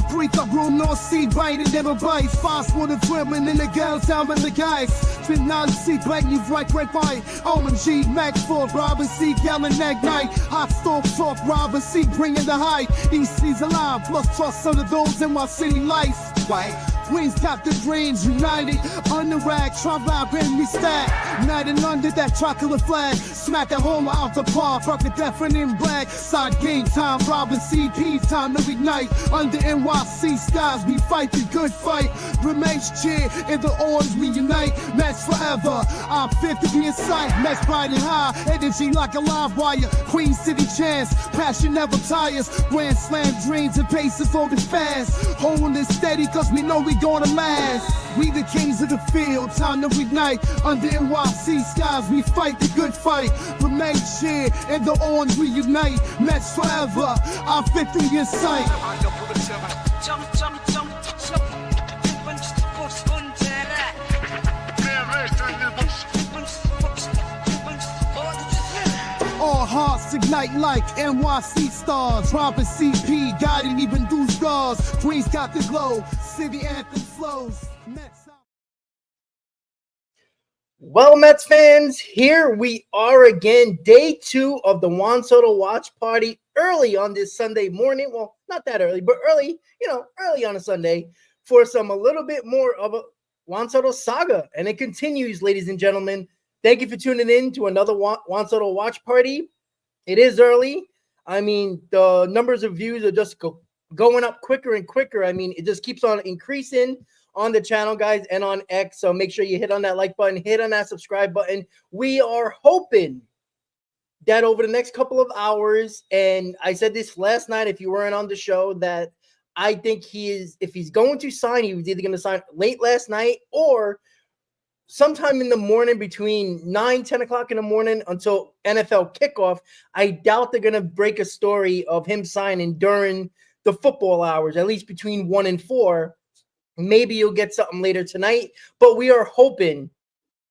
Heartbreak up room, no seed biting, never bites. Fast water dribbling in the girls down with the guys. Spin now seat bite, you right by. OMG, Mac 4, Robin C, yelling that night. Hot stove talk, Robin C, bringing the hype. EC's alive, plus trust under those in my city lights. Right? Queens got the dreams united. On the rag, try vibe in me stack. Night and under that chocolate flag. Smack that home out the park. Fuck a deafening black. Side game time, Robin CP time to ignite. Under NYC skies, we fight the good fight. Remains cheer in the orange, we unite. Match forever. I'm fit to be in sight. Match riding high. Energy like a live wire. Queen City chance. Passion never tires. Grand slam dreams and paces focus fast. Holding it steady cause we know we gonna last. We the kings of the field, time to ignite. Under NYC skies, we fight the good fight. Remain cheer, in the orange we unite. Match forever, our victory in sight. All hearts ignite like NYC stars. Robin CP, guiding even through scars. Queens got the glow, city anthem flows. Well, Mets fans, here we are again. Day 2 of the Juan Soto watch party early on this Sunday morning. Well, not that early, but early, early on a Sunday for a little bit more of a Juan Soto saga. And it continues, ladies and gentlemen. Thank you for tuning in to another Juan Soto watch party. It is early. I mean, the numbers of views are just going up quicker and quicker. I mean, it just keeps on increasing on the channel, guys, and on X. So make sure you hit on that like button, hit on that subscribe button. We are hoping that over the next couple of hours, and I said this last night if you weren't on the show, that I think if he's going to sign, he was either going to sign late last night or sometime in the morning between 9, 10 o'clock in the morning until NFL kickoff. I doubt they're going to break a story of him signing during the football hours, at least between 1 and 4. Maybe you'll get something later tonight, but we are hoping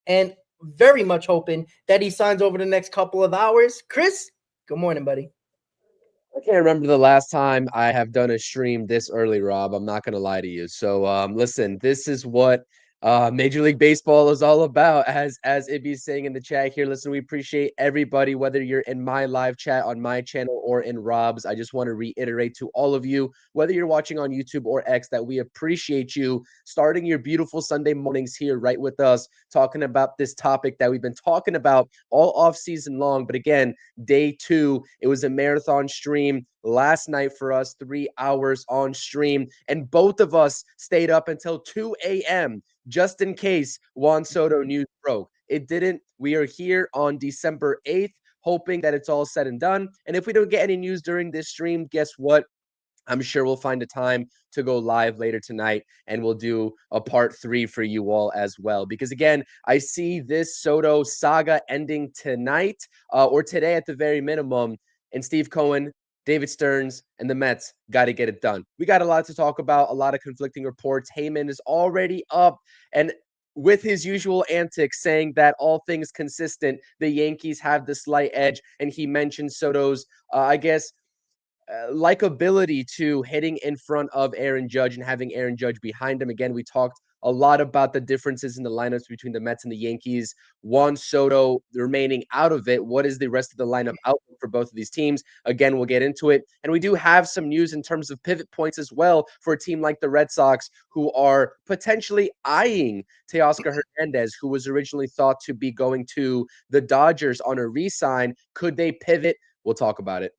and very much hoping that he signs over the next couple of hours. Chris, good morning, buddy. I can't remember the last time I have done a stream this early, Rob. I'm not going to lie to you. So listen, this is what Major League Baseball is all about, as Ibby's saying in the chat here. Listen, we appreciate everybody, whether you're in my live chat on my channel or in Rob's. I just want to reiterate to all of you, whether you're watching on YouTube or X, that we appreciate you starting your beautiful Sunday mornings here right with us, talking about this topic that we've been talking about all off season long. But again, day 2, it was a marathon stream last night for us, 3 hours on stream, and both of us stayed up until 2 a.m. just in case Juan Soto news broke. It didn't. We are here on December 8th, hoping that it's all said and done. And if we don't get any news during this stream, guess what? I'm sure we'll find a time to go live later tonight, and we'll do a part 3 for you all as well. Because again, I see this Soto saga ending tonight or today at the very minimum. And Steve Cohen, David Stearns, and the Mets got to get it done. We got a lot to talk about, a lot of conflicting reports. Heyman is already up, and with his usual antics, saying that all things consistent, the Yankees have the slight edge. And he mentioned Soto's, likability to hitting in front of Aaron Judge and having Aaron Judge behind him. Again, we talked a lot about the differences in the lineups between the Mets and the Yankees. Juan Soto remaining out of it. What is the rest of the lineup outlook for both of these teams? Again, we'll get into it. And we do have some news in terms of pivot points as well for a team like the Red Sox, who are potentially eyeing Teoscar Hernandez, who was originally thought to be going to the Dodgers on a re-sign. Could they pivot? We'll talk about it.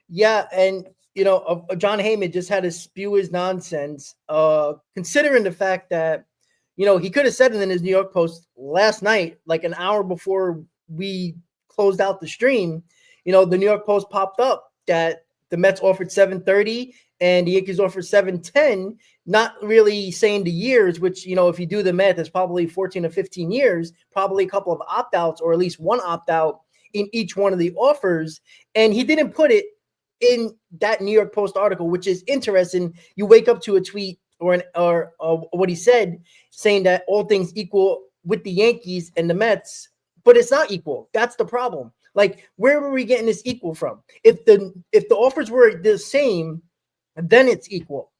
Yeah, and John Heyman just had to spew his nonsense, considering the fact that, he could have said it in his New York Post last night, like an hour before we closed out the stream. The New York Post popped up that the Mets offered $730 and the Yankees offered $710, not really saying the years, which, if you do the math, it's probably 14 or 15 years, probably a couple of opt-outs or at least one opt-out in each one of the offers. And he didn't put it in that New York Post article, which is interesting. You wake up to a tweet or what he said, saying that all things equal with the Yankees and the Mets, but it's not equal. That's the problem. Like, where were we getting this equal from? If the offers were the same, then it's equal.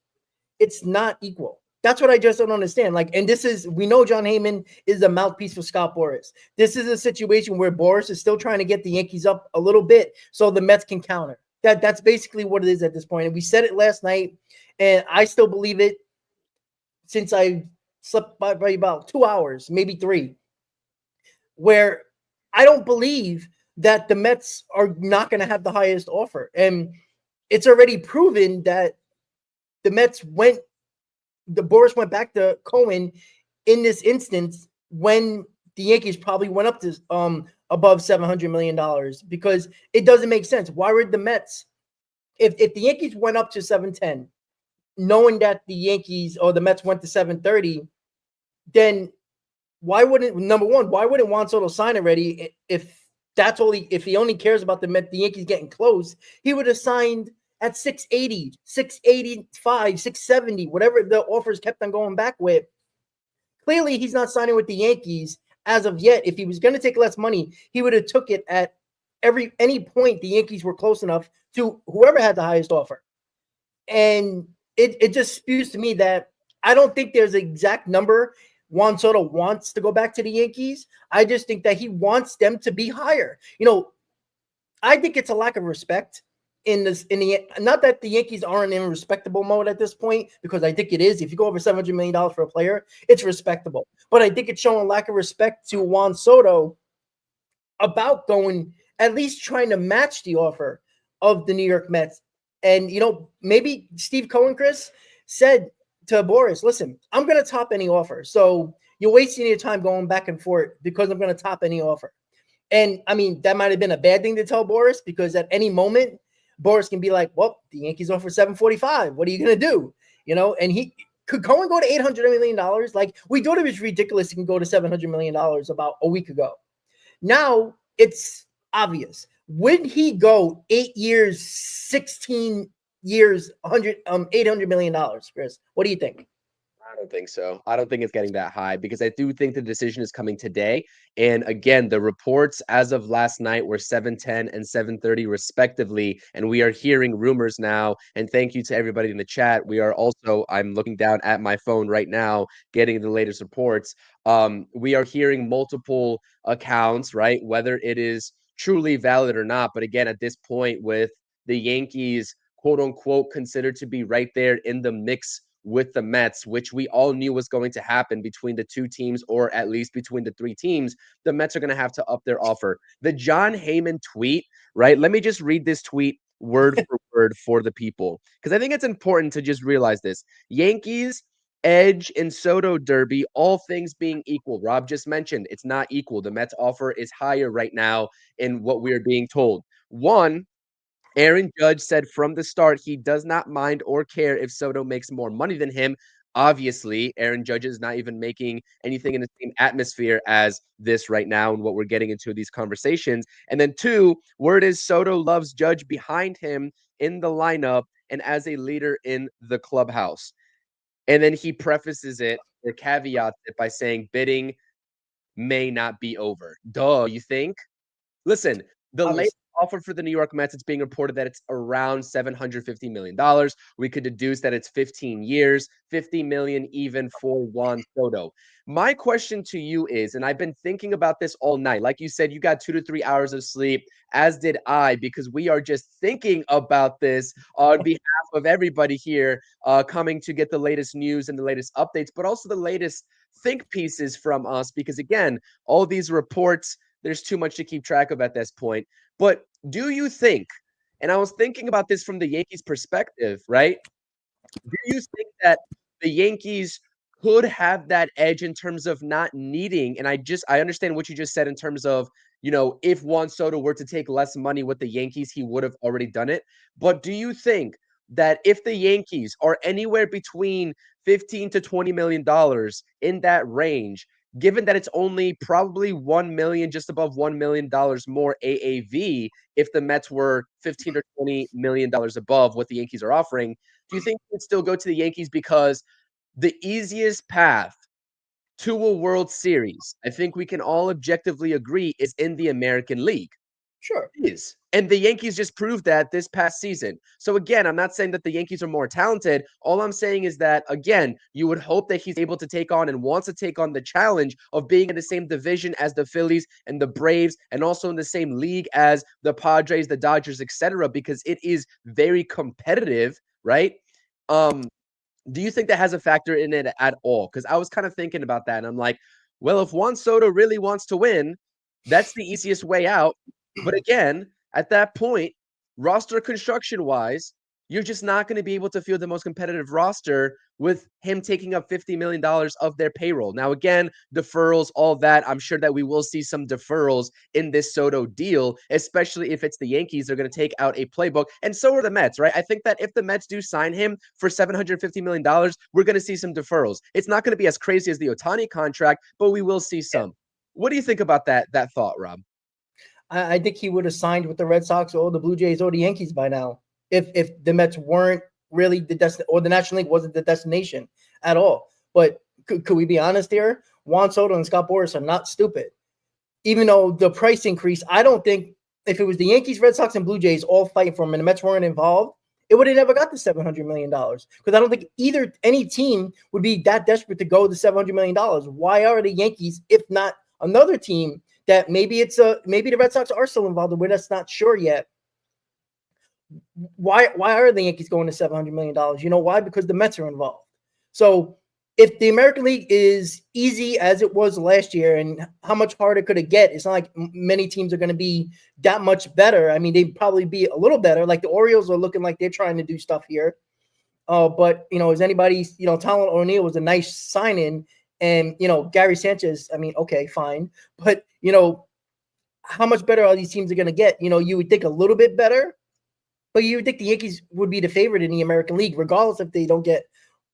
It's not equal. That's what I just don't understand. Like, and we know John Heyman is a mouthpiece for Scott Boras. This is a situation where Boras is still trying to get the Yankees up a little bit so the Mets can counter. That's basically what it is at this point. And we said it last night, and I still believe it since I slept by about 2 hours, maybe 3, where I don't believe that the Mets are not going to have the highest offer. And it's already proven that the Boras went back to Cohen in this instance when the Yankees probably went up to above $700 million, because it doesn't make sense. Why would the Mets, if the Yankees went up to 710, knowing that the Yankees or the Mets went to 730, then why wouldn't Juan Soto sign already? If he only cares about the Yankees getting close, he would have signed at 680, 685, 670, whatever the offers kept on going back with. Clearly, he's not signing with the Yankees as of yet. If he was going to take less money, he would have took it at any point the Yankees were close enough to whoever had the highest offer. And it just spews to me that I don't think there's an exact number Juan Soto wants to go back to the Yankees. I just think that he wants them to be higher. I think it's a lack of respect not that the Yankees aren't in respectable mode at this point, because I think it is. If you go over $700 million for a player, it's respectable. But I think it's showing a lack of respect to Juan Soto about going, at least trying to match the offer of the New York Mets. And, maybe Steve Cohen, Chris, said to Boras, listen, I'm going to top any offer. So you're wasting your time going back and forth because I'm going to top any offer. And, I mean, that might have been a bad thing to tell Boras, because at any moment, Boras can be like, well, the Yankees offer $745. What are you going to do? And could Cohen go to $800 million? Like, we thought it was ridiculous he can go to $700 million about a week ago. Now it's obvious. Would he go 8 years, 16 years, $800 million, Chris? What do you think? I don't think so. I don't think it's getting that high, because I do think the decision is coming today. And again, the reports as of last night were 710 and 730 respectively. And we are hearing rumors now. And thank you to everybody in the chat. I'm looking down at my phone right now, getting the latest reports. We are hearing multiple accounts, right? Whether it is truly valid or not. But again, at this point, with the Yankees, quote unquote, considered to be right there in the mix with the Mets, which we all knew was going to happen between the two teams, or at least between the three teams, the Mets are going to have to up their offer. The John Heyman tweet, right? Let me just read this tweet word for word for the people, because I think it's important to just realize this. Yankees edge in Soto derby, all things being equal. Rob just mentioned it's not equal. The Mets offer is higher right now in what we are being told. One, Aaron Judge said from the start he does not mind or care if Soto makes more money than him. Obviously, Aaron Judge is not even making anything in the same atmosphere as this right now and what we're getting into these conversations. And then 2, word is Soto loves Judge behind him in the lineup and as a leader in the clubhouse. And then he prefaces it or caveats it by saying bidding may not be over. Duh, you think? Listen, the latest offer for the New York Mets, it's being reported that it's around $750 million. We could deduce that it's 15 years, $50 million even for Juan Soto. My question to you is, and I've been thinking about this all night. Like you said, you got 2 to 3 hours of sleep, as did I, because we are just thinking about this on behalf of everybody here, coming to get the latest news and the latest updates, but also the latest think pieces from us, because again, all these reports, there's too much to keep track of at this point. But do you think, and I was thinking about this from the Yankees perspective, right? Do you think that the Yankees could have that edge in terms of not needing, and I understand what you just said in terms of, if Juan Soto were to take less money with the Yankees, he would have already done it. But do you think that if the Yankees are anywhere between $15 to $20 million in that range, given that it's only probably $1 million, just above $1 million more AAV, if the Mets were $15 or $20 million above what the Yankees are offering, do you think you'd still go to the Yankees? Because the easiest path to a World Series, I think we can all objectively agree, is in the American League. Sure. is. And the Yankees just proved that this past season. So again, I'm not saying that the Yankees are more talented. All I'm saying is that, again, you would hope that he's able to take on and wants to take on the challenge of being in the same division as the Phillies and the Braves, and also in the same league as the Padres, the Dodgers, etc., because it is very competitive, right? Do you think that has a factor in it at all? Because I was kind of thinking about that, and I'm like, well, if Juan Soto really wants to win, that's the easiest way out. But again, at that point, roster construction wise, you're just not going to be able to field the most competitive roster with him taking up $50 million of their payroll. Now, again, deferrals, all that. I'm sure that we will see some deferrals in this Soto deal, especially if it's the Yankees. They're going to take out a playbook. And so are the Mets, right? I think that if the Mets do sign him for $750 million, we're going to see some deferrals. It's not going to be as crazy as the Ohtani contract, but we will see some. What do you think about that thought, Rob? I think he would have signed with the Red Sox or the Blue Jays or the Yankees by now if the Mets weren't really or the National League wasn't the destination at all. But could we be honest here? Juan Soto and Scott Boras are not stupid. Even though the price increase, I don't think if it was the Yankees, Red Sox, and Blue Jays all fighting for him and the Mets weren't involved, it would have never got the $700 million. Because I don't think any team would be that desperate to go the $700 million. Why are the Yankees, if not another team, that maybe the Red Sox are still involved, we're just not sure yet. Why are the Yankees going to $700 million? You know why? Because the Mets are involved. So if the American League is easy as it was last year, and how much harder could it get? It's not like many teams are going to be that much better. I mean, they'd probably be a little better. Like the Orioles are looking like they're trying to do stuff here. But, is anybody, Talon O'Neill was a nice sign-in. And, Gary Sanchez, I mean, okay, fine. But, how much better are these teams are going to get? You would think a little bit better, but you would think the Yankees would be the favorite in the American League, regardless if they don't get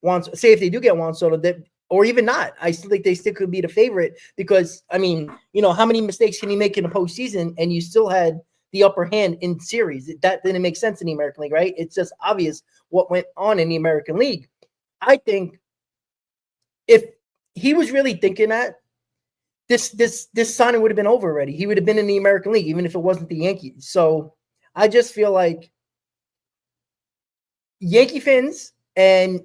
if they do get Juan Soto, or even not. I still think they still could be the favorite because, I mean, how many mistakes can he make in the postseason and you still had the upper hand in series? That didn't make sense in the American League, right? It's just obvious what went on in the American League. I think if he was really thinking that, this signing would have been over already. He would have been in the American League, even if it wasn't the Yankees. So I just feel like Yankee fans and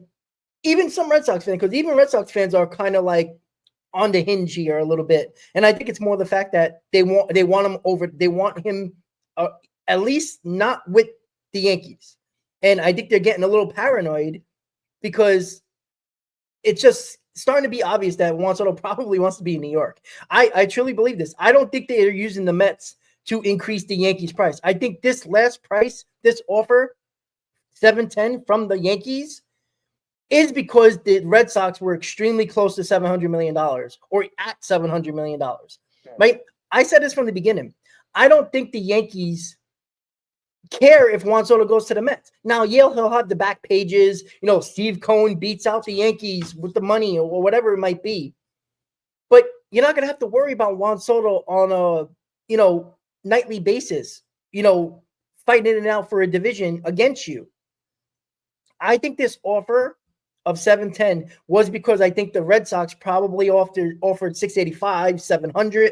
even some Red Sox fans, because even Red Sox fans are kind of like on the hinge here a little bit. And I think it's more the fact that they want him over. They want him at least not with the Yankees. And I think they're getting a little paranoid because it's just starting to be obvious that Juan Soto probably wants to be in New York. I truly believe this. I don't think they are using the Mets to increase the Yankees price. I think this last price, this offer, $710 from the Yankees, is because the Red Sox were extremely close to $700 million or at $700 million. Right? I said this from the beginning. I don't think the Yankees care if Juan Soto goes to the Mets. Now, he'll have the back pages. Steve Cohen beats out the Yankees with the money or whatever it might be. But you're not going to have to worry about Juan Soto on a, nightly basis, fighting in and out for a division against you. I think this offer of $710 was because I think the Red Sox probably offered $685, $700,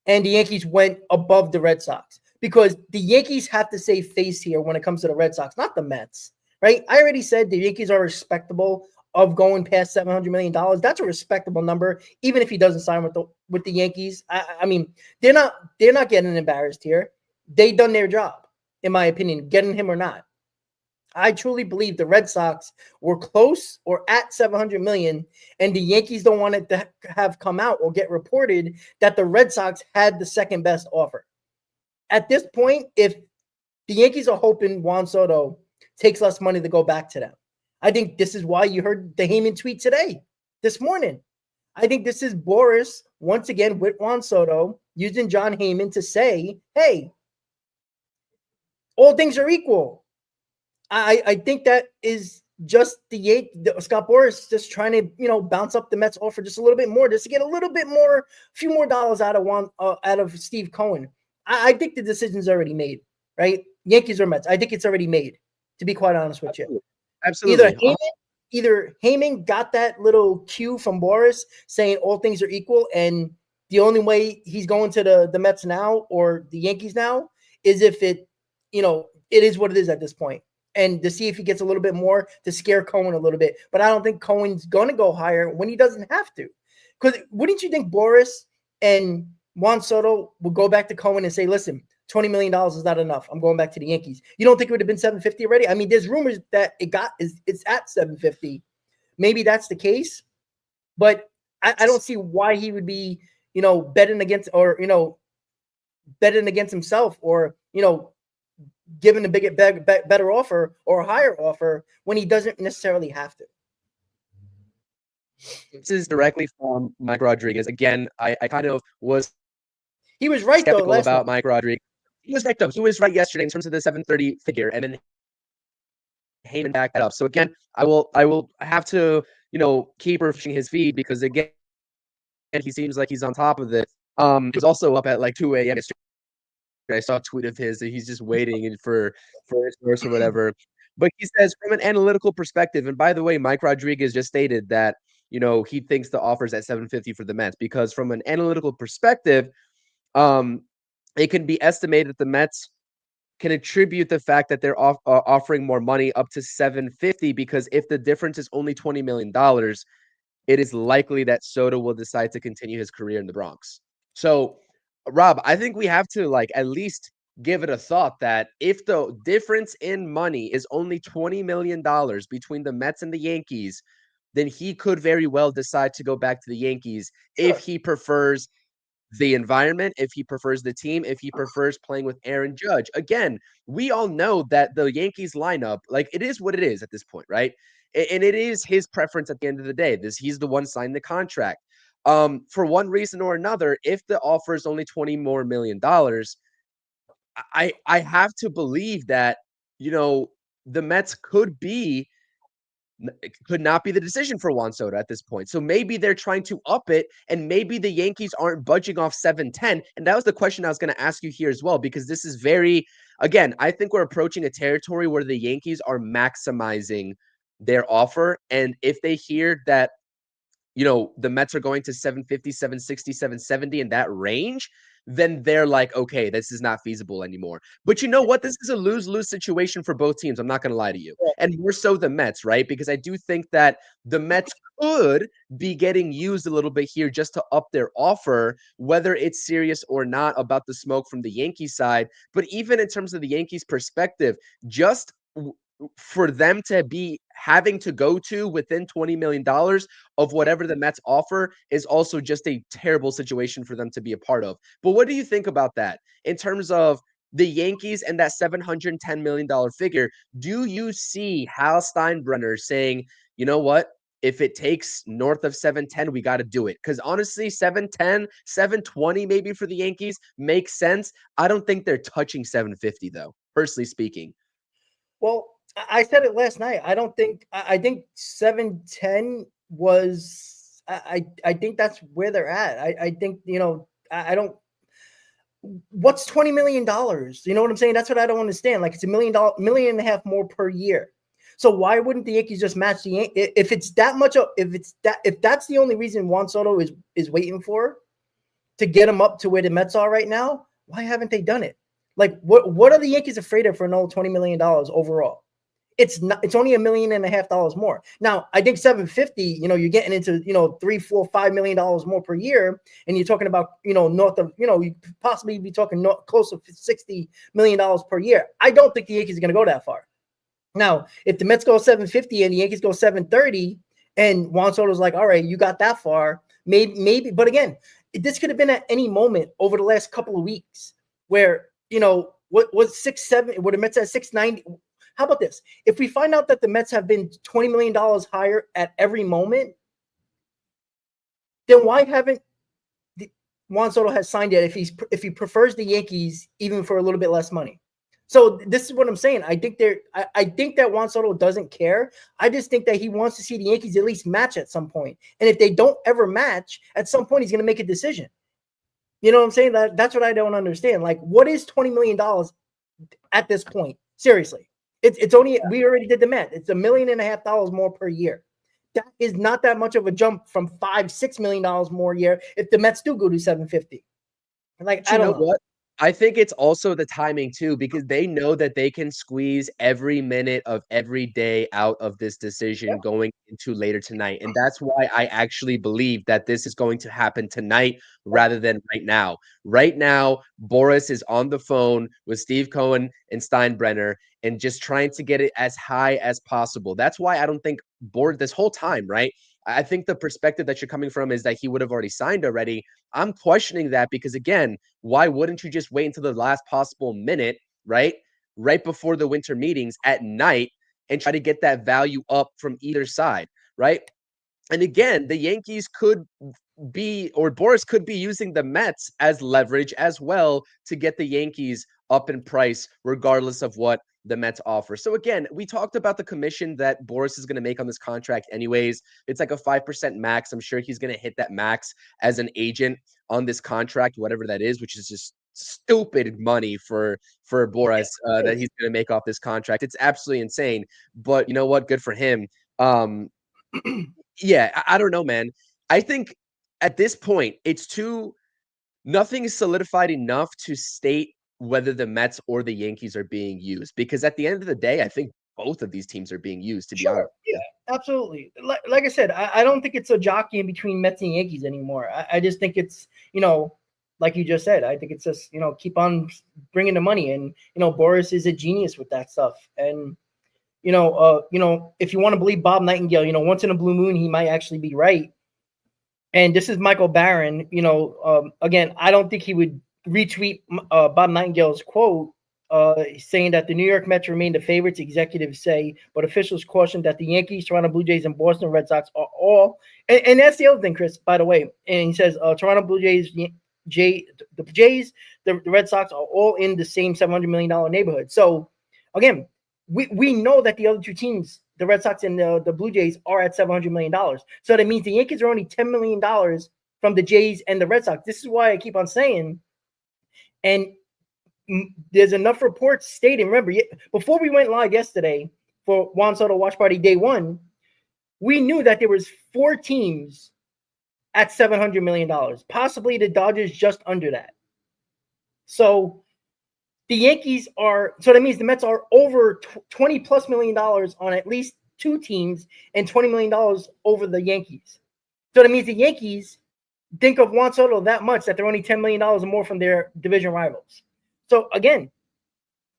and the Yankees went above the Red Sox because the Yankees have to save face here when it comes to the Red Sox, not the Mets, right? I already said the Yankees are respectable of going past $700 million. That's a respectable number, even if he doesn't sign with the Yankees. I mean, they're not getting embarrassed here. They done their job, in my opinion, getting him or not. I truly believe the Red Sox were close or at $700 million, and the Yankees don't want it to have come out or get reported that the Red Sox had the second best offer. At this point, if the Yankees are hoping Juan Soto takes less money to go back to them, I think this is why you heard the Heyman tweet this morning. I think this is Boras, once again, with Juan Soto, using John Heyman to say, hey, all things are equal. I think that is just the Scott Boras just trying to, bounce up the Mets offer just a little bit more, just to get a little bit more, a few more dollars out of Steve Cohen. I think the decision's already made, right? Yankees or Mets. I think it's already made, to be quite honest with you. Absolutely. Either Heyman got that little cue from Boras saying all things are equal, and the only way he's going to the Mets now or the Yankees now is if it is what it is at this point. And to see if he gets a little bit more to scare Cohen a little bit. But I don't think Cohen's going to go higher when he doesn't have to. Because wouldn't you think Boras and Juan Soto would go back to Cohen and say, listen, $20 million is not enough. I'm going back to the Yankees. You don't think it would have been $750 already? I mean, there's rumors that it's at $750. Maybe that's the case. But I don't see why he would be, betting against himself or, given a better offer or a higher offer when he doesn't necessarily have to. This is directly from Mike Rodriguez. Again, I kind of was he was right skeptical though about Mike Rodriguez. He was right though. He was right yesterday in terms of the 730 figure, and then Heyman backed that up. So again, I will have to keep refreshing his feed because again, he seems like he's on top of this. He was also up at like 2 a.m. yesterday. I saw a tweet of his that he's just waiting for his source or whatever. But he says from an analytical perspective, and by the way, Mike Rodriguez just stated that, he thinks the offer's at 750 for the Mets because from an analytical perspective, it can be estimated that the Mets can attribute the fact that they're offering more money up to 750 because if the difference is only $20 million, it is likely that Soto will decide to continue his career in the Bronx. So, Rob, I think we have to at least give it a thought that if the difference in money is only $20 million between the Mets and the Yankees, then he could very well decide to go back to the Yankees if he prefers the environment, if he prefers the team, if he prefers playing with Aaron Judge. Again, we all know that the Yankees lineup, it is what it is at this point, right? And it is his preference at the end of the day. He's the one signing the contract. For one reason or another, if the offer is only $20 million, I have to believe that, the Mets could not be the decision for Juan Soto at this point. So maybe they're trying to up it and maybe the Yankees aren't budging off 710. And that was the question I was going to ask you here as well, because this is again, I think we're approaching a territory where the Yankees are maximizing their offer. And if they hear that, the Mets are going to 750, 760, 770 in that range, then they're like, okay, this is not feasible anymore. But you know what? This is a lose-lose situation for both teams. I'm not going to lie to you. And more so the Mets, right? Because I do think that the Mets could be getting used a little bit here just to up their offer, whether it's serious or not about the smoke from the Yankees side. But even in terms of the Yankees perspective, just for them to be having to go to within $20 million of whatever the Mets offer is also just a terrible situation for them to be a part of. But what do you think about that in terms of the Yankees and that $710 million figure? Do you see Hal Steinbrenner saying, you know what? If it takes north of 710, we got to do it. Because honestly, 710, 720 maybe for the Yankees makes sense. I don't think they're touching 750 though, personally speaking. Well, I said it last night. I think 710 was, I think that's where they're at. I think, I don't, what's $20 million? You know what I'm saying? That's what I don't understand. It's $1.5 million more per year. So why wouldn't the Yankees just match the Yankees? If it's that much, if that's the only reason Juan Soto is waiting for to get him up to where the Mets are right now, why haven't they done it? What are the Yankees afraid of for another $20 million overall? It's only $1.5 million more. Now, I think 750, you're getting into, $3, $4, $5 million more per year. And you're talking about, north of, you possibly be talking close to $60 million per year. I don't think the Yankees are going to go that far. Now, if the Mets go 750 and the Yankees go 730 and Juan Soto's like, all right, you got that far, maybe. But again, this could have been at any moment over the last couple of weeks where, what was 6-7, were the Mets at 690? How about this? If we find out that the Mets have been $20 million higher at every moment, then why haven't Juan Soto has signed it if he prefers the Yankees even for a little bit less money? So this is what I'm saying. I think that Juan Soto doesn't care. I just think that he wants to see the Yankees at least match at some point. And if they don't ever match, at some point he's going to make a decision. You know what I'm saying? That's what I don't understand. What is $20 million at this point? Seriously. It's only, we already did the math. It's $1.5 million more per year. that is not that much of a jump from $5-6 million more a year if the Mets do go to 750. Like, But I you don't know know. what? I think it's also the timing too, because they know that they can squeeze every minute of every day out of this decision going into later tonight. And that's why I actually believe that this is going to happen tonight rather than right now. Right now, Boras is on the phone with Steve Cohen and Steinbrenner and just trying to get it as high as possible. That's why I don't think Boras this whole time, right? I think the perspective that you're coming from is that he would have already signed already. I'm questioning that because, again, why wouldn't you just wait until the last possible minute, right? Right before the winter meetings at night and try to get that value up from either side, right? And again, the Yankees could be, or Boras could be using the Mets as leverage as well to get the Yankees up in price, regardless of what the Mets offer. So again, we talked about the commission that Boras is going to make on this contract anyways. It's like a 5% max. I'm sure he's going to hit that max as an agent on this contract, whatever that is, which is just stupid money for Boras that he's going to make off this contract. It's absolutely insane. But you know what? Good for him. Yeah, I don't know, man. I think at this point, nothing is solidified enough to state whether the Mets or the Yankees are being used. Because at the end of the day, I think both of these teams are being used, to be honest. Yeah, absolutely. Like I said, I don't think it's a jockey in between Mets and Yankees anymore. I just think it's, like you just said, I think it's just, keep on bringing the money. And, Boras is a genius with that stuff. And, if you want to believe Bob Nightingale, once in a blue moon, he might actually be right. And this is Michael Barron. Again, I don't think he would retweet Bob Nightingale's quote saying that the New York Mets remain the favorites, executives say, but officials cautioned that the Yankees, Toronto Blue Jays, and Boston Red Sox are all, and that's the other thing, Chris, by the way. And he says Toronto Blue Jays, the Jays, the Red Sox are all in the same $700 million neighborhood. So, again, we know that the other two teams, the Red Sox and the Blue Jays, are at $700 million. So that means the Yankees are only $10 million from the Jays and the Red Sox. This is why I keep on saying, and there's enough reports stating, remember, before we went live yesterday for Juan Soto Watch Party Day 1, we knew that there was 4 teams at $700 million, possibly the Dodgers just under that. So the Yankees so that means the Mets are over $20 plus million on at least 2 teams and $20 million over the Yankees. So that means the Yankees think of Juan Soto that much that they're only $10 million more from their division rivals. So again,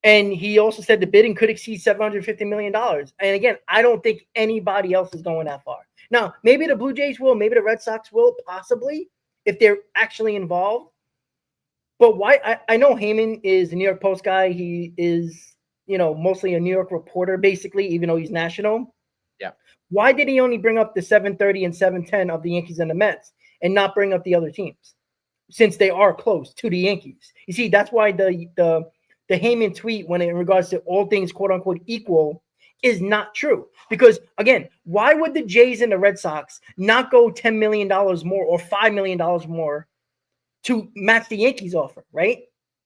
and he also said the bidding could exceed $750 million. And again, I don't think anybody else is going that far. Now, maybe the Blue Jays will, maybe the Red Sox will, possibly, if they're actually involved. But why? I know Heyman is a New York Post guy. He is, mostly a New York reporter, basically, even though he's national. Yeah. Why did he only bring up the 730 and 710 of the Yankees and the Mets and not bring up the other teams, since they are close to the Yankees? You see, that's why the Heyman tweet, when in regards to all things quote unquote equal, is not true. Because again, why would the Jays and the Red Sox not go $10 million more or $5 million more to match the Yankees offer, right?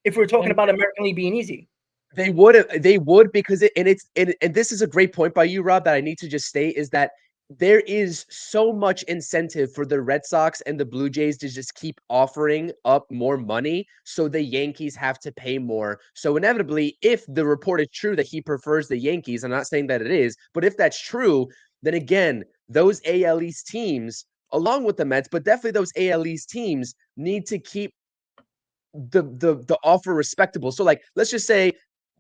If we're talking about American League being easy. They would because and this is a great point by you, Rob, that I need to just state is that there is so much incentive for the Red Sox and the Blue Jays to just keep offering up more money, so the Yankees have to pay more. So inevitably, if the report is true that he prefers the Yankees, I'm not saying that it is, but if that's true, then again, those AL East teams, along with the Mets, but definitely those AL East teams, need to keep the offer respectable. So like, let's just say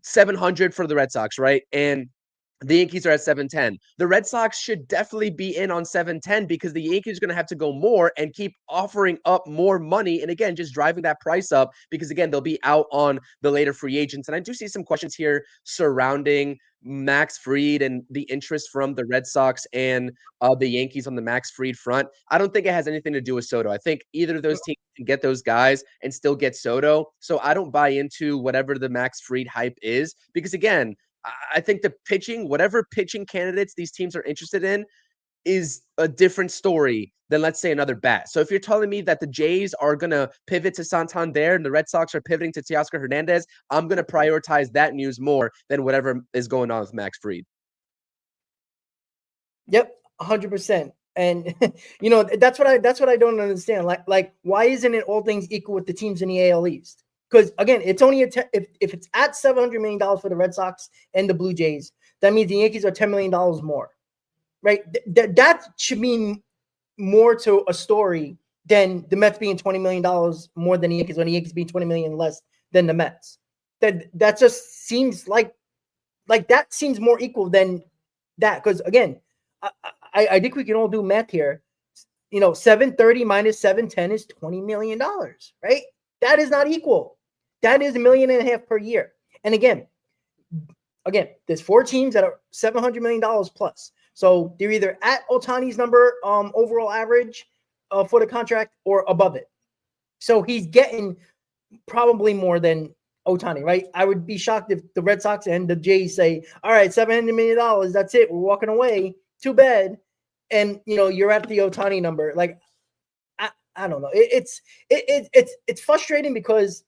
700 for the Red Sox, right? And the Yankees are at 710. The Red Sox should definitely be in on 710 because the Yankees are going to have to go more and keep offering up more money. And again, just driving that price up because, again, they'll be out on the later free agents. And I do see some questions here surrounding Max Fried and the interest from the Red Sox and the Yankees on the Max Fried front. I don't think it has anything to do with Soto. I think either of those teams can get those guys and still get Soto. So I don't buy into whatever the Max Fried hype is because, again, I think the pitching, whatever pitching candidates these teams are interested in, is a different story than, let's say, another bat. So if you're telling me that the Jays are going to pivot to Santander and the Red Sox are pivoting to Teoscar Hernandez, I'm going to prioritize that news more than whatever is going on with Max Fried. Yep, 100%. And that's what I don't understand. Like why isn't it all things equal with the teams in the AL East? Because again, it's only if it's at $700 million for the Red Sox and the Blue Jays, that means the Yankees are $10 million more, right? That should mean more to a story than the Mets being $20 million more than the Yankees, or the Yankees being $20 million less than the Mets. That just seems like that seems more equal than that. Because again, I think we can all do math here. 730 minus 710 is $20 million, right? That is not equal. That is $1.5 million per year. And again, there's 4 teams that are $700 million plus. So they're either at Ohtani's number overall average for the contract or above it. So he's getting probably more than Ohtani, right? I would be shocked if the Red Sox and the Jays say, all right, $700 million, that's it, we're walking away. Too bad. And you're at the Ohtani number. Like, I don't know. It's frustrating because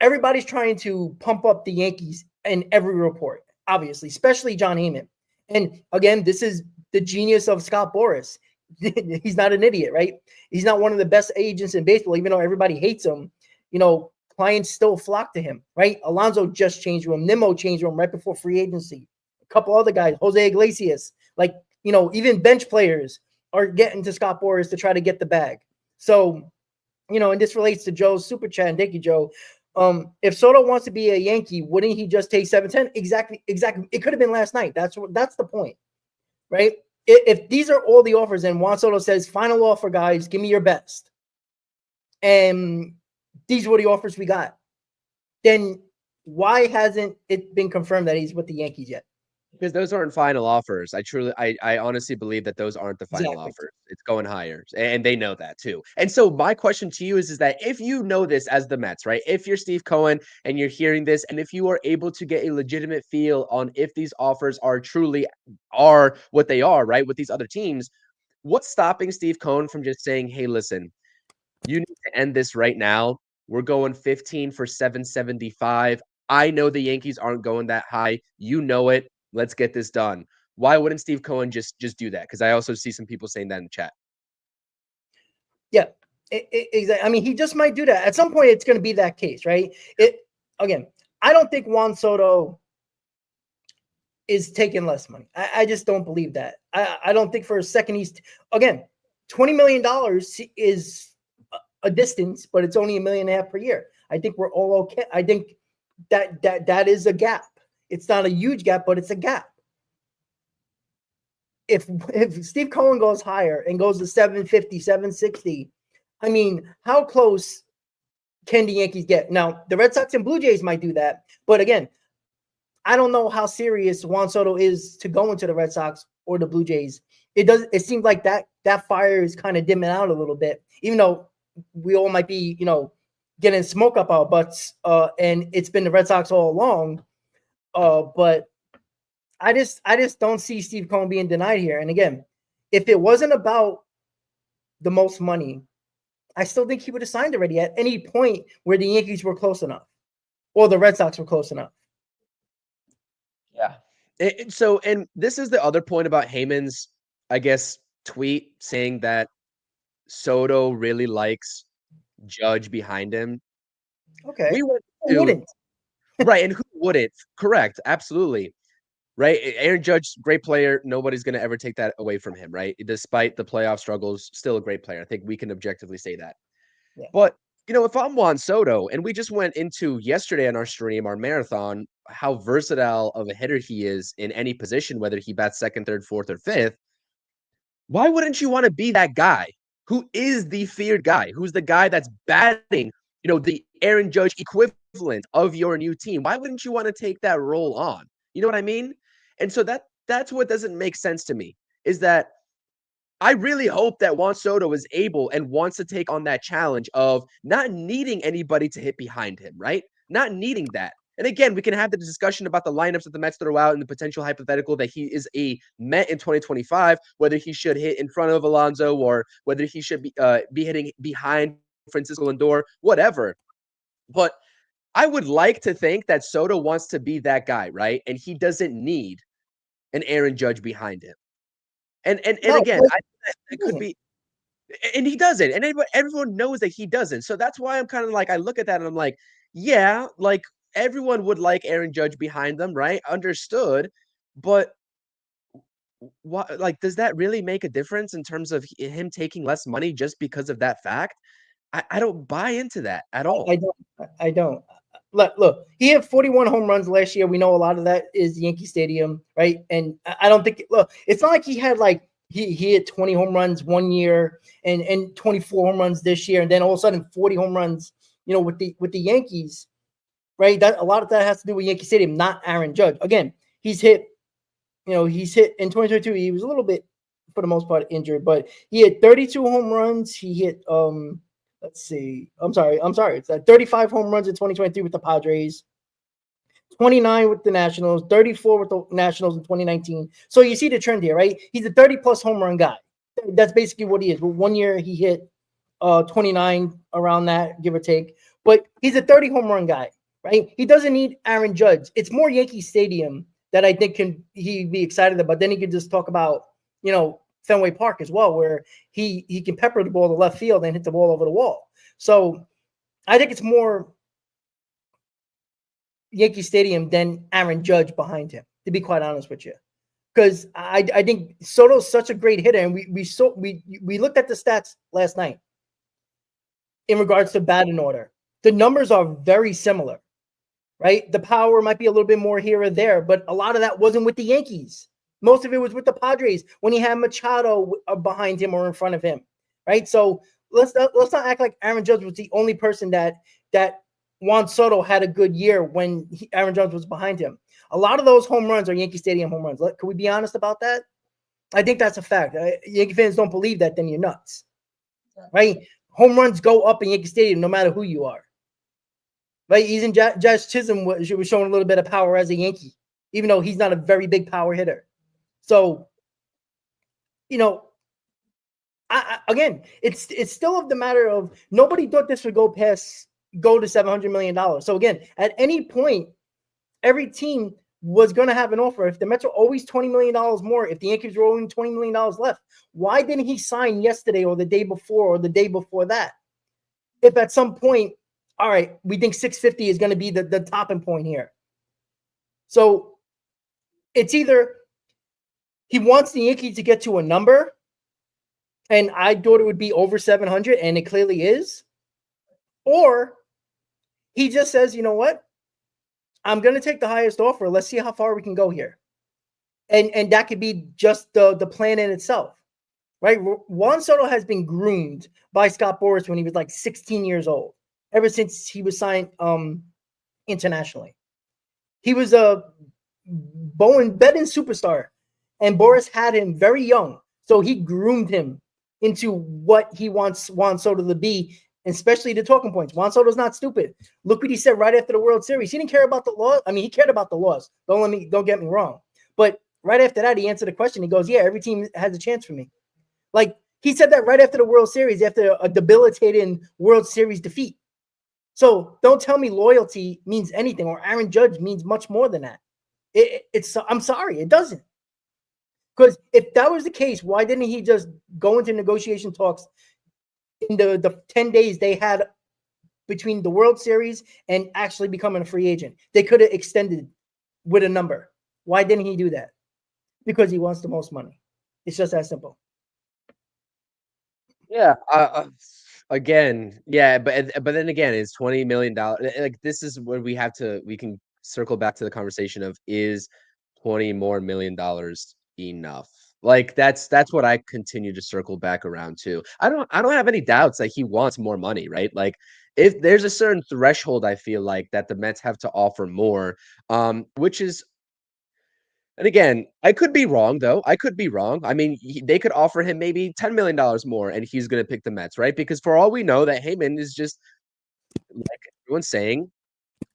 everybody's trying to pump up the Yankees in every report, obviously, especially John Heyman. And again, this is the genius of Scott Boras. He's not an idiot, right? He's not one of the best agents in baseball, even though everybody hates him. Clients still flock to him, right? Alonso just changed room. Nimmo changed room right before free agency. A couple other guys, Jose Iglesias, even bench players are getting to Scott Boras to try to get the bag. So, and this relates to Joe's super chat, and thank you, Joe. If Soto wants to be a Yankee, wouldn't he just take 710? Exactly. It could have been last night. That's the point, right? If these are all the offers and Juan Soto says, final offer, guys, give me your best, and these were the offers we got, then why hasn't it been confirmed that he's with the Yankees yet? Because those aren't final offers. I honestly believe that those aren't the final offers. It's going higher, and they know that too. And so my question to you is that if you know this as the Mets, right? If you're Steve Cohen and you're hearing this, and if you are able to get a legitimate feel on if these offers are what they are, right, with these other teams, what's stopping Steve Cohen from just saying, hey, listen, you need to end this right now. We're going 15 for 775. I know the Yankees aren't going that high. You know it. Let's get this done. Why wouldn't Steve Cohen just do that? Because I also see some people saying that in the chat. Yeah, exactly. I mean, he just might do that. At some point, it's going to be that case, right? Again, I don't think Juan Soto is taking less money. I just don't believe that. I don't think for a second again, $20 million is a distance, but it's only $1.5 million per year. I think we're all okay. I think that is a gap. It's not a huge gap, but it's a gap. If Steve Cohen goes higher and goes to 750, 760, I mean, how close can the Yankees get? Now, the Red Sox and Blue Jays might do that, but again, I don't know how serious Juan Soto is to go into the Red Sox or the Blue Jays. It seems like that fire is kind of dimming out a little bit, even though we all might be, getting smoke up our butts, and it's been the Red Sox all along. But I just don't see Steve Cohen being denied here. And again, if it wasn't about the most money, I still think he would have signed already at any point where the Yankees were close enough or the Red Sox were close enough. Yeah. And this is the other point about Heyman's, I guess, tweet saying that Soto really likes Judge behind him. Okay. Who wouldn't? Right, and who wouldn't? Correct, absolutely. Right, Aaron Judge, great player. Nobody's going to ever take that away from him, right? Despite the playoff struggles, still a great player. I think we can objectively say that. Yeah. But, if I'm Juan Soto, and we just went into yesterday on our stream, our marathon, how versatile of a hitter he is in any position, whether he bats second, third, fourth, or fifth, why wouldn't you want to be that guy who is the feared guy, who's the guy that's batting, the Aaron Judge equivalent of your new team? Why wouldn't you want to take that role on? You know what I mean? And so that's what doesn't make sense to me, is that I really hope that Juan Soto is able and wants to take on that challenge of not needing anybody to hit behind him, right? Not needing that. And again, we can have the discussion about the lineups that the Mets throw out and the potential hypothetical that he is a Met in 2025, whether he should hit in front of Alonso or whether he should be hitting behind Francisco Lindor, whatever. But I would like to think that Soto wants to be that guy, right? And he doesn't need an Aaron Judge behind him. And No, again, he that could doesn't. be, and he doesn't, and everyone knows that he doesn't. So that's why I'm kind of like, I look at that and I'm like, yeah, like everyone would like Aaron Judge behind them, right? Understood, but what, like, does that really make a difference in terms of him taking less money just because of that fact? I don't buy into that at I all. don't. I don't. Look, he had 41 home runs last year. We know a lot of that is Yankee Stadium, right? And I don't think, look, it's not like he had like he hit 20 home runs one year and 24 home runs this year, and then all of a sudden 40 home runs, with the Yankees, right? That a lot of that has to do with Yankee Stadium, not Aaron Judge. Again, he's hit in 2022. He was a little bit, for the most part, injured, but he had 32 home runs. He hit let's see. I'm sorry. It's 35 home runs in 2023 with the Padres, 29 with the Nationals, 34 with the Nationals in 2019. So you see the trend here, right? He's a 30 plus home run guy. That's basically what he is. But one year he hit 29, around that, give or take. But he's a 30 home run guy, right? He doesn't need Aaron Judge. It's more Yankee Stadium that I think he be excited about. Then he can just talk about, Fenway Park as well, where he can pepper the ball to left field and hit the ball over the wall. So I think it's more Yankee Stadium than Aaron Judge behind him, to be quite honest with you. Because I think Soto's such a great hitter, and we looked at the stats last night in regards to batting order. The numbers are very similar, right? The power might be a little bit more here or there, but a lot of that wasn't with the Yankees. Most of it was with the Padres when he had Machado behind him or in front of him, right? So let's not act like Aaron Judge was the only person that Juan Soto had a good year when Aaron Judge was behind him. A lot of those home runs are Yankee Stadium home runs. Can we be honest about that? I think that's a fact. Yankee fans don't believe that, then you're nuts, right? Home runs go up in Yankee Stadium no matter who you are, right? Even Josh Chisholm was showing a little bit of power as a Yankee, even though he's not a very big power hitter. So, again, it's still of the matter of nobody thought this would go to $700 million. So again, at any point, every team was going to have an offer. If the Mets were always $20 million more, if the Yankees were only $20 million left, why didn't he sign yesterday or the day before or the day before that? If at some point, all right, we think 650 is going to be the topping point here. So it's either he wants the Yankees to get to a number, and I thought it would be over 700, and it clearly is, or he just says, you know what? I'm going to take the highest offer. Let's see how far we can go here. And that could be just the plan in itself, right? Juan Soto has been groomed by Scott Boras when he was like 16 years old, ever since he was signed internationally. He was a betting superstar, and Boras had him very young. So he groomed him into what he wants Juan Soto to be, especially the talking points. Juan Soto's not stupid. Look what he said right after the World Series. He didn't care about the law. I mean, he cared about the laws. Don't get me wrong. But right after that, he answered the question. He goes, yeah, every team has a chance for me. Like, he said that right after the World Series, after a debilitating World Series defeat. So don't tell me loyalty means anything, or Aaron Judge means much more than that. I'm sorry, it doesn't. Because if that was the case, why didn't he just go into negotiation talks in the 10 days they had between the World Series and actually becoming a free agent? They could have extended with a number. Why didn't he do that? Because he wants the most money. It's just that simple. Yeah. Again, yeah, but then again, it's $20 million. Like, this is where we can circle back to the conversation of, is $20 more million enough? Like, that's what I continue to circle back around to. I don't have any doubts that he wants more money, right? Like, if there's a certain threshold, I feel like that the Mets have to offer more, which is, and again, I could be wrong, though. I could be wrong. I mean, they could offer him maybe $10 million more, and he's going to pick the Mets, right? Because for all we know, that Heyman is just, like everyone's saying,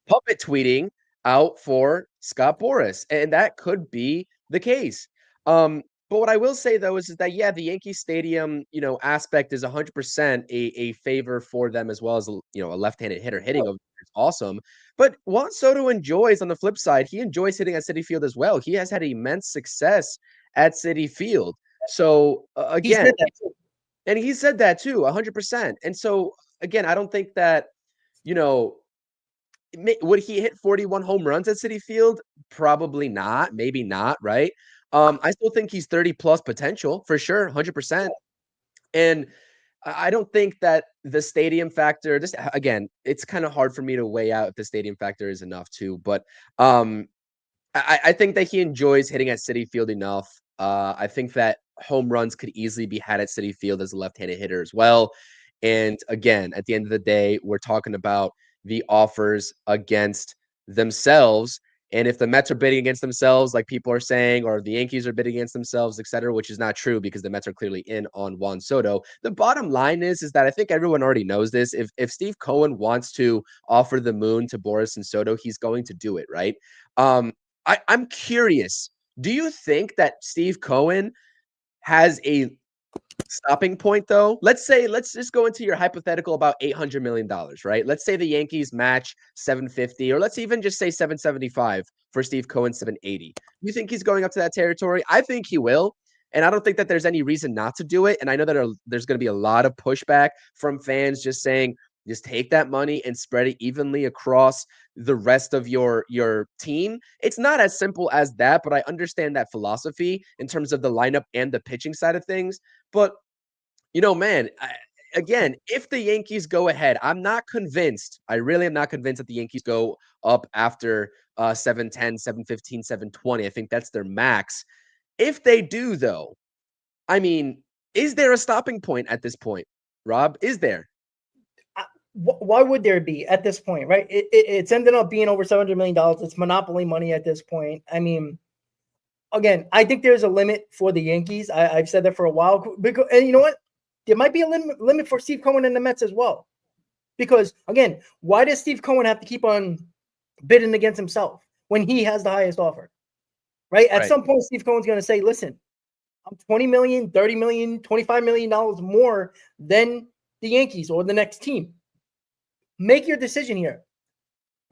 puppet tweeting out for Scott Boras, and that could be the case. But what I will say, though, is that, yeah, the Yankee Stadium, aspect is 100% a favor for them, as well as, a left-handed hitter hitting over there is awesome. But Juan Soto enjoys, on the flip side, he enjoys hitting at Citi Field as well. He has had immense success at Citi Field. So He again, said that too. and he said that too, 100%. And so again, I don't think that, you know, would he hit 41 home runs at Citi Field? Probably not. Maybe not. Right. I still think he's 30 plus potential for sure, 100%. And I don't think that the stadium factor, just again, it's kind of hard for me to weigh out if the stadium factor is enough too. But I think that he enjoys hitting at Citi Field enough. I think that home runs could easily be had at Citi Field as a left-handed hitter as well. And again, at the end of the day, we're talking about the offers against themselves. And if the Mets are bidding against themselves, like people are saying, or the Yankees are bidding against themselves, et cetera, which is not true because the Mets are clearly in on Juan Soto. The bottom line is that I think everyone already knows this. If Steve Cohen wants to offer the moon to Boras and Soto, he's going to do it, right? I'm curious. Do you think that Steve Cohen has a stopping point though? Let's just go into your hypothetical about $800 million, right? Let's say the Yankees match 750, or let's even just say 775 for Steve Cohen, 780. You think he's going up to that territory? I think he will. And I don't think that there's any reason not to do it. And I know that there's going to be a lot of pushback from fans just saying, just take that money and spread it evenly across the rest of your team. It's not as simple as that, but I understand that philosophy in terms of the lineup and the pitching side of things. But man, again, if the Yankees go ahead, I'm not convinced. I really am not convinced that the Yankees go up after 710, 715, 720. I think that's their max. If they do, though, I mean, is there a stopping point at this point, Rob? Is there? Why would there be at this point, right? It's ended up being over $700 million. It's monopoly money at this point. I mean, again, I think there's a limit for the Yankees. I've said that for a while. And you know what? There might be a limit for Steve Cohen and the Mets as well. Because, again, why does Steve Cohen have to keep on bidding against himself when he has the highest offer? Right? At some point, Steve Cohen's going to say, listen, I'm $20 million, $30 million, $25 million more than the Yankees or the next team. Make your decision here,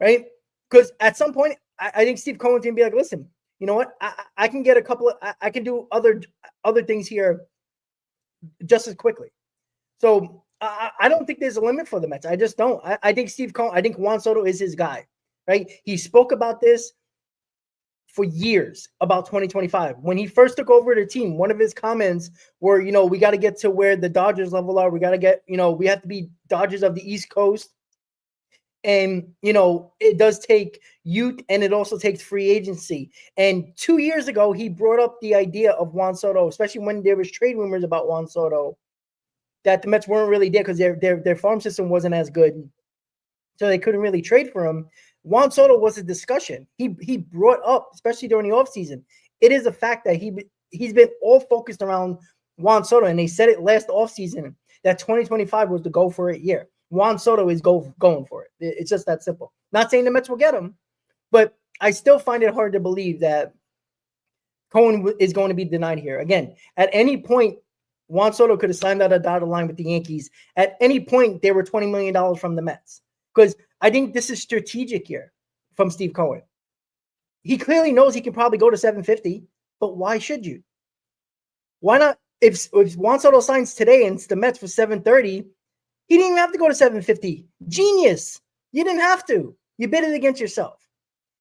right? Because at some point, I think Steve Cohen's going to be like, listen, you know what? I can get I can do other things here just as quickly. So I don't think there's a limit for the Mets. I just don't. I think Steve Cohen, I think Juan Soto is his guy, right? He spoke about this for years about 2025. When he first took over the team, one of his comments were, we got to get to where the Dodgers level are. We got to get, we have to be Dodgers of the East Coast. And, it does take youth and it also takes free agency. And 2 years ago, he brought up the idea of Juan Soto, especially when there was trade rumors about Juan Soto, that the Mets weren't really there because their farm system wasn't as good. So they couldn't really trade for him. Juan Soto was a discussion. He brought up, especially during the offseason, it is a fact that he's been all focused around Juan Soto. And they said it last offseason that 2025 was the go for it year. Juan Soto is going for it. It's just that simple. Not saying the Mets will get him, but I still find it hard to believe that Cohen is going to be denied here. Again, at any point, Juan Soto could have signed out a dotted line with the Yankees. At any point, there were $20 million from the Mets. Because I think this is strategic here from Steve Cohen. He clearly knows he can probably go to 750, but why should you? Why not? If Juan Soto signs today and it's the Mets for 730, he didn't even have to go to 750. Genius. You didn't have to. You bid it against yourself.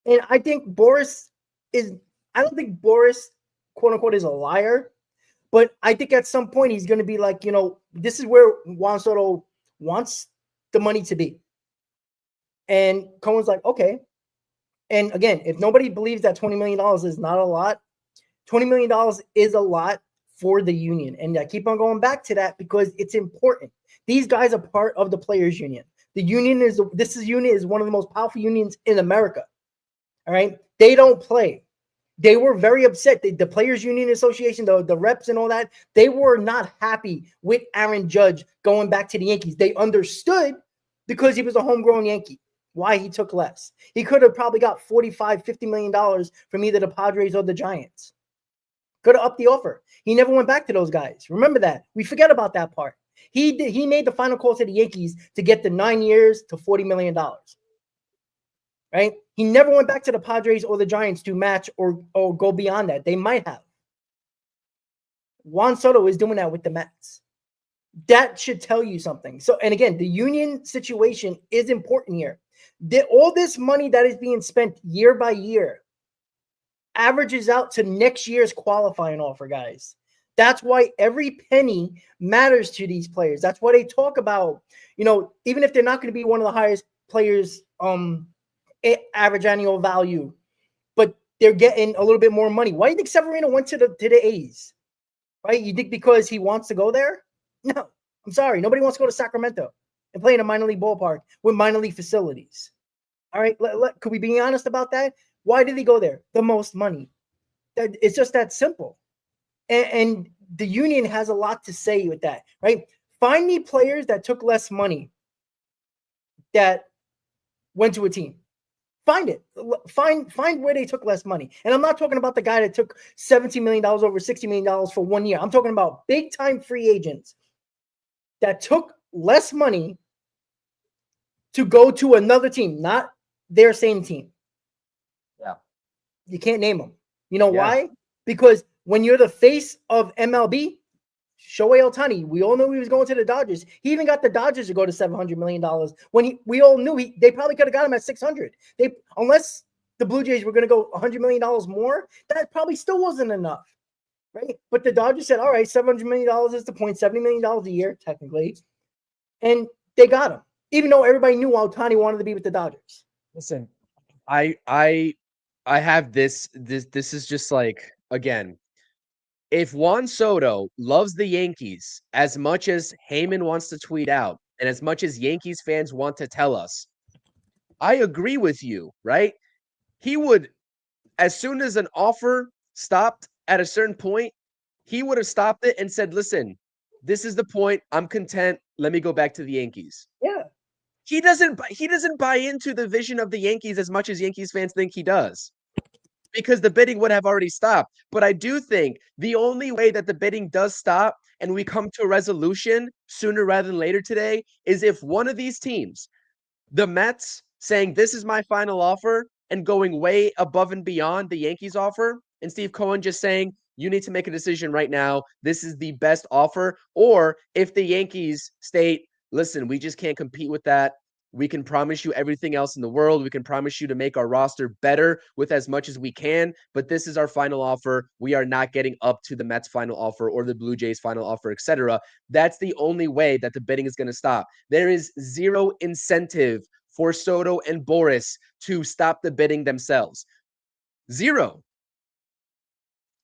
And I think I don't think Boras, quote unquote, is a liar. But I think at some point he's going to be like, this is where Juan Soto wants the money to be. And Cohen's like, okay. And again, if nobody believes that $20 million is not a lot, $20 million is a lot for the union. And I keep on going back to that because it's important. These guys are part of the players union. The union is one of the most powerful unions in America. All right. They don't play. They were very upset. The Players Union Association, the reps and all that, they were not happy with Aaron Judge going back to the Yankees. They understood because he was a homegrown Yankee why he took less. He could have probably got $45, $50 million from either the Padres or the Giants. Could have upped the offer. He never went back to those guys. Remember that. We forget about that part. He made the final call to the Yankees to get the 9 years to $40 million. Right? He never went back to the Padres or the Giants to match or go beyond that. They might have. Juan Soto is doing that with the Mets. That should tell you something. So, and again, the union situation is important here. All this money that is being spent year by year averages out to next year's qualifying offer, guys. That's why every penny matters to these players. That's why they talk about, even if they're not going to be one of the highest players, average annual value, but they're getting a little bit more money. Why do you think Severino went to the A's? Right? You think because he wants to go there? No, I'm sorry. Nobody wants to go to Sacramento and play in a minor league ballpark with minor league facilities. All right. Could we be honest about that? Why did he go there? The most money. It's just that simple. And the union has a lot to say with that, right? Find me players that took less money that went to a team. Find it. Find where they took less money. And I'm not talking about the guy that took $17 million over $60 million for 1 year. I'm talking about big-time free agents that took less money to go to another team, not their same team. Yeah. You can't name them. You know why? Because when you're the face of MLB, Shohei Ohtani, we all knew he was going to the Dodgers. He even got the Dodgers to go to $700 million when we all knew they probably could have got him at $600. Unless the Blue Jays were going to go $100 million more, that probably still wasn't enough, right? But the Dodgers said, all right, $700 million is the point, $70 million a year, technically. And they got him, even though everybody knew Ohtani wanted to be with the Dodgers. Listen, I have this is just like, again, if Juan Soto loves the Yankees as much as Heyman wants to tweet out, and as much as Yankees fans want to tell us, I agree with you, right? He would, as soon as an offer stopped at a certain point, he would have stopped it and said, listen, this is the point. I'm content. Let me go back to the Yankees. Yeah. He doesn't buy into the vision of the Yankees as much as Yankees fans think he does, because the bidding would have already stopped. But I do think the only way that the bidding does stop and we come to a resolution sooner rather than later today is if one of these teams, the Mets, saying this is my final offer and going way above and beyond the Yankees offer, and Steve Cohen just saying, you need to make a decision right now. This is the best offer. Or if the Yankees state, listen, we just can't compete with that. We can promise you everything else in the world. We can promise you to make our roster better with as much as we can, but this is our final offer. We are not getting up to the Mets' final offer or the Blue Jays' final offer, etc. That's the only way that the bidding is going to stop. There is zero incentive for Soto and Boras to stop the bidding themselves. Zero.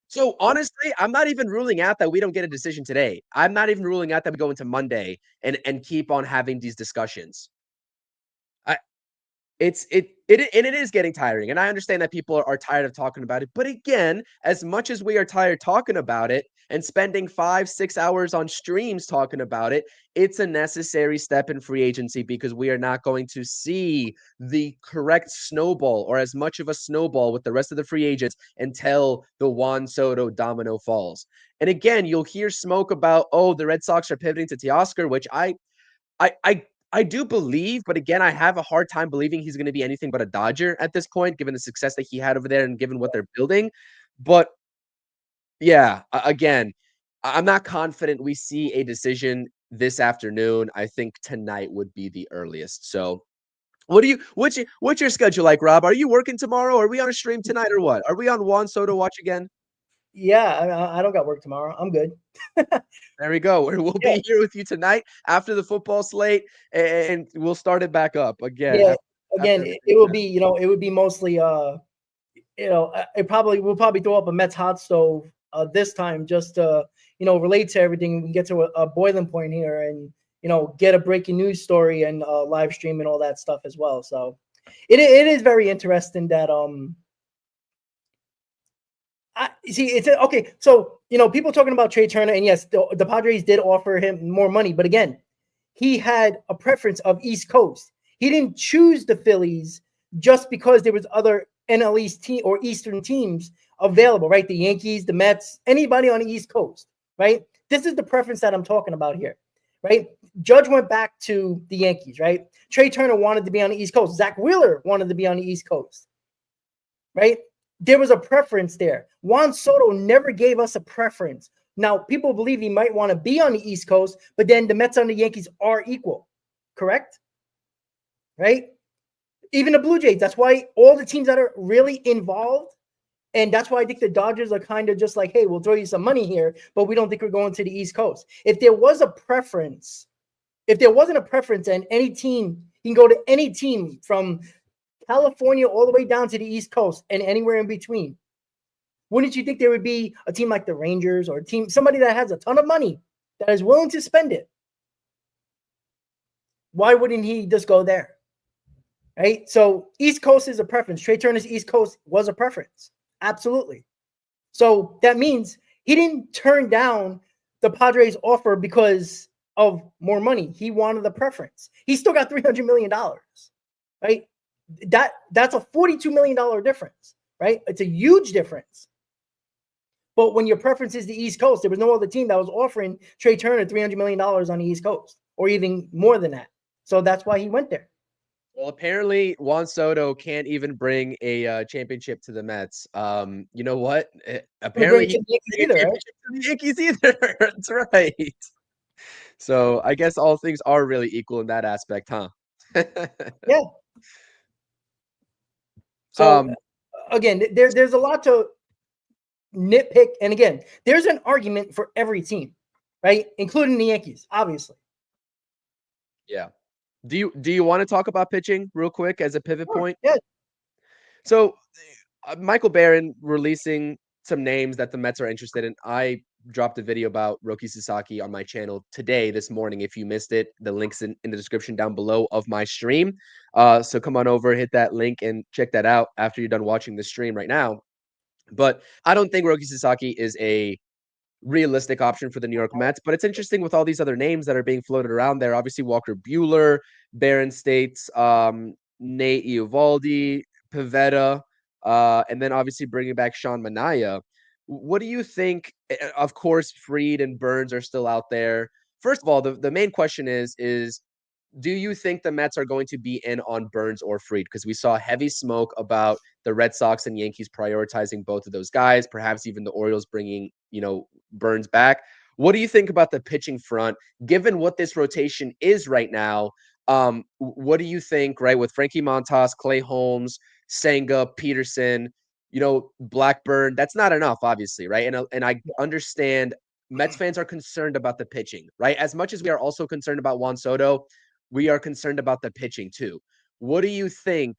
So honestly, I'm not even ruling out that we don't get a decision today. I'm not even ruling out that we go into Monday and keep on having these discussions. It is getting tiring, and I understand that people are tired of talking about it. But again, as much as we are tired talking about it and spending 5-6 hours on streams talking about it, it's a necessary step in free agency, because we are not going to see the correct snowball or as much of a snowball with the rest of the free agents until the Juan Soto domino falls. And again, you'll hear smoke about, oh, the Red Sox are pivoting to Teoscar, which I do believe, but again, I have a hard time believing he's going to be anything but a Dodger at this point, given the success that he had over there and given what they're building. But yeah, again, I'm not confident we see a decision this afternoon. I think tonight would be the earliest. So what's your schedule like, Rob? Are you working tomorrow? Are we on a stream tonight or what? Are we on Juan Soto watch again? Yeah, I don't got work tomorrow. I'm good. There we go. We'll be here with you tonight after the football slate, and we'll start it back up again. Yeah, it will be, it would be mostly, we'll probably throw up a Mets hot stove this time, just to, relate to everything. We can get to a boiling point here and, get a breaking news story and live stream and all that stuff as well. So it is very interesting that, it's okay. So, people talking about Trey Turner, and yes, the Padres did offer him more money, but again, he had a preference of East Coast. He didn't choose the Phillies just because there was other NL East team or Eastern teams available, right? The Yankees, the Mets, anybody on the East Coast, right? This is the preference that I'm talking about here, right? Judge went back to the Yankees, right? Trey Turner wanted to be on the East Coast. Zach Wheeler wanted to be on the East Coast, right? There was a preference there. Juan Soto never gave us a preference. Now, people believe he might want to be on the East Coast, but then the Mets and the Yankees are equal, correct? Right? Even the Blue Jays. That's why all the teams that are really involved, and that's why I think the Dodgers are kind of just like, hey, we'll throw you some money here, but we don't think we're going to the East Coast. If there was a preference, if there wasn't a preference and any team, you can go to any team from California all the way down to the East Coast and anywhere in between. Wouldn't you think there would be a team like the Rangers or a team, somebody that has a ton of money that is willing to spend it? Why wouldn't he just go there? Right? So East Coast is a preference. Trey Turner's East Coast was a preference. Absolutely. So that means he didn't turn down the Padres offer because of more money. He wanted the preference. He still got $300 million, right? That's a $42 million difference, right? It's a huge difference. But when your preference is the East Coast, there was no other team that was offering Trey Turner $300 million on the East Coast or even more than that. So that's why he went there. Well, apparently Juan Soto can't even bring a championship to the Mets. You know what? Apparently he can't bring a championship to the Yankees either. That's right. So I guess all things are really equal in that aspect, huh? Yeah. So again, there's a lot to nitpick. And again, there's an argument for every team, right? Including the Yankees, obviously. Yeah. Do you want to talk about pitching real quick as a pivot point? Yeah. So Michael Barron releasing some names that the Mets are interested in. I dropped a video about Roki Sasaki on my channel today, this morning. If you missed it, the link's in the description down below of my stream. So come on over, hit that link and check that out after you're done watching the stream right now. But I don't think Roki Sasaki is a realistic option for the New York Mets, but it's interesting with all these other names that are being floated around there. Obviously, Walker Buehler, Barron states, Nate Eovaldi, Pivetta, and then obviously bringing back Sean Manaea. What do you think? Of course, Fried and Burns are still out there. First of all, the main question is do you think the Mets are going to be in on Burns or Fried? Because we saw heavy smoke about the Red Sox and Yankees prioritizing both of those guys, perhaps even the Orioles bringing, Burns back. What do you think about the pitching front, given what this rotation is right now? What do you think, right, with Frankie Montas, Clay Holmes, Senga, Peterson, Blackburn? That's not enough, obviously, right? And I understand Mets fans are concerned about the pitching, right? As much as we are also concerned about Juan Soto, we are concerned about the pitching too. What do you think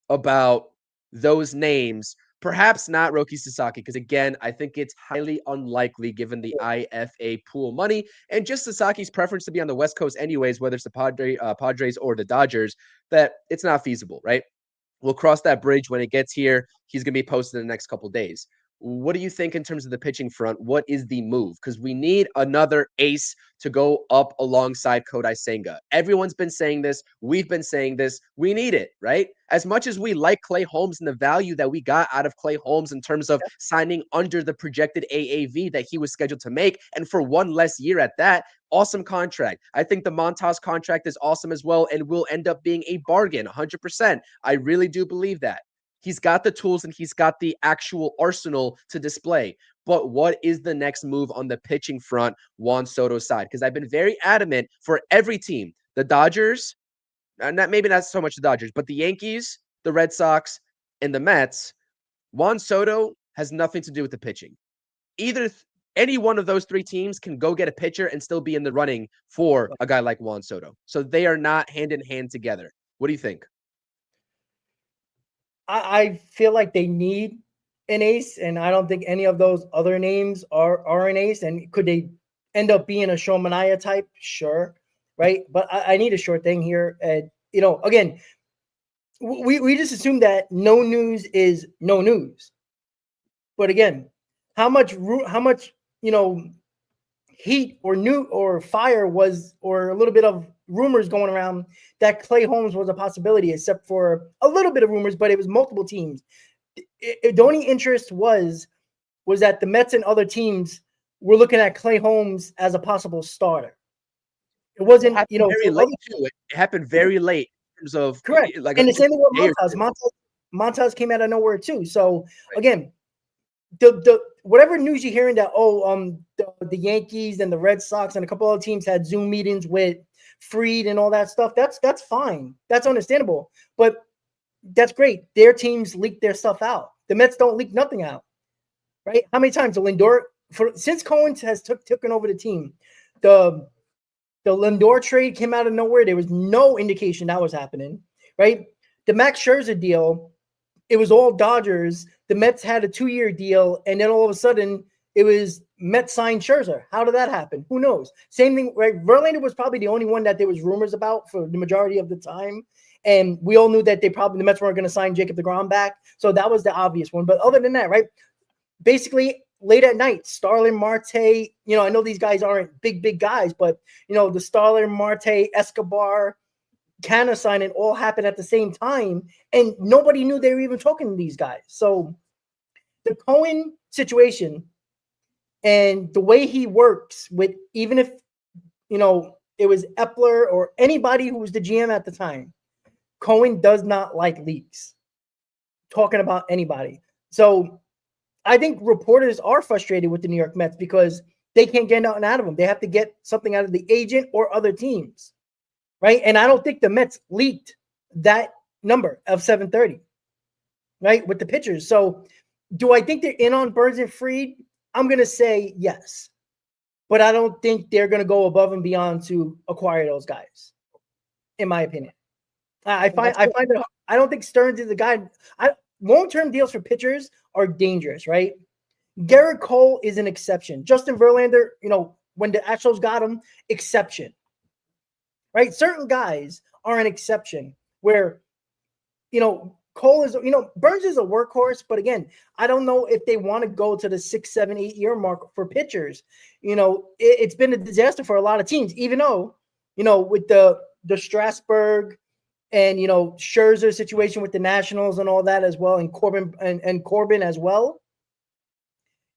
about those names? Perhaps not Roki Sasaki, because again, I think it's highly unlikely given the IFA pool money and just Sasaki's preference to be on the West Coast anyways, whether it's the Padres or the Dodgers, that it's not feasible, right? We'll cross that bridge when it gets here. He's going to be posted in the next couple of days. What do you think in terms of the pitching front? What is the move? Because we need another ace to go up alongside Kodai Senga. Everyone's been saying this. We've been saying this. We need it, right? As much as we like Clay Holmes and the value that we got out of Clay Holmes in terms of signing under the projected AAV that he was scheduled to make, and for one less year at that, awesome contract. I think the Montas contract is awesome as well and will end up being a bargain, 100%. I really do believe that. He's got the tools and he's got the actual arsenal to display. But what is the next move on the pitching front, Juan Soto side? Because I've been very adamant for every team, the Dodgers, maybe not so much the Dodgers, but the Yankees, the Red Sox, and the Mets, Juan Soto has nothing to do with the pitching. Any one of those three teams can go get a pitcher and still be in the running for a guy like Juan Soto. So they are not hand in hand together. What do you think? I feel like they need an ace, and I don't think any of those other names are an ace. And could they end up being a Sean Manaea type? Sure, right? But I need a short thing here. And, again, we just assume that no news is no news. But again, how much heat or fire was, or a little bit of rumors going around that Clay Holmes was a possibility, except for a little bit of rumors, but it was multiple teams. The only interest was that the Mets and other teams were looking at Clay Holmes as a possible starter. It wasn't, very late too. It happened very late in terms of correct. And the same thing with Montas. Montas came out of nowhere too. So again, the whatever news you're hearing that the Yankees and the Red Sox and a couple other teams had Zoom meetings with Fried and all that stuff, that's fine. That's understandable. But that's great. Their teams leak their stuff out. The Mets don't leak nothing out. Right? How many times the Lindor since Cohen has taken over the team, the Lindor trade came out of nowhere. There was no indication that was happening, right? The Max Scherzer deal, it was all Dodgers. The Mets had a 2-year deal, and then all of a sudden it was Mets signed Scherzer. How did that happen? Who knows? Same thing, right? Verlander was probably the only one that there was rumors about for the majority of the time. And we all knew that the Mets weren't going to sign Jacob deGrom back. So that was the obvious one. But other than that, right? Basically, late at night, Starlin, Marte, I know these guys aren't big guys, but, the Starlin, Marte, Escobar, Canna signing all happened at the same time, and nobody knew they were even talking to these guys. So the Cohen situation and the way he works with, even if, it was Epler or anybody who was the GM at the time, Cohen does not like leaks, talking about anybody. So I think reporters are frustrated with the New York Mets because they can't get nothing out of them. They have to get something out of the agent or other teams, right? And I don't think the Mets leaked that number of 730, right, with the pitchers. So do I think they're in on Burns and Fried? I'm going to say yes. But I don't think they're going to go above and beyond to acquire those guys, in my opinion. I find that I don't think Stearns is the guy. Long-term deals for pitchers are dangerous, right? Garrett Cole is an exception. Justin Verlander, when the Astros got him, exception, right? Certain guys are an exception where, Cole is, Burns is a workhorse, but again, I don't know if they want to go to the 6, 7, 8 year mark for pitchers. It's been a disaster for a lot of teams, even though, with the Strasburg and Scherzer situation with the Nationals and all that as well, and Corbin as well.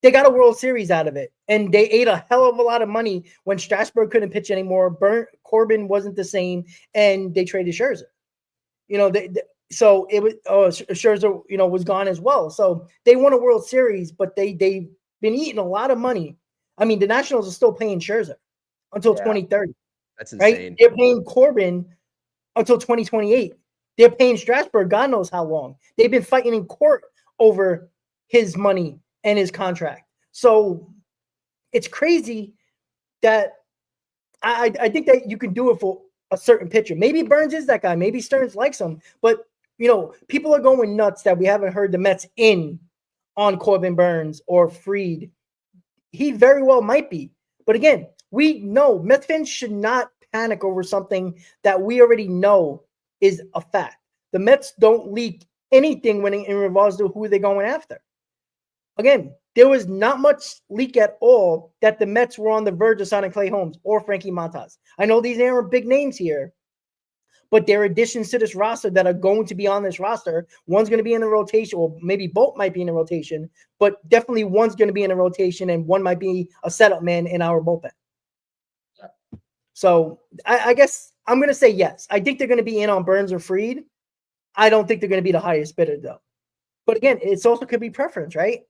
They got a World Series out of it, and they ate a hell of a lot of money when Strasburg couldn't pitch anymore. Corbin wasn't the same, and they traded Scherzer. So it was Scherzer, was gone as well. So they won a World Series, but they've been eating a lot of money. I mean, the Nationals are still paying Scherzer until 2030. That's insane. Right? They're paying Corbin until 2028. They're paying Strasburg God knows how long. They've been fighting in court over his money and his contract. So it's crazy that I think that you can do it for a certain pitcher. Maybe Burns is that guy. Maybe Stearns likes him. But, people are going nuts that we haven't heard the Mets in on Corbin Burns or Fried. He very well might be. But again, we know Mets fans should not panic over something that we already know is a fact. The Mets don't leak anything when in regards to who they're going after. Again, there was not much leak at all that the Mets were on the verge of signing Clay Holmes or Frankie Montas. I know these aren't big names here, but there are additions to this roster that are going to be on this roster. One's going to be in the rotation, or maybe both might be in the rotation, but definitely one's going to be in the rotation, and one might be a setup man in our bullpen. So I guess I'm going to say yes. I think they're going to be in on Burns or Fried. I don't think they're going to be the highest bidder, though. But again, it's also could be preference, right?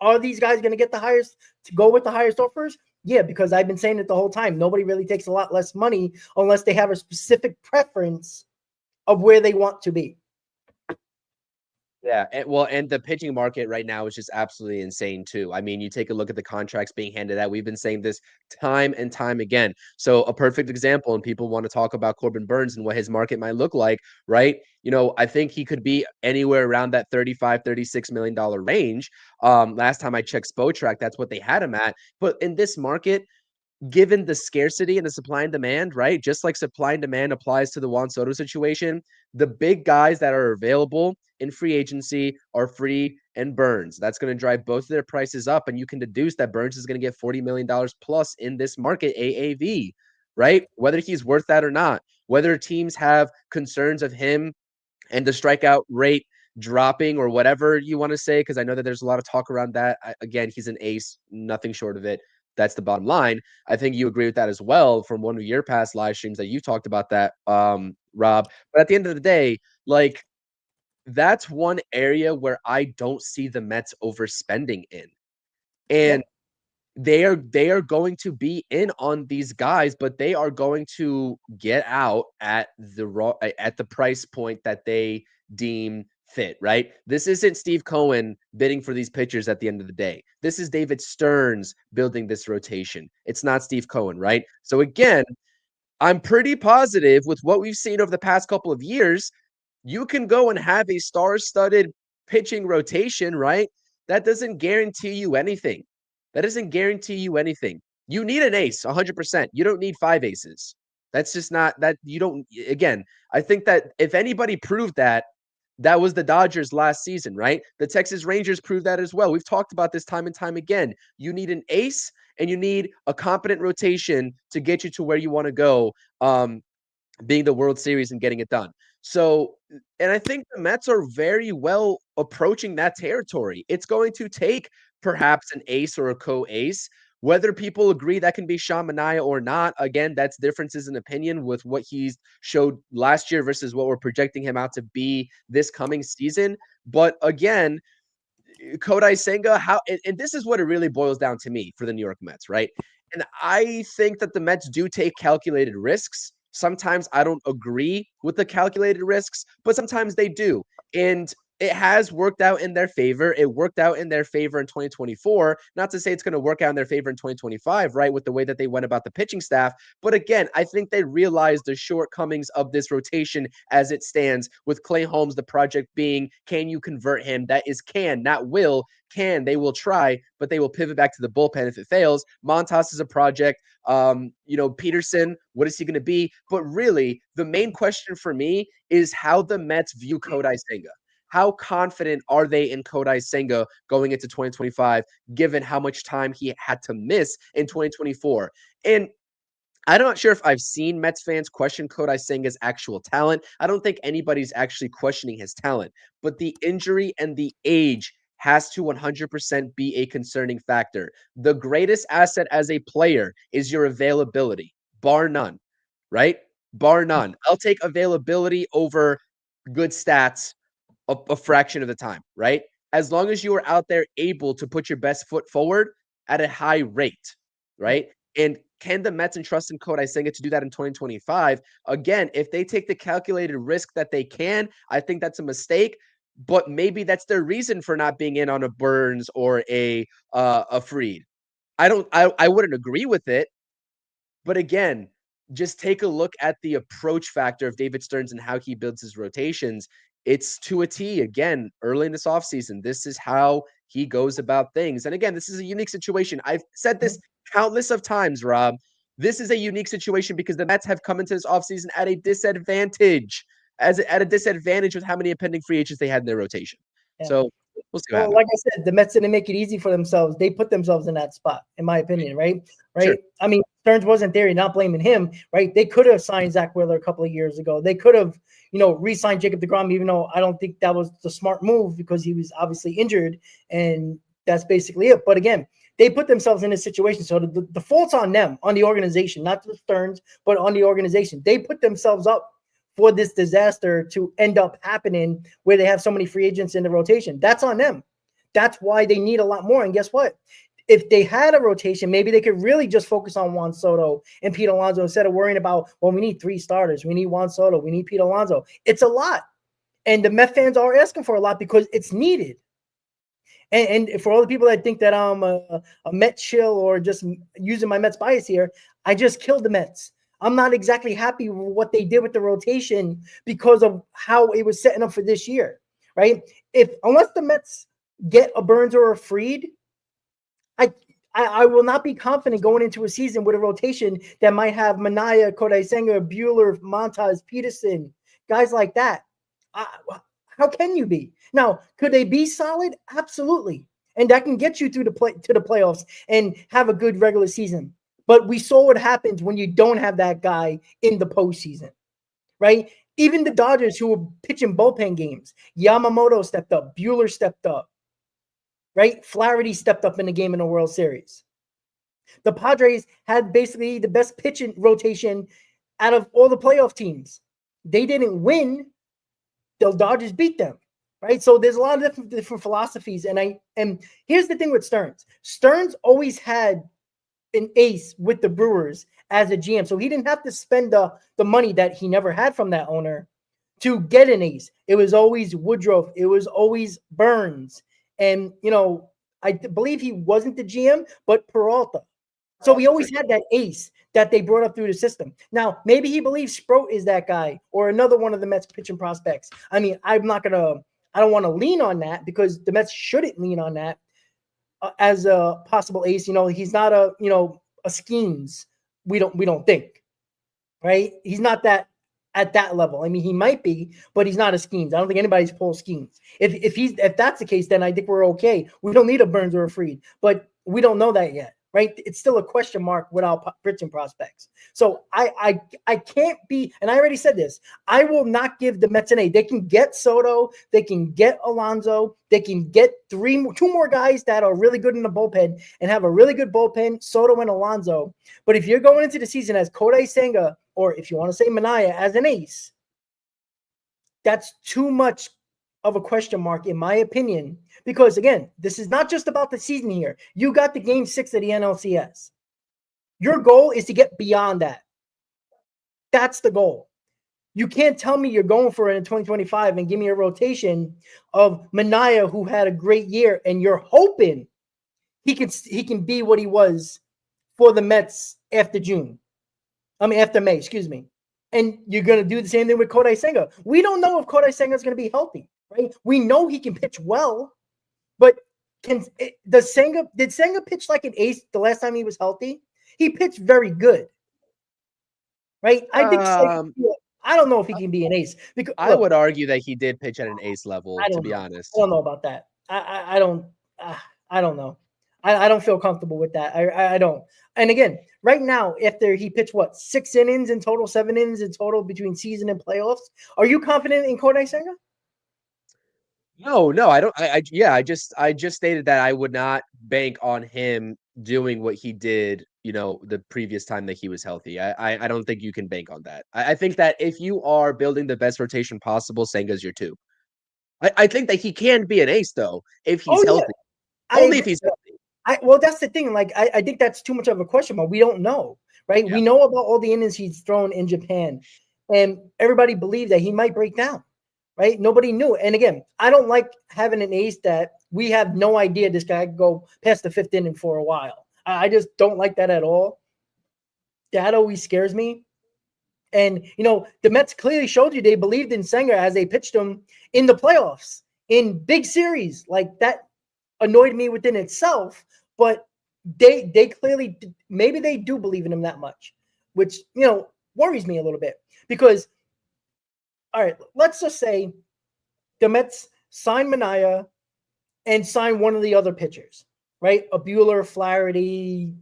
Are these guys going to get the highest to go with the highest offers? Yeah, because I've been saying it the whole time. Nobody really takes a lot less money unless they have a specific preference of where they want to be. Yeah, and the pitching market right now is just absolutely insane too. I mean, you take a look at the contracts being handed out. We've been saying this time and time again. So a perfect example, and people want to talk about Corbin Burns and what his market might look like, right? I think he could be anywhere around that $35, $36 million range. Last time I checked Spotrac, that's what they had him at. But in this market, given the scarcity and the supply and demand, right? Just like supply and demand applies to the Juan Soto situation, the big guys that are available in free agency are Fried and Burns. That's going to drive both of their prices up, and you can deduce that Burns is going to get $40 million plus in this market AAV, right? Whether he's worth that or not, whether teams have concerns of him and the strikeout rate dropping or whatever you want to say, because I know that there's a lot of talk around that. Again, he's an ace, nothing short of it. That's the bottom line. I think you agree with that as well from one of your past live streams that you talked about that, Rob. But at the end of the day, like, that's one area where I don't see the Mets overspending in. And they are going to be in on these guys, but they are going to get out at the price point that they deem fit, right? This isn't Steve Cohen bidding for these pitchers at the end of the day. This is David Stearns building this rotation. It's not Steve Cohen, right? So again, I'm pretty positive with what we've seen over the past couple of years, you can go and have a star-studded pitching rotation, right? That doesn't guarantee you anything. That doesn't guarantee you anything. You need an ace, 100%. You don't need 5 aces. That's just not that you don't. Again, I think that if anybody proved that, that was the Dodgers last season, right? The Texas Rangers proved that as well. We've talked about this time and time again. You need an ace and you need a competent rotation to get you to where you want to go. Being the World Series and getting it done. So, and I think the Mets are very well approaching that territory. It's going to take perhaps an ace or a co-ace. Whether people agree that can be Sean Manaea or not, again, that's differences in opinion with what he's showed last year versus what we're projecting him out to be this coming season. But again, Kodai Senga, and this is what it really boils down to me for the New York Mets, right? And I think that the Mets do take calculated risks. Sometimes I don't agree with the calculated risks, but sometimes they do. And it has worked out in their favor. It worked out in their favor in 2024. Not to say it's going to work out in their favor in 2025, right? With the way that they went about the pitching staff. But again, I think they realized the shortcomings of this rotation as it stands, with Clay Holmes, the project being, can you convert him? That is can, not will. Can, they will try, but they will pivot back to the bullpen if it fails. Montas is a project. Peterson, what is he going to be? But really, the main question for me is how the Mets view Kodai Senga. How confident are they in Kodai Senga going into 2025, given how much time he had to miss in 2024? And I'm not sure if I've seen Mets fans question Kodai Senga's actual talent. I don't think anybody's actually questioning his talent, but the injury and the age has to 100% be a concerning factor. The greatest asset as a player is your availability, bar none, right? Bar none. I'll take availability over good stats a fraction of the time, right? As long as you are out there able to put your best foot forward at a high rate, right? And can the Mets entrust in Kodai Senga to do that in 2025? Again, if they take the calculated risk that they can, I think that's a mistake. But maybe that's their reason for not being in on a Burns or a Fried. I wouldn't agree with it. But again, just take a look at the approach factor of David Stearns and how he builds his rotations. It's to a T. Again, early in this offseason, this is how he goes about things. And again, this is a unique situation. I've said this countless of times, Rob. This is a unique situation because the Mets have come into this offseason at a disadvantage, at a disadvantage with how many impending free agents they had in their rotation. Yeah. So we'll see what happens. Like I said, the Mets didn't make it easy for themselves. They put themselves in that spot, in my opinion, right? Sure. I mean, Stearns wasn't there. You're not blaming him, right? They could have signed Zach Wheeler a couple of years ago. They could have, re-signed Jacob deGrom, even though I don't think that was the smart move because he was obviously injured, and that's basically it. But again, they put themselves in this situation. So the fault's on them, on the organization, not the Stearns, but on the organization. They put themselves up for this disaster to end up happening where they have so many free agents in the rotation. That's on them. That's why they need a lot more. And guess what? If they had a rotation, maybe they could really just focus on Juan Soto and Pete Alonso instead of worrying about, well, we need 3 starters. We need Juan Soto. We need Pete Alonso. It's a lot. And the Met fans are asking for a lot because it's needed. And for all the people that think that I'm a Met chill or just using my Mets bias here, I just killed the Mets. I'm not exactly happy with what they did with the rotation because of how it was setting up for this year, right? Unless the Mets get a Burns or a Fried, I will not be confident going into a season with a rotation that might have Manaea, Kodai Senga, Buehler, Montas, Peterson, guys like that. How can you be? Now, could they be solid? Absolutely. And that can get you through to the playoffs and have a good regular season. But we saw what happens when you don't have that guy in the postseason, right? Even the Dodgers who were pitching bullpen games, Yamamoto stepped up, Buehler stepped up, right? Flaherty stepped up in the game in the World Series. The Padres had basically the best pitching rotation out of all the playoff teams. They didn't win. The Dodgers beat them. right? So there's a lot of different philosophies. And here's the thing with Stearns. Stearns always had an ace with the Brewers as a GM. So he didn't have to spend the money that he never had from that owner to get an ace. It was always Woodruff. It was always Burns. And, I believe he wasn't the GM, but Peralta. So we always had that ace that they brought up through the system. Now, maybe he believes Sproat is that guy or another one of the Mets pitching prospects. I mean, I don't want to lean on that because the Mets shouldn't lean on that as a possible ace. He's not a schemes. We don't think, right? He's not that at that level. I mean, he might be, but he's not a schemes. I don't think anybody's pulled schemes. If that's the case, then I think we're okay. We don't need a Burns or a Fried, but we don't know that yet, right? It's still a question mark without pitching prospects. So I can't be, and I already said this, I will not give the Mets an A. They can get Soto, they can get Alonso, they can get two more guys that are really good in the bullpen and have a really good bullpen, Soto and Alonso. But if you're going into the season as Kodai Senga, or if you want to say Minaya as an ace, that's too much of a question mark, in my opinion, because again, this is not just about the season here. You got the game 6 of the NLCS. Your goal is to get beyond that. That's the goal. You can't tell me you're going for it in 2025 and give me a rotation of Minaya, who had a great year, and you're hoping he can be what he was for the Mets after May, excuse me. And you're going to do the same thing with Kodai Senga. We don't know if Kodai Senga is going to be healthy, right? We know he can pitch well, but did Senga pitch like an ace the last time he was healthy? He pitched very good, right? I think I don't know if he can be an ace. Because I would argue that he did pitch at an ace level, to be honest. I don't know about that. I don't know. I don't feel comfortable with that. I don't. And again, right now, after he pitched 6 innings in total, 7 innings in total between season and playoffs, are you confident in Kodai Senga? No, I don't. I just stated that I would not bank on him doing what he did, the previous time that he was healthy. I don't think you can bank on that. I think that if you are building the best rotation possible, Senga's your 2. I think that he can be an ace though if he's healthy. Only if he's healthy. Well, that's the thing. Like, I think that's too much of a question mark. We don't know, right? Yeah. We know about all the innings he's thrown in Japan, and everybody believed that he might break down, right? Nobody knew. And again, I don't like having an ace that we have no idea this guy could go past the 5th inning for a while. I just don't like that at all. That always scares me. And, the Mets clearly showed you they believed in Senga as they pitched him in the playoffs, in big series. Like, that annoyed me within itself, but they clearly, maybe they do believe in him that much, which, worries me a little bit because, all right, let's just say the Mets sign Minaya and sign one of the other pitchers, right? A Buehler, Flaherty,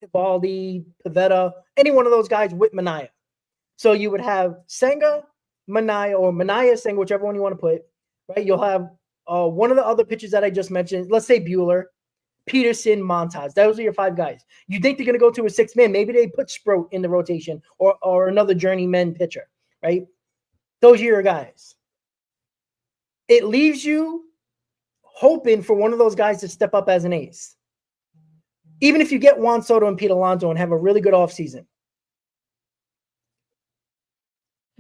Eovaldi, Pivetta, any one of those guys with Minaya. So you would have Senga, Minaya, or Minaya, Senga, whichever one you want to put, right? You'll have one of the other pitchers that I just mentioned, let's say Buehler, Peterson, Montas. Those are your 5 guys. You think they're going to go to a 6th man? Maybe they put Sproat in the rotation or another journeyman pitcher, right? Those are your guys. It leaves you hoping for one of those guys to step up as an ace. Even if you get Juan Soto and Pete Alonso and have a really good offseason,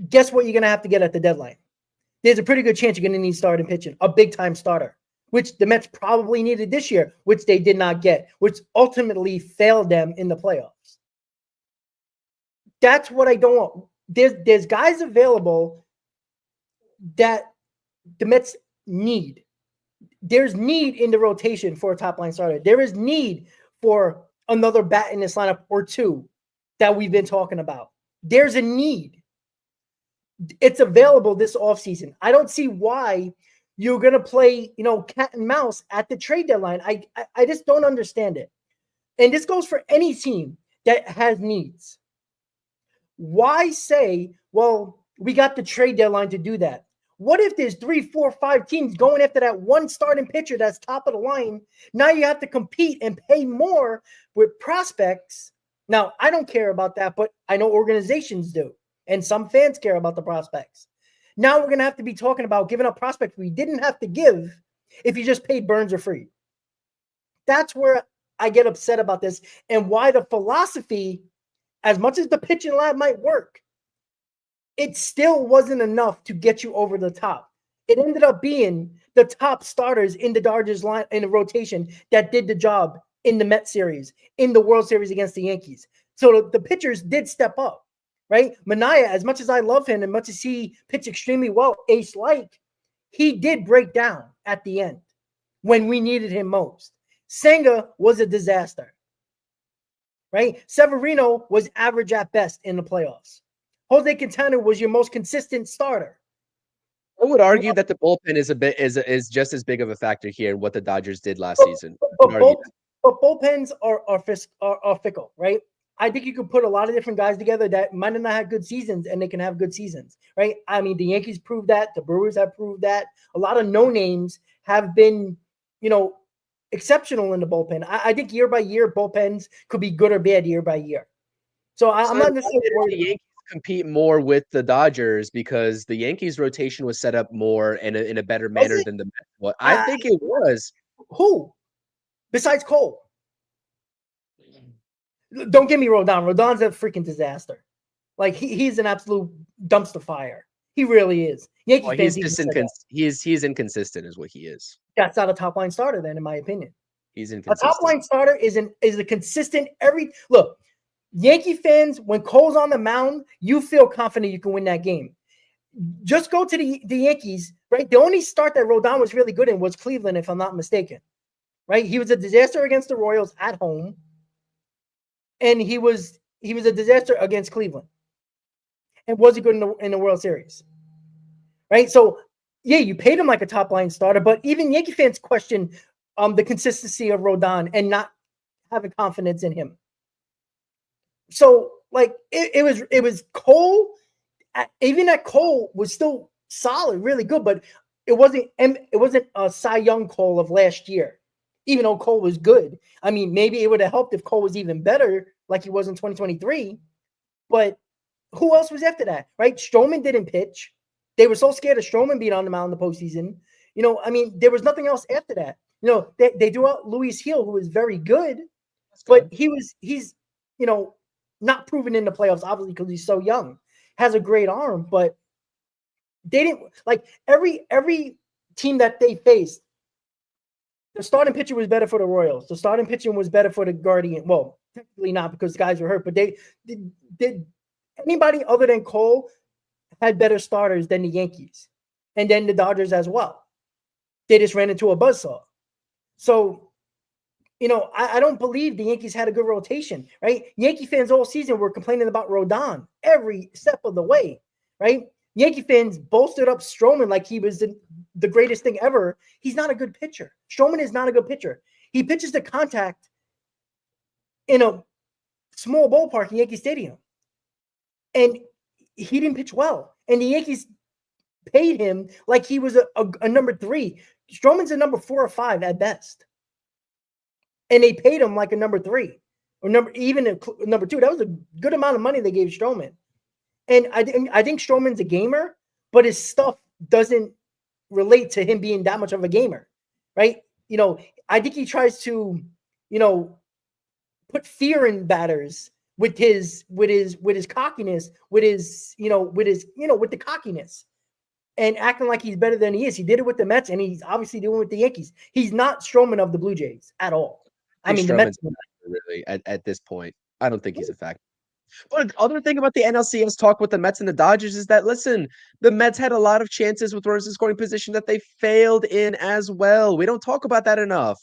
guess what you're going to have to get at the deadline? There's a pretty good chance you're going to need starting pitching, a big-time starter, which the Mets probably needed this year, which they did not get, which ultimately failed them in the playoffs. That's what I don't want. There's guys available that the Mets need. There's need in the rotation for a top-line starter. There is need for another bat in this lineup or 2 that we've been talking about. There's a need. It's available this offseason. I don't see why you're going to play, cat and mouse at the trade deadline. I just don't understand it. And this goes for any team that has needs. Why say, well, we got the trade deadline to do that? What if there's 3, 4, 5 teams going after that one starting pitcher that's top of the line? Now you have to compete and pay more with prospects. Now, I don't care about that, but I know organizations do. And some fans care about the prospects. Now we're going to have to be talking about giving up prospects we didn't have to give if you just paid Burns or Fried. That's where I get upset about this, and why the philosophy, as much as the pitching lab might work, it still wasn't enough to get you over the top. It ended up being the top starters in the Dodgers line in the rotation that did the job in the Mets series, in the World Series against the Yankees. So the pitchers did step up, right? Minaya, as much as I love him and much as he pitched extremely well, ace-like, he did break down at the end when we needed him most. Senga was a disaster, right? Severino was average at best in the playoffs. Jose Quintana was your most consistent starter. I would argue that the bullpen is just as big of a factor here in what the Dodgers did last season. But bullpens are fickle, right? I think you could put a lot of different guys together that might not have good seasons, and they can have good seasons, right? I mean, the Yankees proved that. The Brewers have proved that. A lot of no names have been, exceptional in the bullpen. I think year by year, bullpens could be good or bad year by year. So I'm not necessarily worried. The Yankees compete more with the Dodgers because the Yankees rotation was set up more in a better manner than the Mets. What I think it was. Who? Besides Cole. Don't get me Rodon. Rodon's a freaking disaster. Like he's an absolute dumpster fire. He really is. He's inconsistent, is what he is. That's not a top line starter, then, in my opinion. He's inconsistent. A top line starter is a consistent look. Yankee fans, when Cole's on the mound, you feel confident you can win that game. Just go to the Yankees, right? The only start that Rodon was really good in was Cleveland, if I'm not mistaken. Right? He was a disaster against the Royals at home, and he was a disaster against Cleveland. And wasn't good in the World Series, right? So, yeah, you paid him like a top-line starter, but even Yankee fans question the consistency of Rodon and not having confidence in him. So, like, it was Cole. Even that Cole was still solid, really good, but it wasn't a Cy Young Cole of last year, even though Cole was good. I mean, maybe it would have helped if Cole was even better like he was in 2023, but who else was after that, right? Stroman didn't pitch. They were so scared of Stroman being on the mound in the postseason. I mean, there was nothing else after that. They threw out Luis Hill, who was very good, but he's not proven in the playoffs, obviously, because he's so young. Has a great arm, but they didn't like every team that they faced. The starting pitcher was better for the Royals. The starting pitching was better for the Guardian. Well, technically not because guys were hurt, but they did. Anybody other than Cole had better starters than the Yankees, and then the Dodgers as well. They just ran into a buzzsaw. So, I don't believe the Yankees had a good rotation, right? Yankee fans all season were complaining about Rodon every step of the way, right? Yankee fans bolstered up Stroman like he was the greatest thing ever. He's not a good pitcher. Stroman is not a good pitcher. He pitches to contact in a small ballpark in Yankee Stadium. And he didn't pitch well. And the Yankees paid him like he was a number 3. Stroman's a number 4 or 5 at best. And they paid him like a number 3 or number 2. That was a good amount of money they gave Stroman. And I think Stroman's a gamer, but his stuff doesn't relate to him being that much of a gamer, right? I think he tries to, put fear in batters with his cockiness, with the cockiness, and acting like he's better than he is. He did it with the Mets, and he's obviously doing it with the Yankees. He's not Stroman of the Blue Jays at all. I mean, the Mets really at this point, I don't think he's a factor. But the other thing about the NLCS talk with the Mets and the Dodgers is that, listen, the Mets had a lot of chances with runners in scoring position that they failed in as well. We don't talk about that enough.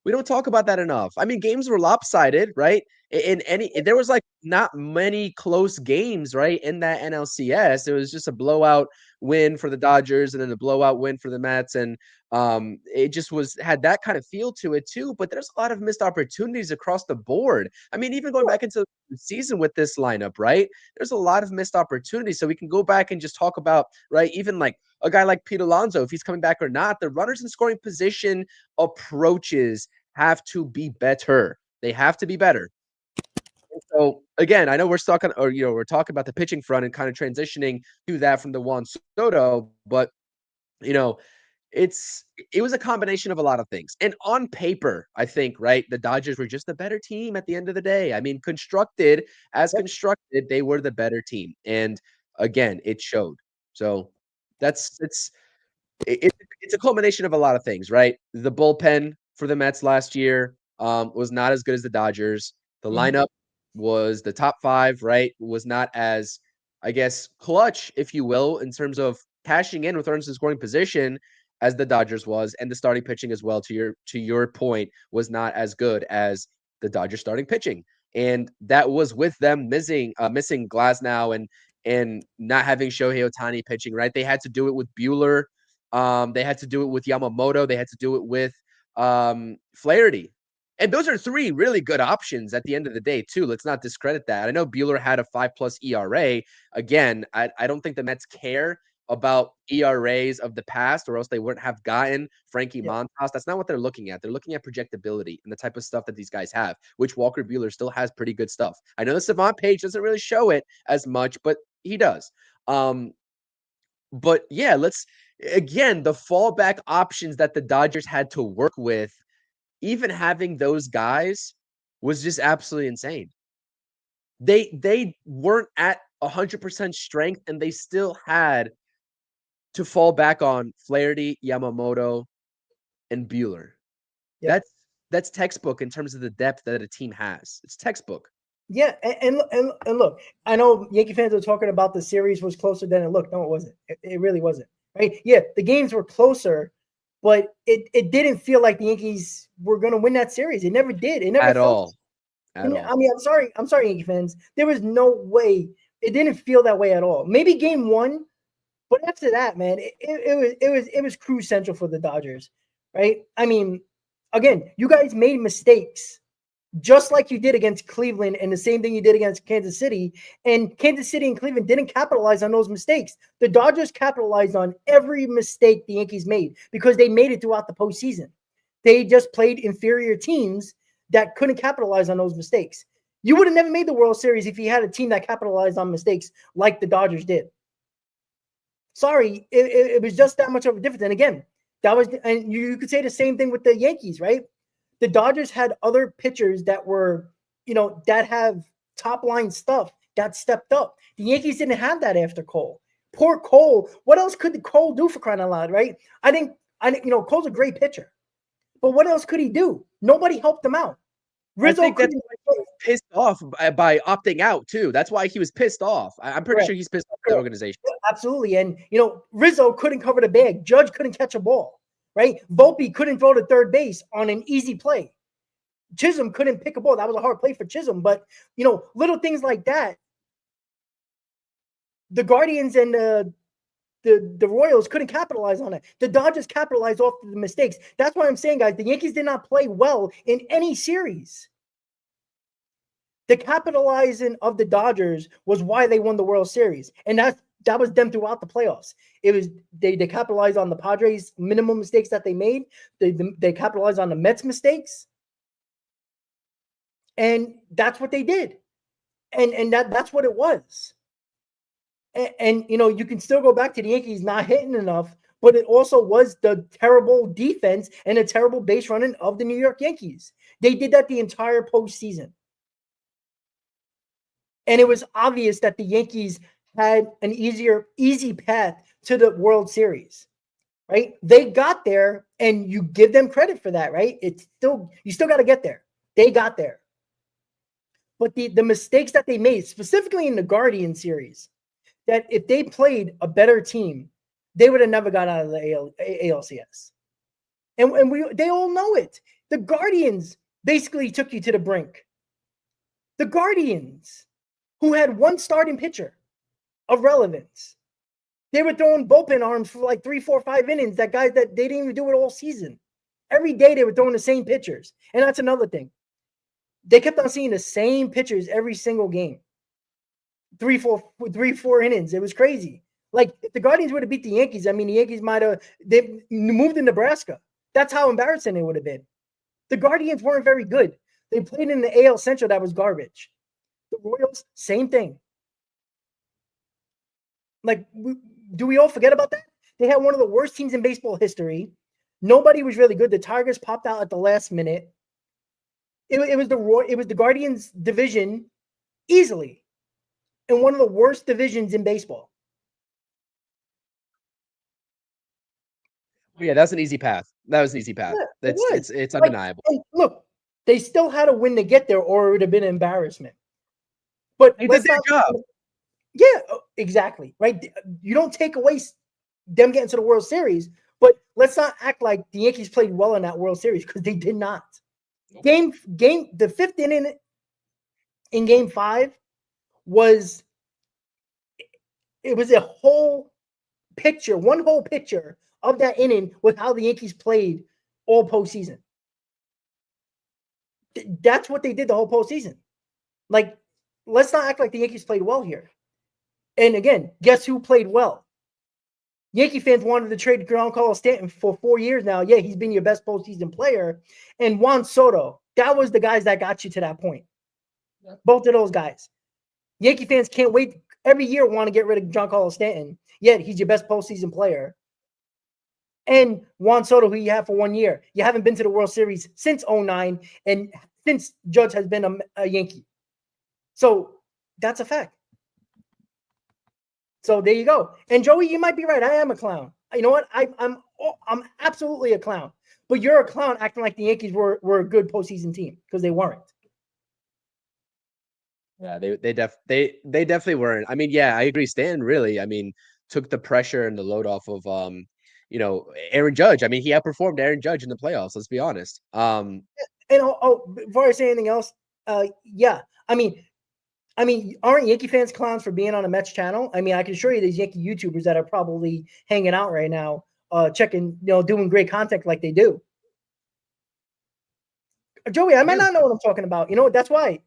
I mean, games were lopsided, right? There was like not many close games, right? In that NLCS, it was just a blowout win for the Dodgers and then a blowout win for the Mets, and it just had that kind of feel to it too. But there's a lot of missed opportunities across the board. I mean, even going back into the season with this lineup, right? There's a lot of missed opportunities. So we can go back and just talk about, right? Even like a guy like Pete Alonso, if he's coming back or not, the runners in scoring position approaches have to be better. They have to be better. So again, I know we're stuck on, or we're talking about the pitching front and kind of transitioning to that from the Juan Soto, but you know, it's it was a combination of a lot of things. And on paper, I think, right, the Dodgers were just a better team at the end of the day. I mean, constructed, they were the better team. And again, it showed. So that's it's a culmination of a lot of things, right? The bullpen for the Mets last year was not as good as the Dodgers. The lineup was the top 5, right? Was not as, I guess, clutch, if you will, in terms of cashing in with runners in scoring position as the Dodgers was, and the starting pitching as well. To your point, was not as good as the Dodgers starting pitching, and that was with them missing Glasnow and not having Shohei Ohtani pitching. Right, they had to do it with Buehler. They had to do it with Yamamoto. They had to do it with Flaherty. And those are 3 really good options at the end of the day, too. Let's not discredit that. I know Buehler had a 5+ ERA. Again, I don't think the Mets care about ERAs of the past, or else they wouldn't have gotten Frankie Montas. That's not what they're looking at. They're looking at projectability and the type of stuff that these guys have, which Walker Buehler still has pretty good stuff. I know the Savant page doesn't really show it as much, but he does. But yeah, again, the fallback options that the Dodgers had to work with, even having those guys, was just absolutely insane. They weren't at 100% strength, and they still had to fall back on Flaherty, Yamamoto, and Buehler. Yep. That's textbook in terms of the depth that a team has. It's textbook. Yeah, and look, I know Yankee fans are talking about the series was closer than it looked. No, it wasn't. It really wasn't. Right? Yeah, the games were closer, but it didn't feel like the Yankees were going to win that series. It never did. It never At felt all. I mean, I'm sorry, Yankee fans. There was no way. It didn't feel that way at all. Maybe game 1, but after that, man, it was cruise central for the Dodgers, right? I mean, again, you guys made mistakes, just like you did against Cleveland, and the same thing you did against Kansas City. And Kansas City and Cleveland didn't capitalize on those mistakes. The Dodgers capitalized on every mistake the Yankees made because they made it throughout the postseason. They just played inferior teams that couldn't capitalize on those mistakes. You would have never made the World Series if you had a team that capitalized on mistakes like the Dodgers did. Sorry, it was just that much of a difference. And again, and you could say the same thing with the Yankees, right? The Dodgers had other pitchers that were, that have top line stuff that stepped up. The Yankees didn't have that after Cole. Poor Cole. What else could Cole do, for crying out loud, right? I think Cole's a great pitcher, but what else could he do? Nobody helped him out. Rizzo, I think that's why he was pissed off by opting out too. That's why he was pissed off. I'm pretty sure he's pissed off at the organization. Yeah, absolutely. And Rizzo couldn't cover the bag. Judge couldn't catch a ball. Right? Volpe couldn't throw to third base on an easy play. Chisholm couldn't pick a ball. That was a hard play for Chisholm. But, little things like that. The Guardians and the Royals couldn't capitalize on it. The Dodgers capitalized off the mistakes. That's why I'm saying, guys, the Yankees did not play well in any series. The capitalizing of the Dodgers was why they won the World Series. And that was them throughout the playoffs. It was they capitalized on the Padres' minimum mistakes that they made. They capitalized on the Mets' mistakes, and that's what they did. And that's what it was. And you can still go back to the Yankees not hitting enough, but it also was the terrible defense and the terrible base running of the New York Yankees. They did that the entire postseason, and it was obvious that the Yankees had an easy path to the World Series, right? They got there, and you give them credit for that, right? You still got to get there. They got there. But the mistakes that they made, specifically in the Guardian series, that if they played a better team, they would have never got out of the ALCS. And they all know it. The Guardians basically took you to the brink. The Guardians, who had one starting pitcher of relevance. They were throwing bullpen arms for like 3, 4, 5 innings. That guys that they didn't even do it all season. Every day they were throwing the same pitchers. And that's another thing. They kept on seeing the same pitchers every single game. 3, 4 innings. It was crazy. Like, if the Guardians would have beat the Yankees, I mean, the Yankees they moved to Nebraska. That's how embarrassing it would have been. The Guardians weren't very good. They played in the AL Central that was garbage. The Royals, same thing. Like, do we all forget about that? They had one of the worst teams in baseball history. Nobody was really good. The Tigers popped out at the last minute. It was the Guardians division easily, in one of the worst divisions in baseball. Yeah, that's an easy path. That was an easy path. Yeah, It's undeniable. Like, look, they still had to win to get there, or it would have been an embarrassment. But They did their job. Yeah, exactly. Right. You don't take away them getting to the World Series, but let's not act like the Yankees played well in that World Series, because they did not. The fifth inning in Game 5 was a whole picture, one whole picture of that inning with how the Yankees played all postseason. That's what they did the whole postseason. Like, let's not act like the Yankees played well here. And again, guess who played well? Yankee fans wanted to trade Giancarlo Stanton for 4 years now. Yeah, he's been your best postseason player. And Juan Soto, that was the guys that got you to that point. Both of those guys. Yankee fans can't wait. Every year want to get rid of Giancarlo Stanton, yet he's your best postseason player. And Juan Soto, who you have for 1 year. You haven't been to the World Series since 2009 and since Judge has been a Yankee. So that's a fact. So there you go. And Joey, you might be right. I am a clown. You know what? I'm absolutely a clown. But you're a clown acting like the Yankees were a good postseason team, because they weren't. Yeah, they definitely weren't. I mean, yeah, I agree. Stan really, I mean, took the pressure and the load off of Aaron Judge. I mean, he outperformed Aaron Judge in the playoffs. Let's be honest. And before I say anything else, yeah, I mean, aren't Yankee fans clowns for being on a Mets channel? I mean, I can show you these Yankee YouTubers that are probably hanging out right now, checking, doing great content like they do. Joey, I might not know what I'm talking about. You know, that's why.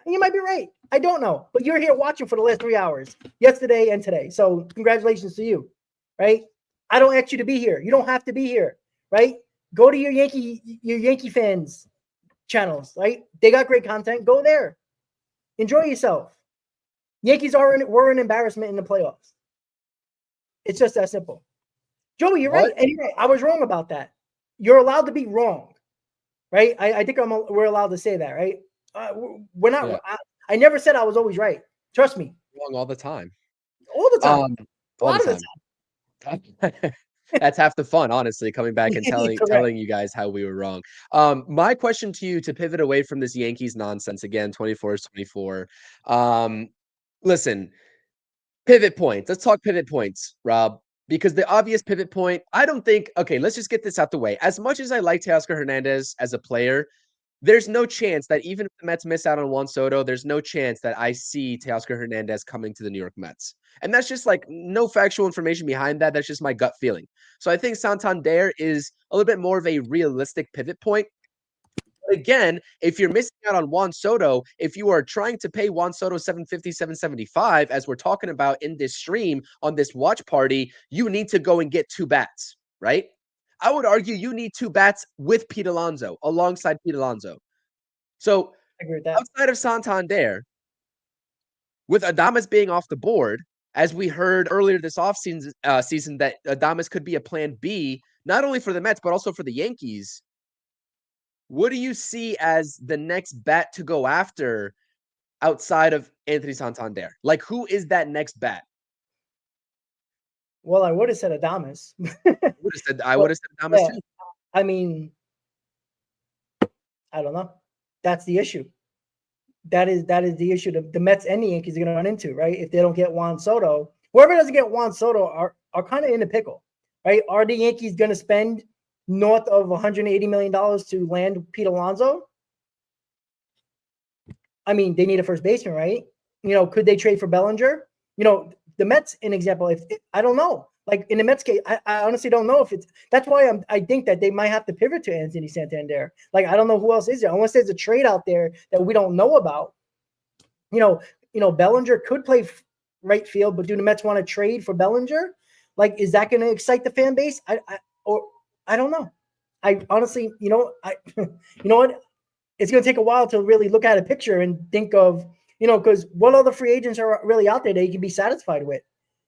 You might be right. I don't know. But you're here watching for the last 3 hours, yesterday and today. So congratulations to you, right? I don't ask you to be here. You don't have to be here, right? Go to your Yankee fans channels, right? They got great content. Go there. Enjoy yourself. Yankees were an embarrassment in the playoffs. It's just that simple. Joey, you're right. Anyway, I was wrong about that. You're allowed to be wrong, right? I think we're allowed to say that, right? We're not. Yeah. I never said I was always right. Trust me. Wrong all the time. All the time. A lot of the time. That's half the fun, honestly, coming back and telling you guys how we were wrong. My question to you, to pivot away from this Yankees nonsense again, 24 is 24. Listen, pivot points. Let's talk pivot points, Rob. Because the obvious pivot point, I don't think. Okay, let's just get this out the way. As much as I like Teoscar Hernandez as a player, there's no chance that even if the Mets miss out on Juan Soto, there's no chance that I see Teoscar Hernandez coming to the New York Mets. And that's just like no factual information behind that. That's just my gut feeling. So I think Santander is a little bit more of a realistic pivot point. But again, if you're missing out on Juan Soto, if you are trying to pay Juan Soto $750, $775, as we're talking about in this stream on this watch party, you need to go and get 2 bats, right? I would argue you need 2 bats with Pete Alonso, alongside Pete Alonso. So outside of Santander, with Adames being off the board, as we heard earlier this offseason season that Adames could be a plan B, not only for the Mets, but also for the Yankees. What do you see as the next bat to go after outside of Anthony Santander? Like, who is that next bat? Well, I would have said Adames. I would have said Adames too. I mean, I don't know. That's the issue. That is the issue the Mets and the Yankees are going to run into, right? If they don't get Juan Soto, whoever doesn't get Juan Soto are kind of in a pickle, right? Are the Yankees going to spend north of $180 million to land Pete Alonso? I mean, they need a first baseman, right? Could they trade for Bellinger? The Mets, an example, I don't know. Like in the Mets case, I honestly don't know if it's. That's why I think that they might have to pivot to Anthony Santander. Like I don't know who else is there, unless there's a trade out there that we don't know about. Bellinger could play right field, but do the Mets want to trade for Bellinger? Like, is that going to excite the fan base? I don't know. I honestly, you know what? It's going to take a while to really look at a picture and think of, because what other free agents are really out there that you can be satisfied with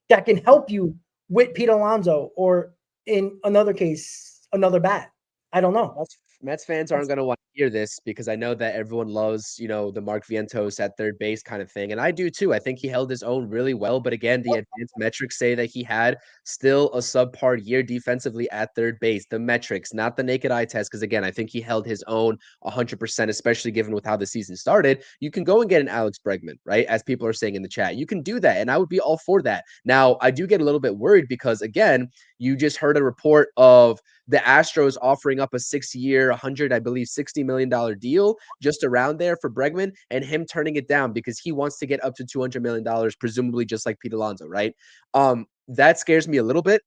that can help you with Pete Alonso or in another case, another bat? I don't know. Mets fans aren't going to want to hear this because I know that everyone loves, the Mark Vientos at third base kind of thing. And I do too. I think he held his own really well. But again, the advanced metrics say that he had still a subpar year defensively at third base. The metrics, not the naked eye test. Because again, I think he held his own 100%, especially given with how the season started. You can go and get an Alex Bregman, right? As people are saying in the chat, you can do that. And I would be all for that. Now, I do get a little bit worried because again, you just heard a report of the Astros offering up a 6-year, $60 million deal just around there for Bregman, and him turning it down because he wants to get up to $200 million, presumably just like Pete Alonso, right? That scares me a little bit,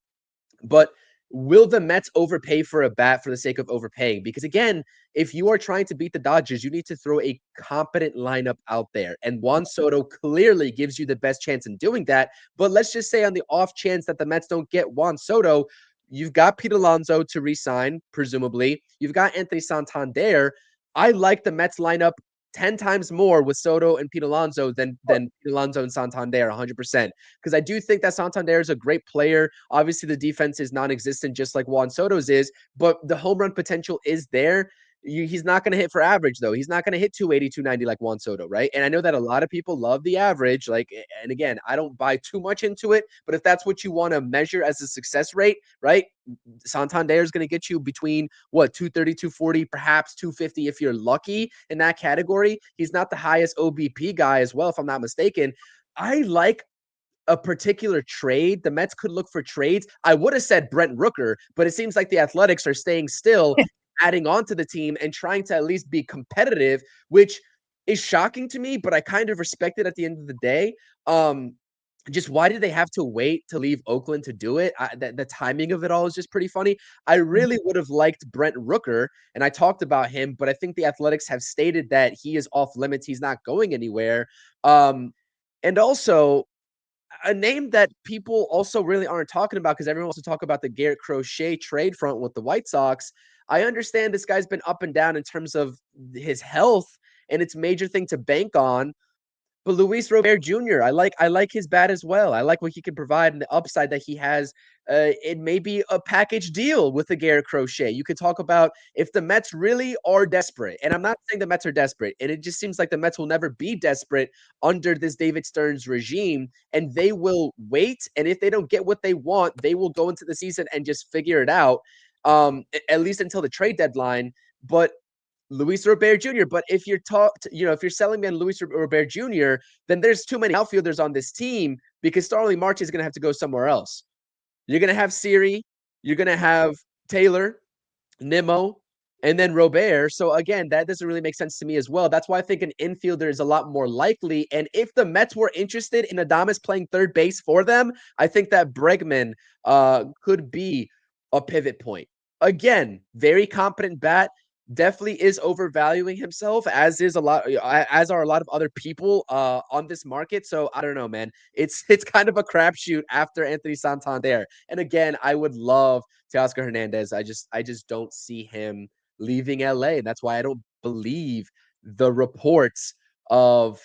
but will the Mets overpay for a bat for the sake of overpaying? Because again, if you are trying to beat the Dodgers, you need to throw a competent lineup out there. And Juan Soto clearly gives you the best chance in doing that. But let's just say on the off chance that the Mets don't get Juan Soto, you've got Pete Alonso to re-sign, presumably. You've got Anthony Santander. I like the Mets lineup 10 times more with Soto and Pete Alonso than Pete Alonso and Santander, 100%. Because I do think that Santander is a great player. Obviously, the defense is non-existent, just like Juan Soto's is, but the home run potential is there. He's not going to hit for average, though. He's not going to hit 280, 290 like Juan Soto, right? And I know that a lot of people love the average. And again, I don't buy too much into it, but if that's what you want to measure as a success rate, right? Santander is going to get you between 230, 240, perhaps 250 if you're lucky in that category. He's not the highest OBP guy as well, if I'm not mistaken. I like a particular trade. The Mets could look for trades. I would have said Brent Rooker, but it seems like the Athletics are staying still, adding on to the team and trying to at least be competitive, which is shocking to me, but I kind of respect it at the end of the day. Just why did they have to wait to leave Oakland to do it? The timing of it all is just pretty funny. I really would have liked Brent Rooker, and I talked about him, but I think the Athletics have stated that he is off limits. He's not going anywhere. And also, a name that people also really aren't talking about because everyone wants to talk about the Garrett Crochet trade front with the White Sox. I understand this guy's been up and down in terms of his health, and it's a major thing to bank on. But Luis Robert Jr., I like his bat as well. I like what he can provide and the upside that he has. It may be a package deal with the Garrett Crochet. You could talk about if the Mets really are desperate, and I'm not saying the Mets are desperate, and it just seems like the Mets will never be desperate under this David Stearns regime, and they will wait. And if they don't get what they want, they will go into the season and just figure it out, at least until the trade deadline. But Luis Robert Jr. But if you're if you're selling me on Luis Robert Jr., then there's too many outfielders on this team because Starling Marte is going to have to go somewhere else. You're going to have Siri, you're going to have Taylor, Nimmo, and then Robert. So again, that doesn't really make sense to me as well. That's why I think an infielder is a lot more likely. And if the Mets were interested in Adames playing third base for them, I think that Bregman could be a pivot point. Again, very competent bat. Definitely is overvaluing himself, as are a lot of other people on this market. So I don't know, man. It's kind of a crapshoot after Anthony Santander. And again, I would love Teoscar Hernandez. I just don't see him leaving LA. That's why I don't believe the reports of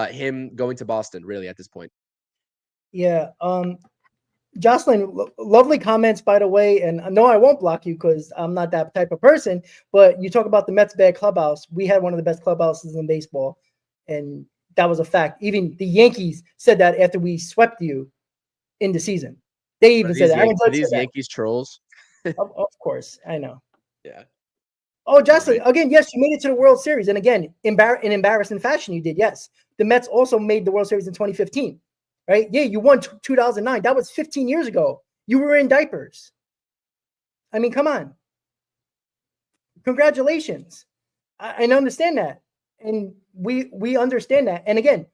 him going to Boston really at this point. Yeah. Jocelyn, lovely comments, by the way. And no, I won't block you because I'm not that type of person. But you talk about the Mets' bad clubhouse. We had one of the best clubhouses in baseball, and that was a fact. Even the Yankees said that after we swept you in the season. They even said that. Are these Yankees trolls? Of course, I know. Yeah. Oh, Jocelyn, again, yes, you made it to the World Series. And again, in embarrassing fashion, you did, yes. The Mets also made the World Series in 2015. Right? Yeah, you won 2009. That was 15 years ago. You were in diapers. I mean, come on. Congratulations. I understand that. And we understand that. And again,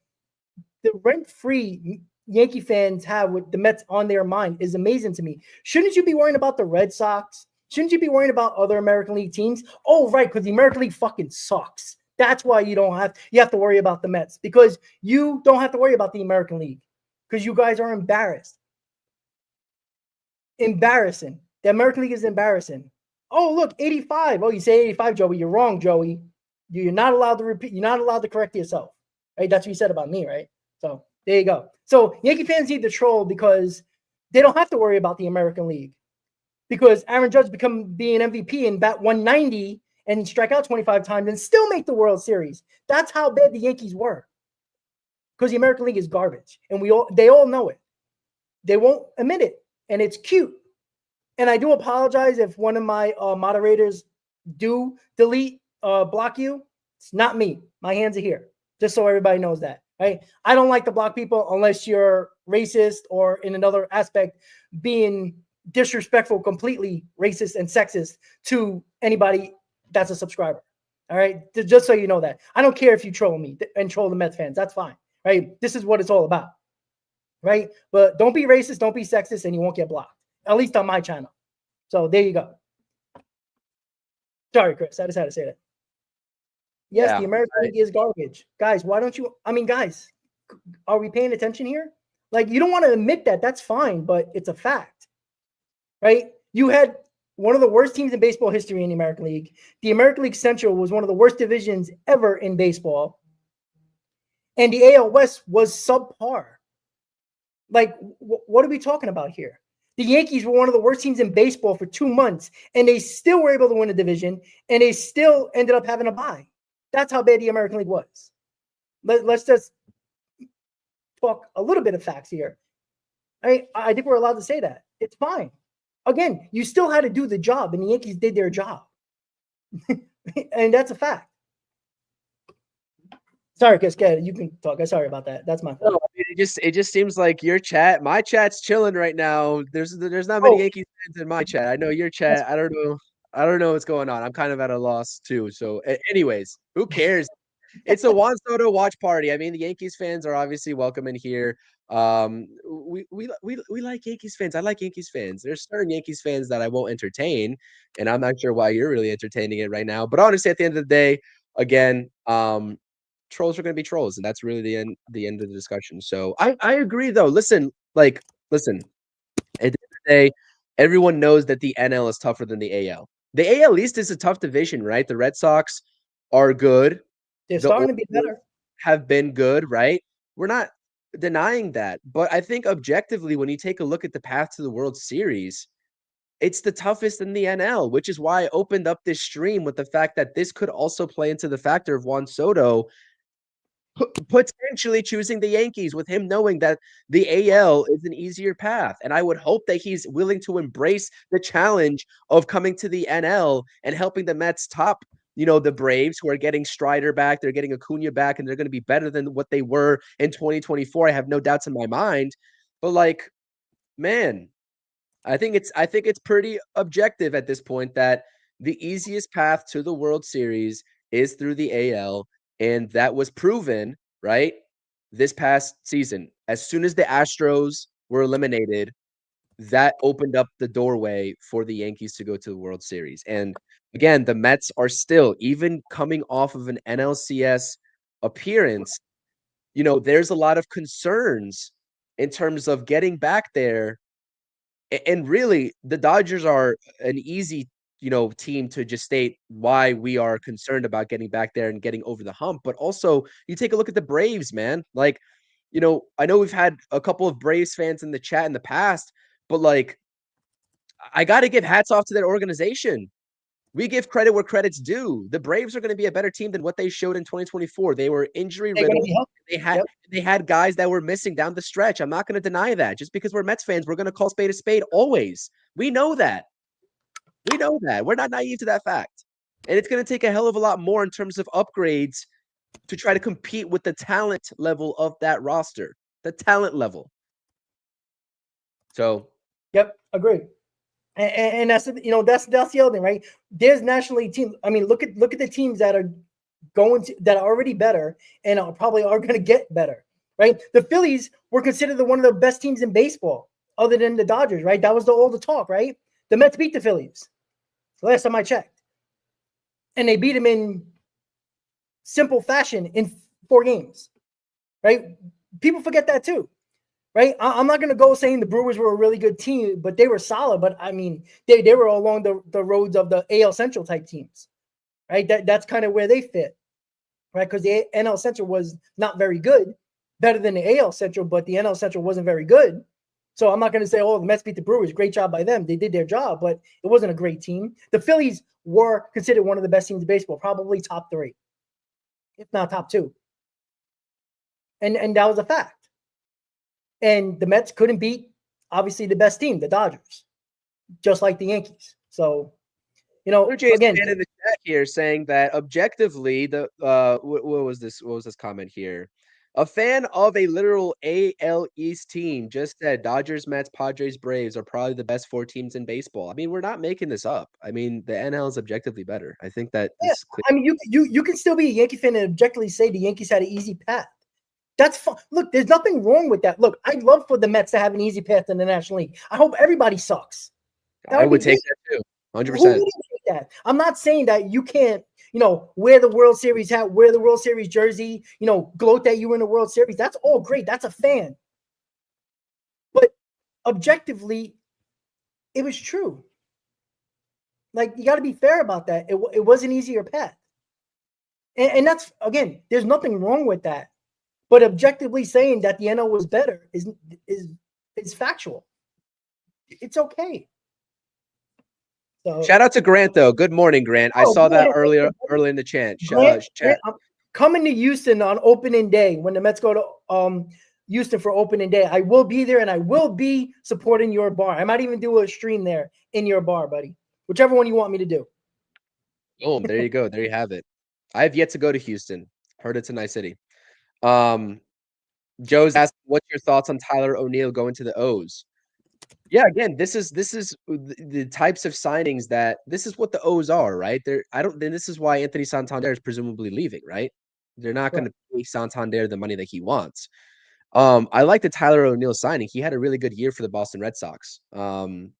the rent-free Yankee fans have with the Mets on their mind is amazing to me. Shouldn't you be worrying about the Red Sox? Shouldn't you be worrying about other American League teams? Oh, right, because the American League fucking sucks. That's why you have to worry about the Mets, because you don't have to worry about the American League. Because you guys are embarrassed. Embarrassing. The American League is embarrassing. Oh, look, 85. Oh, you say 85, Joey. You're wrong, Joey. You're not allowed to repeat. You're not allowed to correct yourself. right? That's what you said about me, right? So there you go. So Yankee fans need to troll because they don't have to worry about the American League because Aaron Judge be an MVP and bat 190 and strike out 25 times and still make the World Series. That's how bad the Yankees were. Because the American League is garbage, and they all know it. They won't admit it, and it's cute. And I do apologize if one of my moderators do block you. It's not me. My hands are here, just so everybody knows that. Right? I don't like to block people unless you're racist or in another aspect being disrespectful, completely racist and sexist to anybody that's a subscriber. All right, just so you know that. I don't care if you troll me and troll the Mets fans. That's fine. Right? This is what it's all about. Right? But don't be racist, don't be sexist, and you won't get blocked. At least on my channel. So there you go. Sorry, Chris. I just had to say that. Yes, the American League is garbage. Guys, why don't you? I mean, guys, are we paying attention here? Like, you don't want to admit that. That's fine, but it's a fact. Right? You had one of the worst teams in baseball history in the American League. The American League Central was one of the worst divisions ever in baseball. And the AL West was subpar. Like, what are we talking about here? The Yankees were one of the worst teams in baseball for 2 months, and they still were able to win a division, and they still ended up having a bye. That's how bad the American League was. Let's just talk a little bit of facts here. I think we're allowed to say that. It's fine. Again, you still had to do the job, and the Yankees did their job. And that's a fact. Sorry, Chris, you can talk. I'm sorry about that. That's my fault. No, I mean, it just seems like my chat's chilling right now. There's not many Yankees fans in my chat. I know your chat. I don't know what's going on. I'm kind of at a loss too. So, anyways, who cares? It's a Juan Soto watch party. I mean, the Yankees fans are obviously welcome in here. We like Yankees fans. I like Yankees fans. There's certain Yankees fans that I won't entertain, and I'm not sure why you're really entertaining it right now. But honestly, at the end of the day, again, trolls are going to be trolls, and that's really the end of the discussion. So I agree, though. Listen. At the end of the day, everyone knows that the NL is tougher than the AL. The AL East is a tough division, right? The Red Sox are good. They're starting to be better. Have been good, right? We're not denying that. But I think objectively, when you take a look at the path to the World Series, it's the toughest in the NL, which is why I opened up this stream with the fact that this could also play into the factor of Juan Soto potentially choosing the Yankees, with him knowing that the AL is an easier path. And I would hope that he's willing to embrace the challenge of coming to the NL and helping the Mets top, the Braves, who are getting Strider back, they're getting Acuna back, and they're going to be better than what they were in 2024. I have no doubts in my mind. But man, I think it's pretty objective at this point that the easiest path to the World Series is through the AL. And that was proven, right, this past season. As soon as the Astros were eliminated, that opened up the doorway for the Yankees to go to the World Series. And again, the Mets are still, even coming off of an NLCS appearance, there's a lot of concerns in terms of getting back there. And really, the Dodgers are an easy team to just state why we are concerned about getting back there and getting over the hump. But also, you take a look at the Braves, man. I know we've had a couple of Braves fans in the chat in the past, but I got to give hats off to their organization. We give credit where credit's due. The Braves are going to be a better team than what they showed in 2024. They were injury riddled. They had guys that were missing down the stretch. I'm not going to deny that. Just because we're Mets fans, we're going to call spade a spade always. We know that. We're not naive to that fact. And it's going to take a hell of a lot more in terms of upgrades to try to compete with the talent level of that roster, the talent level. So, yep, agree. And that's the other thing, right? There's National League teams. I mean, look at the teams that are that are already better and probably are going to get better, right? The Phillies were considered one of the best teams in baseball, other than the Dodgers, right? That was all the talk, right? The Mets beat the Phillies last time I checked. And they beat them in simple fashion in 4 games, right? People forget that too, right? I'm not going to go saying the Brewers were a really good team, but they were solid. But, I mean, they were along the roads of the AL Central type teams, right? That's kind of where they fit. right? Because the NL Central was not very good, better than the AL Central, but the NL Central wasn't very good. So I'm not going to say, oh, the Mets beat the Brewers. Great job by them. They did their job, but it wasn't a great team. The Phillies were considered one of the best teams in baseball, probably top 3, if not top 2. And that was a fact. And the Mets couldn't beat, obviously, the best team, the Dodgers, just like the Yankees. So, Blue Jays again, fan in the chat here saying that objectively, what was this comment here? A fan of a literal AL East team just said Dodgers, Mets, Padres, Braves are probably the best 4 teams in baseball. I mean, we're not making this up. I mean, the NL is objectively better. I think that is clear. I mean, you can still be a Yankee fan and objectively say the Yankees had an easy path. That's fine. Look, there's nothing wrong with that. Look, I'd love for the Mets to have an easy path in the National League. I hope everybody sucks. I would take that too. 100%. Who wouldn't take that? I'm not saying that you can't, wear the World Series hat, wear the World Series jersey, gloat that you were in the World Series. That's all great. That's a fan. But objectively, it was true. Like, you got to be fair about that. It was an easier path. And that's, again, there's nothing wrong with that. But objectively saying that the NL was better is factual. It's okay. So, shout out to Grant, though. Good morning, Grant. I saw that early in the chat. Grant, I'm coming to Houston on opening day when the Mets go to Houston for opening day. I will be there, and I will be supporting your bar. I might even do a stream there in your bar, buddy. Whichever one you want me to do. Boom. There you go. There you have it. I have yet to go to Houston. Heard it's a nice city. Joe's asked, what's your thoughts on Tyler O'Neill going to the O's? Yeah, again, this is the types of signings that this is what the O's are, right? This is why Anthony Santander is presumably leaving, right? They're not going to pay Santander the money that he wants. I like the Tyler O'Neill signing. He had a really good year for the Boston Red Sox. With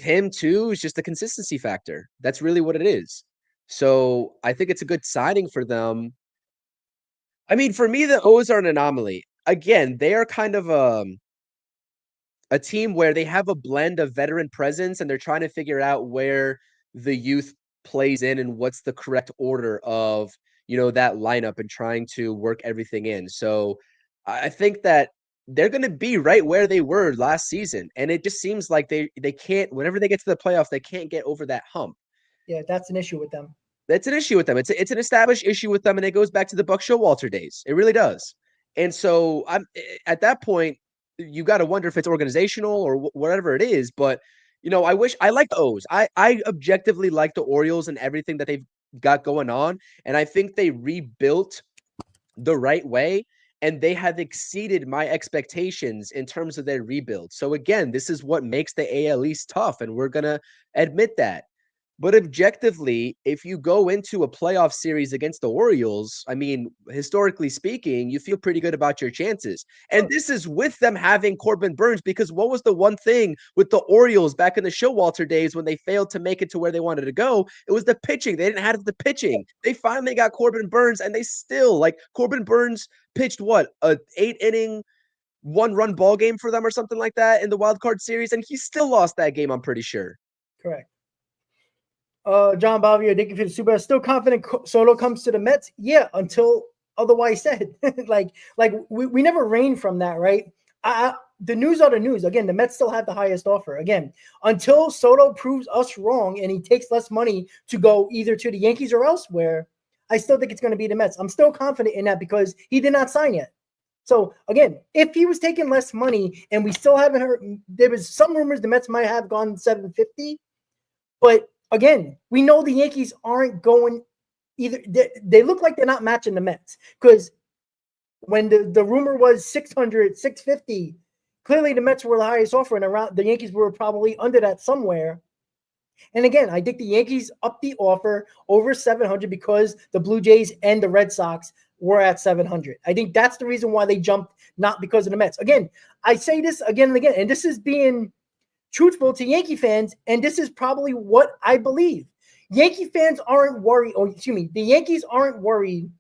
him too, it's just the consistency factor. That's really what it is. So I think it's a good signing for them. I mean, for me, the O's are an anomaly. Again, they are kind of a team where they have a blend of veteran presence, and they're trying to figure out where the youth plays in and what's the correct order of, that lineup and trying to work everything in. So I think that they're going to be right where they were last season. And it just seems like they can't, whenever they get to the playoffs, they can't get over that hump. Yeah, that's an issue with them. That's an issue with them. It's an established issue with them, and it goes back to the Buck Showalter days. It really does. And so I'm at that point, you got to wonder if it's organizational or whatever it is. But I like the O's. I objectively like the Orioles and everything that they've got going on, and I think they rebuilt the right way, and they have exceeded my expectations in terms of their rebuild. So again, this is what makes the AL East tough, and we're gonna admit that. But objectively, if you go into a playoff series against the Orioles, I mean, historically speaking, you feel pretty good about your chances. And this is with them having Corbin Burnes, because what was the one thing with the Orioles back in the Showalter days when they failed to make it to where they wanted to go? It was the pitching. They didn't have the pitching. They finally got Corbin Burnes, and they still, Corbin Burnes pitched what, a 8-inning, 1-run ball game for them or something like that in the wild card series, and he still lost that game, I'm pretty sure. Correct. John Bavia, thank you for the super. Still confident Soto comes to the Mets? Yeah, until otherwise said. we never reigned from that, right? The news are the news. Again, the Mets still have the highest offer. Again, until Soto proves us wrong and he takes less money to go either to the Yankees or elsewhere, I still think it's going to be the Mets. I'm still confident in that because he did not sign yet. So again, if he was taking less money and we still haven't heard, there was some rumors the Mets might have gone 750, but again, we know the Yankees aren't going either. They look like they're not matching the Mets, because when the rumor was 600, 650, clearly the Mets were the highest offer, and around the Yankees were probably under that somewhere. And again, I think the Yankees upped the offer over 700 because the Blue Jays and the Red Sox were at 700. I think that's the reason why they jumped, not because of the Mets. Again, I say this again and again, and this is being truthful to Yankee fans, and this is probably what I believe. Yankee fans aren't worried, the Yankees aren't worried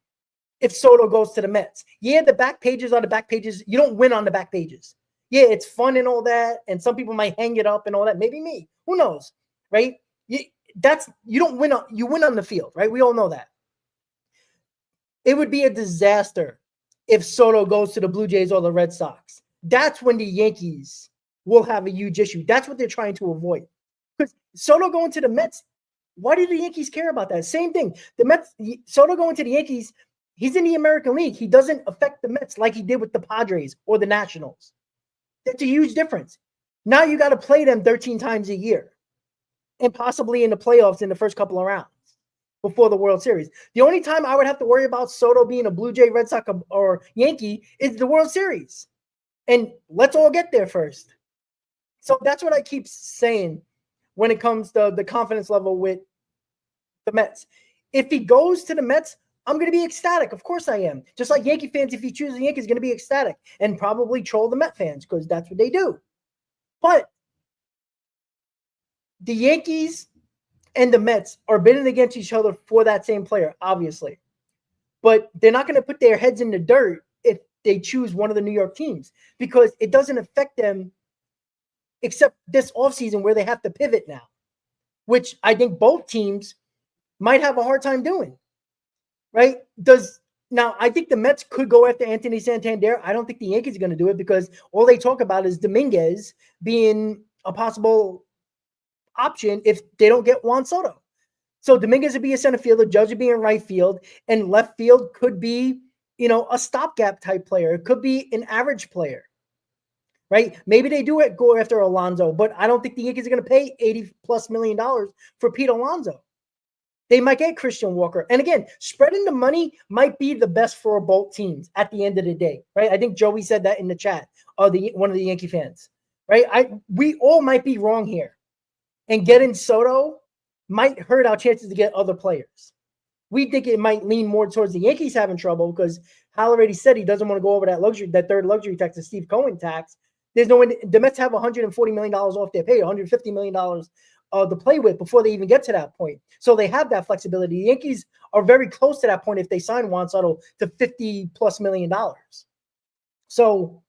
if Soto goes to the Mets. Yeah, the back pages are the back pages. You don't win on the back pages. Yeah, it's fun and all that, and some people might hang it up and all that. Maybe me. Who knows, right? you don't win. You win on the field, right? We all know that. It would be a disaster if Soto goes to the Blue Jays or the Red Sox. That's when the Yankees will have a huge issue. That's what they're trying to avoid. Because Soto going to the Mets, why do the Yankees care about that? Same thing. The Mets, Soto going to the Yankees, he's in the American League. He doesn't affect the Mets like he did with the Padres or the Nationals. That's a huge difference. Now you got to play them 13 times a year and possibly in the playoffs in the first couple of rounds before the World Series. The only time I would have to worry about Soto being a Blue Jay, Red Sox, or Yankee is the World Series. And let's all get there first. So that's what I keep saying when it comes to the confidence level with the Mets. If he goes to the Mets, I'm going to be ecstatic. Of course I am. Just like Yankee fans, if he chooses the Yankees, going to be ecstatic and probably troll the Met fans because that's what they do. But the Yankees and the Mets are bidding against each other for that same player, obviously. But they're not going to put their heads in the dirt if they choose one of the New York teams because it doesn't affect them except this offseason where they have to pivot now, which I think both teams might have a hard time doing, right? Now, I think the Mets could go after Anthony Santander. I don't think the Yankees are going to do it because all they talk about is Dominguez being a possible option if they don't get Juan Soto. So Dominguez would be a center fielder, Judge would be in right field, and left field could be, a stopgap type player. It could be an average player, right? Maybe they do go after Alonso, but I don't think the Yankees are going to pay $80+ million for Pete Alonso. They might get Christian Walker. And again, spreading the money might be the best for both teams at the end of the day, right? I think Joey said that in the chat, one of the Yankee fans, right? We all might be wrong here. And getting Soto might hurt our chances to get other players. We think it might lean more towards the Yankees having trouble because Hal already said he doesn't want to go over that third luxury tax, the Steve Cohen tax. There's no way the Mets have $140 million off their pay, $150 million to play with before they even get to that point. So they have that flexibility. The Yankees are very close to that point if they sign Juan Soto to $50+ million. So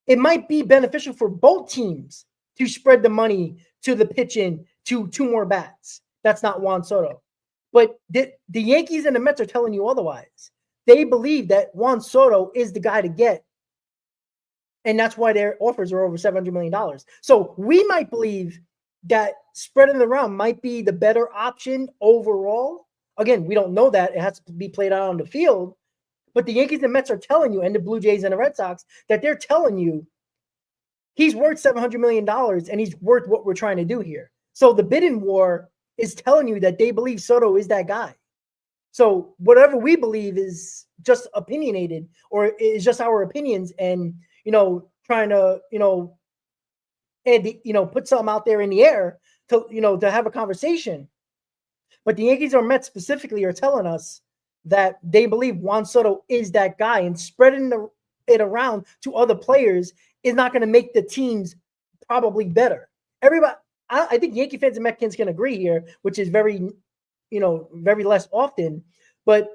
it might be beneficial for both teams to spread the money to the pitching to 2 more bats. That's not Juan Soto. But the Yankees and the Mets are telling you otherwise. They believe that Juan Soto is the guy to get. And that's why their offers are over $700 million. So we might believe that spreading it around might be the better option overall. Again, we don't know that. It has to be played out on the field. But the Yankees and Mets are telling you, and the Blue Jays and the Red Sox, that they're telling you he's worth $700 million and he's worth what we're trying to do here. So the bidding war is telling you that they believe Soto is that guy. So whatever we believe is just opinionated or is just our opinions and, trying to, put something out there in the air to have a conversation. But the Yankees or Mets specifically are telling us that they believe Juan Soto is that guy, and spreading it around to other players is not going to make the teams probably better. Everybody, I think Yankee fans and Mets fans can agree here, which is very less often, but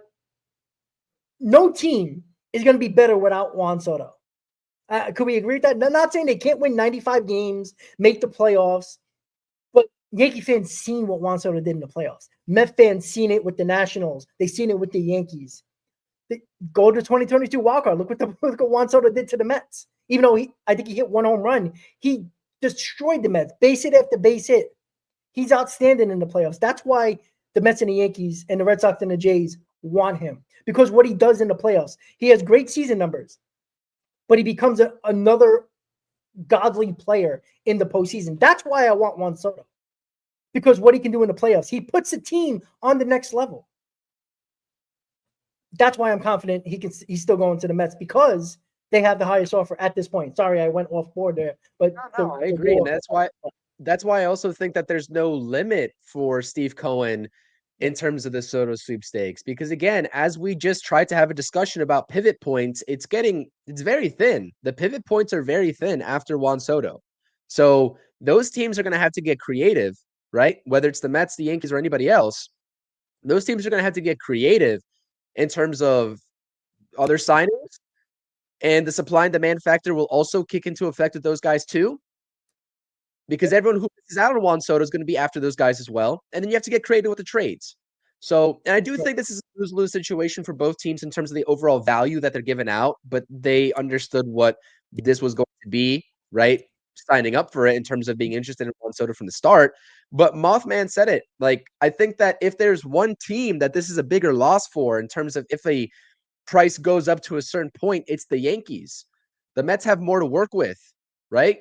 no team is going to be better without Juan Soto. Could we agree with that? I'm not saying they can't win 95 games, make the playoffs, but Yankee fans seen what Juan Soto did in the playoffs. Met fans seen it with the Nationals. They seen it with the Yankees. They go to 2022 wildcard. Look what Juan Soto did to the Mets. Even though I think he hit 1 home run, he destroyed the Mets, base hit after base hit. He's outstanding in the playoffs. That's why the Mets and the Yankees and the Red Sox and the Jays want him, because what he does in the playoffs, he has great season numbers, but he becomes another godly player in the postseason. That's why I want Juan Soto, because what he can do in the playoffs, he puts a team on the next level. That's why I'm confident he's still going to the Mets, because they have the highest offer at this point. Sorry, I went off board there, but no, I agree, and that's why I also think that there's no limit for Steve Cohen in terms of the Soto sweepstakes, because again, as we just tried to have a discussion about pivot points, it's very thin. The pivot points are very thin after Juan Soto. So those teams are going to have to get creative, right? Whether it's the Mets, the Yankees, or anybody else, those teams are going to have to get creative in terms of other signings, and the supply and demand factor will also kick into effect with those guys too. because everyone who is out on Juan Soto is going to be after those guys as well. And then you have to get creative with the trades. So, and I do think this is a lose-lose situation for both teams in terms of the overall value that they're giving out, but they understood what this was going to be, right? Signing up for it in terms of being interested in Juan Soto from the start. But Mothman said it. Like, I think that if there's one team that this is a bigger loss for in terms of if a price goes up to a certain point, it's the Yankees. The Mets have more to work with, right?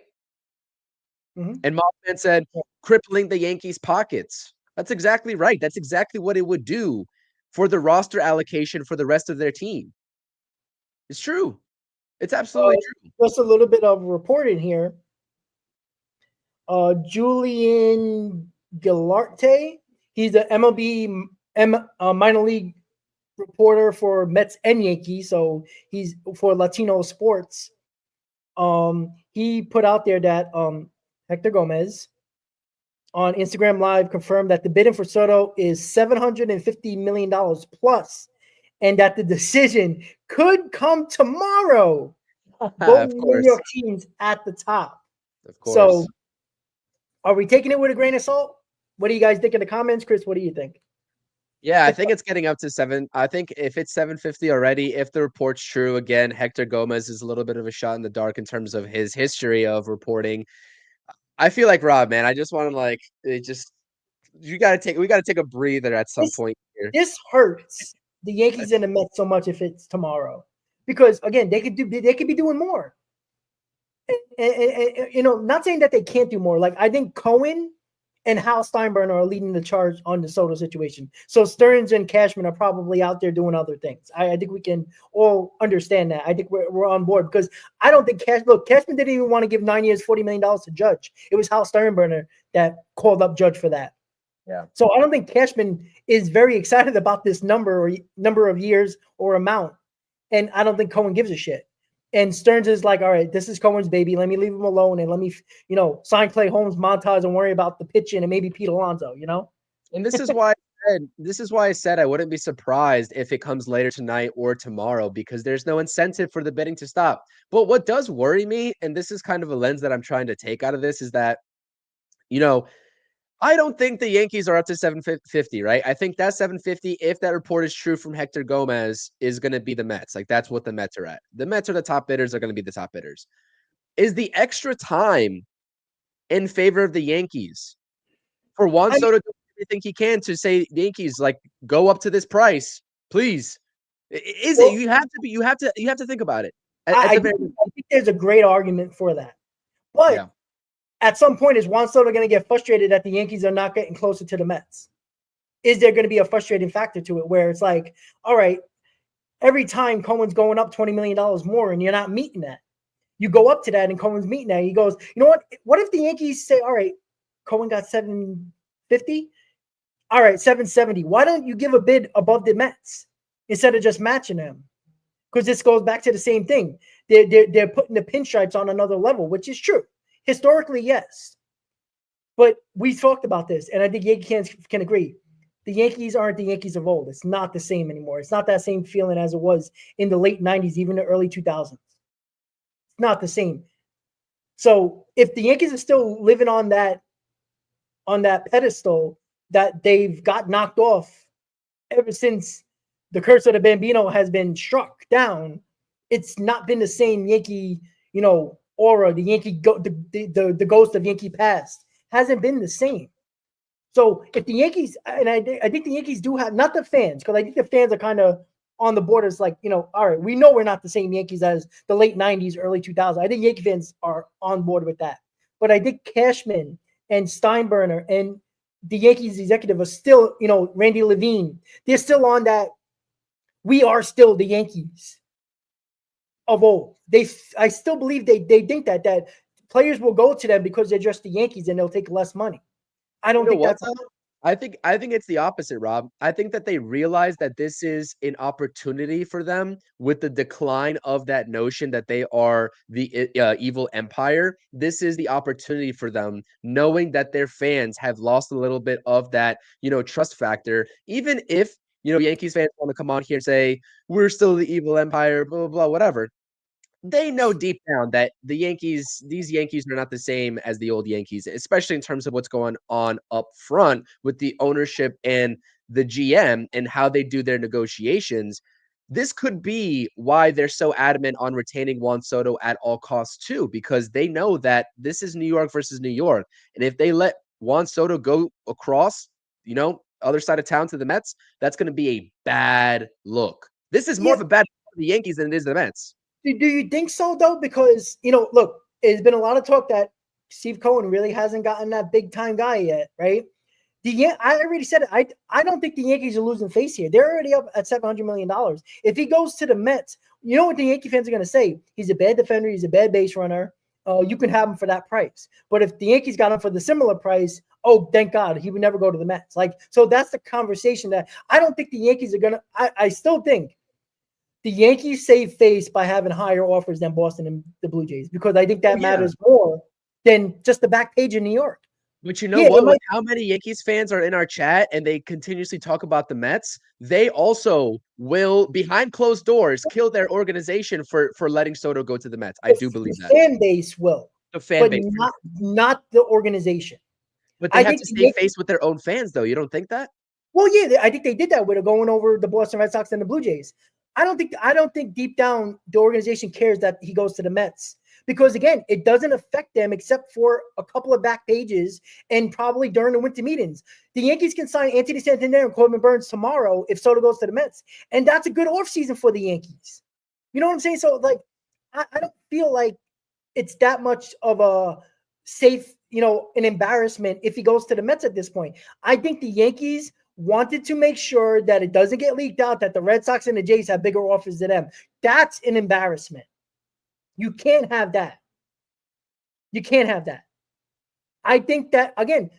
Mm-hmm. And Mothman said, crippling the Yankees' pockets. That's exactly right. That's exactly what it would do for the roster allocation for the rest of their team. It's true. It's absolutely true. Just a little bit of reporting here. Julian Gilarte, he's the MLB minor league reporter for Mets and Yankees, so he's for Latino sports. He put out there that Hector Gomez on Instagram Live confirmed that the bidding for Soto is $750 million plus, and that the decision could come tomorrow. Both New York teams at the top. Of course. So, are we taking it with a grain of salt? What do you guys think in the comments, Chris? What do you think? Yeah, I think it's getting up to 7. I think if it's 750 already, if the report's true, again, Hector Gomez is a little bit of a shot in the dark in terms of his history of reporting. I feel like Rob, man. I just want to we got to take a breather at some point here. This hurts the Yankees and the Mets so much if it's tomorrow, because again, they could be doing more. And not saying that they can't do more. Like, I think Cohen and Hal Steinbrenner are leading the charge on the Soto situation. So Stearns and Cashman are probably out there doing other things. I think we can all understand that. I think we're on board, because I don't think Cashman didn't even want to give 9 years, $40 million to Judge. It was Hal Steinbrenner that called up Judge for that. Yeah. So I don't think Cashman is very excited about this number of years or amount. And I don't think Cohen gives a shit. And Stearns is like, all right, this is Cohen's baby. Let me leave him alone and let me, sign Clay Holmes, montage, and worry about the pitching and maybe Pete Alonso, And this is why I said I wouldn't be surprised if it comes later tonight or tomorrow, because there's no incentive for the bidding to stop. But what does worry me, and this is kind of a lens that I'm trying to take out of this, is that, I don't think the Yankees are up to 750, right? I think that 750, if that report is true from Hector Gomez, is going to be the Mets. Like, that's what the Mets are at. The Mets are the top bidders, are going to be the top bidders. Is the extra time in favor of the Yankees for Juan Soto to do everything he can to say, Yankees, like, go up to this price, please? Is it? You have to think about it. I think there's a great argument for that. But at some point, is Juan Soto going to get frustrated that the Yankees are not getting closer to the Mets? Is there going to be a frustrating factor to it where it's like, all right, every time Cohen's going up $20 million more and you're not meeting that? You go up to that and Cohen's meeting that. He goes, you know what? What if the Yankees say, all right, Cohen got 750? All right, 770. Why don't you give a bid above the Mets instead of just matching them? Because this goes back to the same thing. They're putting the pinstripes on another level, which is true. Historically, yes. But we talked about this, and I think Yankee fans can agree. The Yankees aren't the Yankees of old. It's not the same anymore. It's not that same feeling as it was in the late 90s, even the early 2000s. It's not the same. So if the Yankees are still living on that pedestal that they've got knocked off ever since the curse of the Bambino has been struck down, it's not been the same Yankee, aura, the Yankee the ghost of Yankee past hasn't been the same. So if the Yankees, and I think the Yankees do have, not the fans, because I think the fans are kind of on the borders, like, all right, we know we're not the same Yankees as the late 90s, early 2000s. I think Yankee fans are on board with that. But I think Cashman and Steinbrenner and the Yankees executive are still, Randy Levine, they're still on that. We are still the Yankees of old. I still believe they think that players will go to them because they're just the Yankees and they'll take less money. I don't think that's. I think it's the opposite, Rob. I think that they realize that this is an opportunity for them with the decline of that notion that they are the evil empire. This is the opportunity for them, knowing that their fans have lost a little bit of that, trust factor. Even if, Yankees fans want to come on here and say, we're still the evil empire, blah, blah, blah, whatever. they know deep down that these Yankees are not the same as the old Yankees, especially in terms of what's going on up front with the ownership and the GM and how they do their negotiations. This could be why they're so adamant on retaining Juan Soto at all costs too, because they know that this is New York versus New York. And if they let Juan Soto go across, other side of town to the Mets, that's going to be a bad look. This is more of a bad look for the Yankees than it is the Mets. Do you think so though? Because look, there's been a lot of talk that Steve Cohen really hasn't gotten that big time guy yet, right? I already said it. I don't think the Yankees are losing face here. They're already up at $700 million. If he goes to the Mets, you know what the Yankee fans are going to say? He's a bad defender. He's a bad base runner. You can have him for that price. But if the Yankees got him for the similar price, oh, thank God, he would never go to the Mets. So that's the conversation that I don't think the Yankees are going to – I still think the Yankees save face by having higher offers than Boston and the Blue Jays because I think that matters more than just the back page in New York. But you know what? With how many Yankees fans are in our chat and they continuously talk about the Mets, they also will, behind closed doors, kill their organization for letting Soto go to the Mets. I do believe that. The fan base will. The fan base. Not the organization. But they have to stay face with their own fans, though. You don't think that? Well, yeah, I think they did that with going over the Boston Red Sox and the Blue Jays. I don't think deep down the organization cares that he goes to the Mets. Because, again, it doesn't affect them except for a couple of back pages and probably during the winter meetings. The Yankees can sign Anthony Santander and Corbin Burns tomorrow if Soto goes to the Mets. And that's a good offseason for the Yankees. You know what I'm saying? So, I don't feel like it's that much of a safe, an embarrassment if he goes to the Mets at this point. I think the Yankees wanted to make sure that it doesn't get leaked out that the Red Sox and the Jays have bigger offers than them. That's an embarrassment. You can't have that. You can't have that. I think that, again,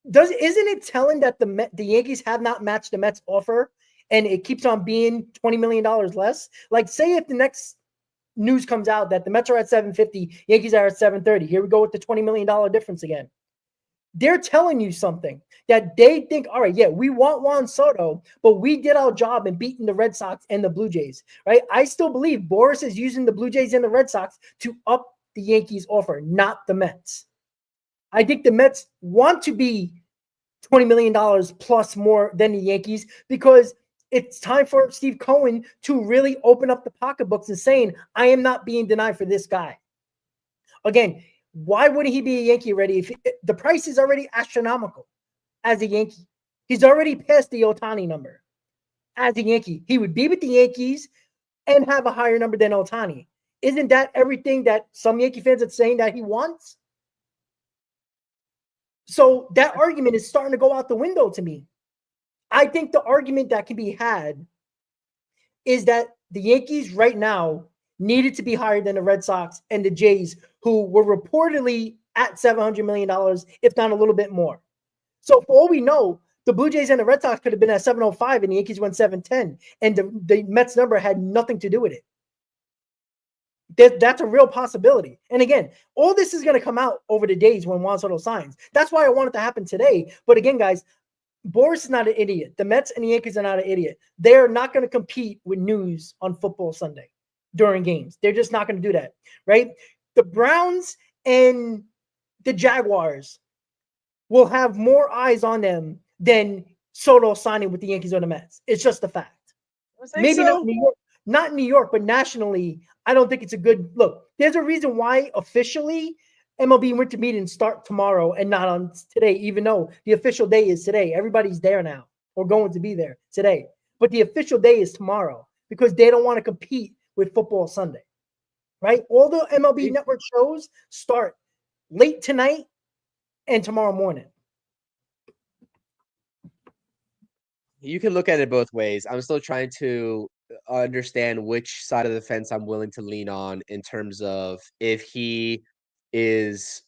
isn't it telling that the Yankees have not matched the Mets offer and it keeps on being $20 million less? Say if the next news comes out that the Mets are at 750, Yankees are at 730. Here we go with the $20 million difference again. They're telling you something that they think, all right, yeah, we want Juan Soto, but we did our job in beating the Red Sox and the Blue Jays, right? I still believe Boras is using the Blue Jays and the Red Sox to up the Yankees offer, not the Mets. I think the Mets want to be $20 million plus more than the Yankees because it's time for Steve Cohen to really open up the pocketbooks and saying, I am not being denied for this guy. Again, why wouldn't he be a Yankee already if the price is already astronomical as a Yankee? He's already passed the Ohtani number as a Yankee. He would be with the Yankees and have a higher number than Ohtani. Isn't that everything that some Yankee fans are saying that he wants? So that argument is starting to go out the window to me. I think the argument that can be had is that the Yankees right now needed to be higher than the Red Sox and the Jays, who were reportedly at $700 million, if not a little bit more. So for all we know, the Blue Jays and the Red Sox could have been at 705 and the Yankees went 710, and the Mets number had nothing to do with it. That's a real possibility. And again, all this is going to come out over the days when Juan Soto signs. That's why I want it to happen today. But again, guys, Boras is not an idiot. The Mets and the Yankees are not an idiot. They're not going to compete with news on football Sunday during games. They're just not going to do that, right? The Browns and the Jaguars will have more eyes on them than Soto signing with the Yankees or the Mets. It's just a fact. Maybe so. Not New York, but nationally, I don't think it's a good look. There's a reason why officially MLB winter meetings start tomorrow and not on today, even though the official day is today. Everybody's there now or going to be there today. But the official day is tomorrow because they don't want to compete with football Sunday, right? All the MLB network shows start late tonight and tomorrow morning. You can look at it both ways. I'm still trying to understand which side of the fence I'm willing to lean on in terms of if he is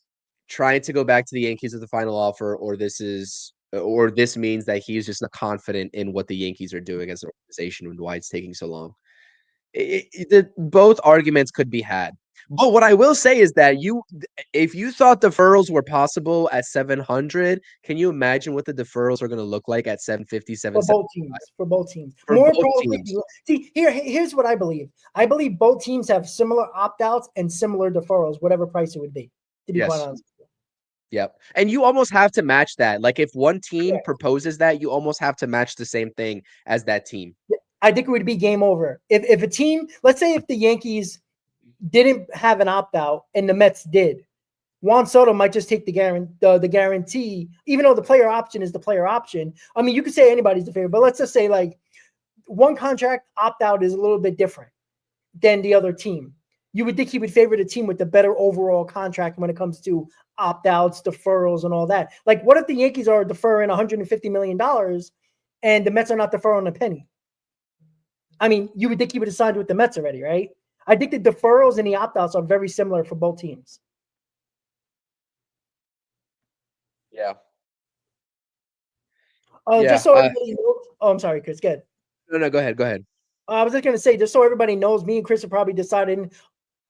trying to go back to the Yankees with the final offer, or this means that he's just not confident in what the Yankees are doing as an organization and why it's taking so long. Both arguments could be had. But what I will say is that if you thought deferrals were possible at 700, can you imagine what the deferrals are going to look like at 750, For 775 both teams. For both teams. for More both probably. teams? See, here's what I believe. I believe both teams have similar opt-outs and similar deferrals, whatever price it would be, to be quite Yes. honest. Yep. And you almost have to match that. Like if one team Correct. proposes that, you almost have to match the same thing as that team. I think it would be game over. If a team, let's say if the Yankees didn't have an opt-out and the Mets did, Juan Soto might just take the guarantee, even though the player option is the player option. I mean, you could say anybody's the favorite, but let's just say like one contract opt-out is a little bit different than the other team. You would think he would favor the team with the better overall contract when it comes to opt-outs, deferrals, and all that. Like, what if the Yankees are deferring $150 million and the Mets are not deferring a penny? I mean, you would think he would have signed with the Mets already, right? I think the deferrals and the opt-outs are very similar for both teams. Yeah. Just so everybody knows. Oh, I'm sorry, Chris. Good. No, go ahead. Go ahead. I was just going to say, just so everybody knows, me and Chris are probably deciding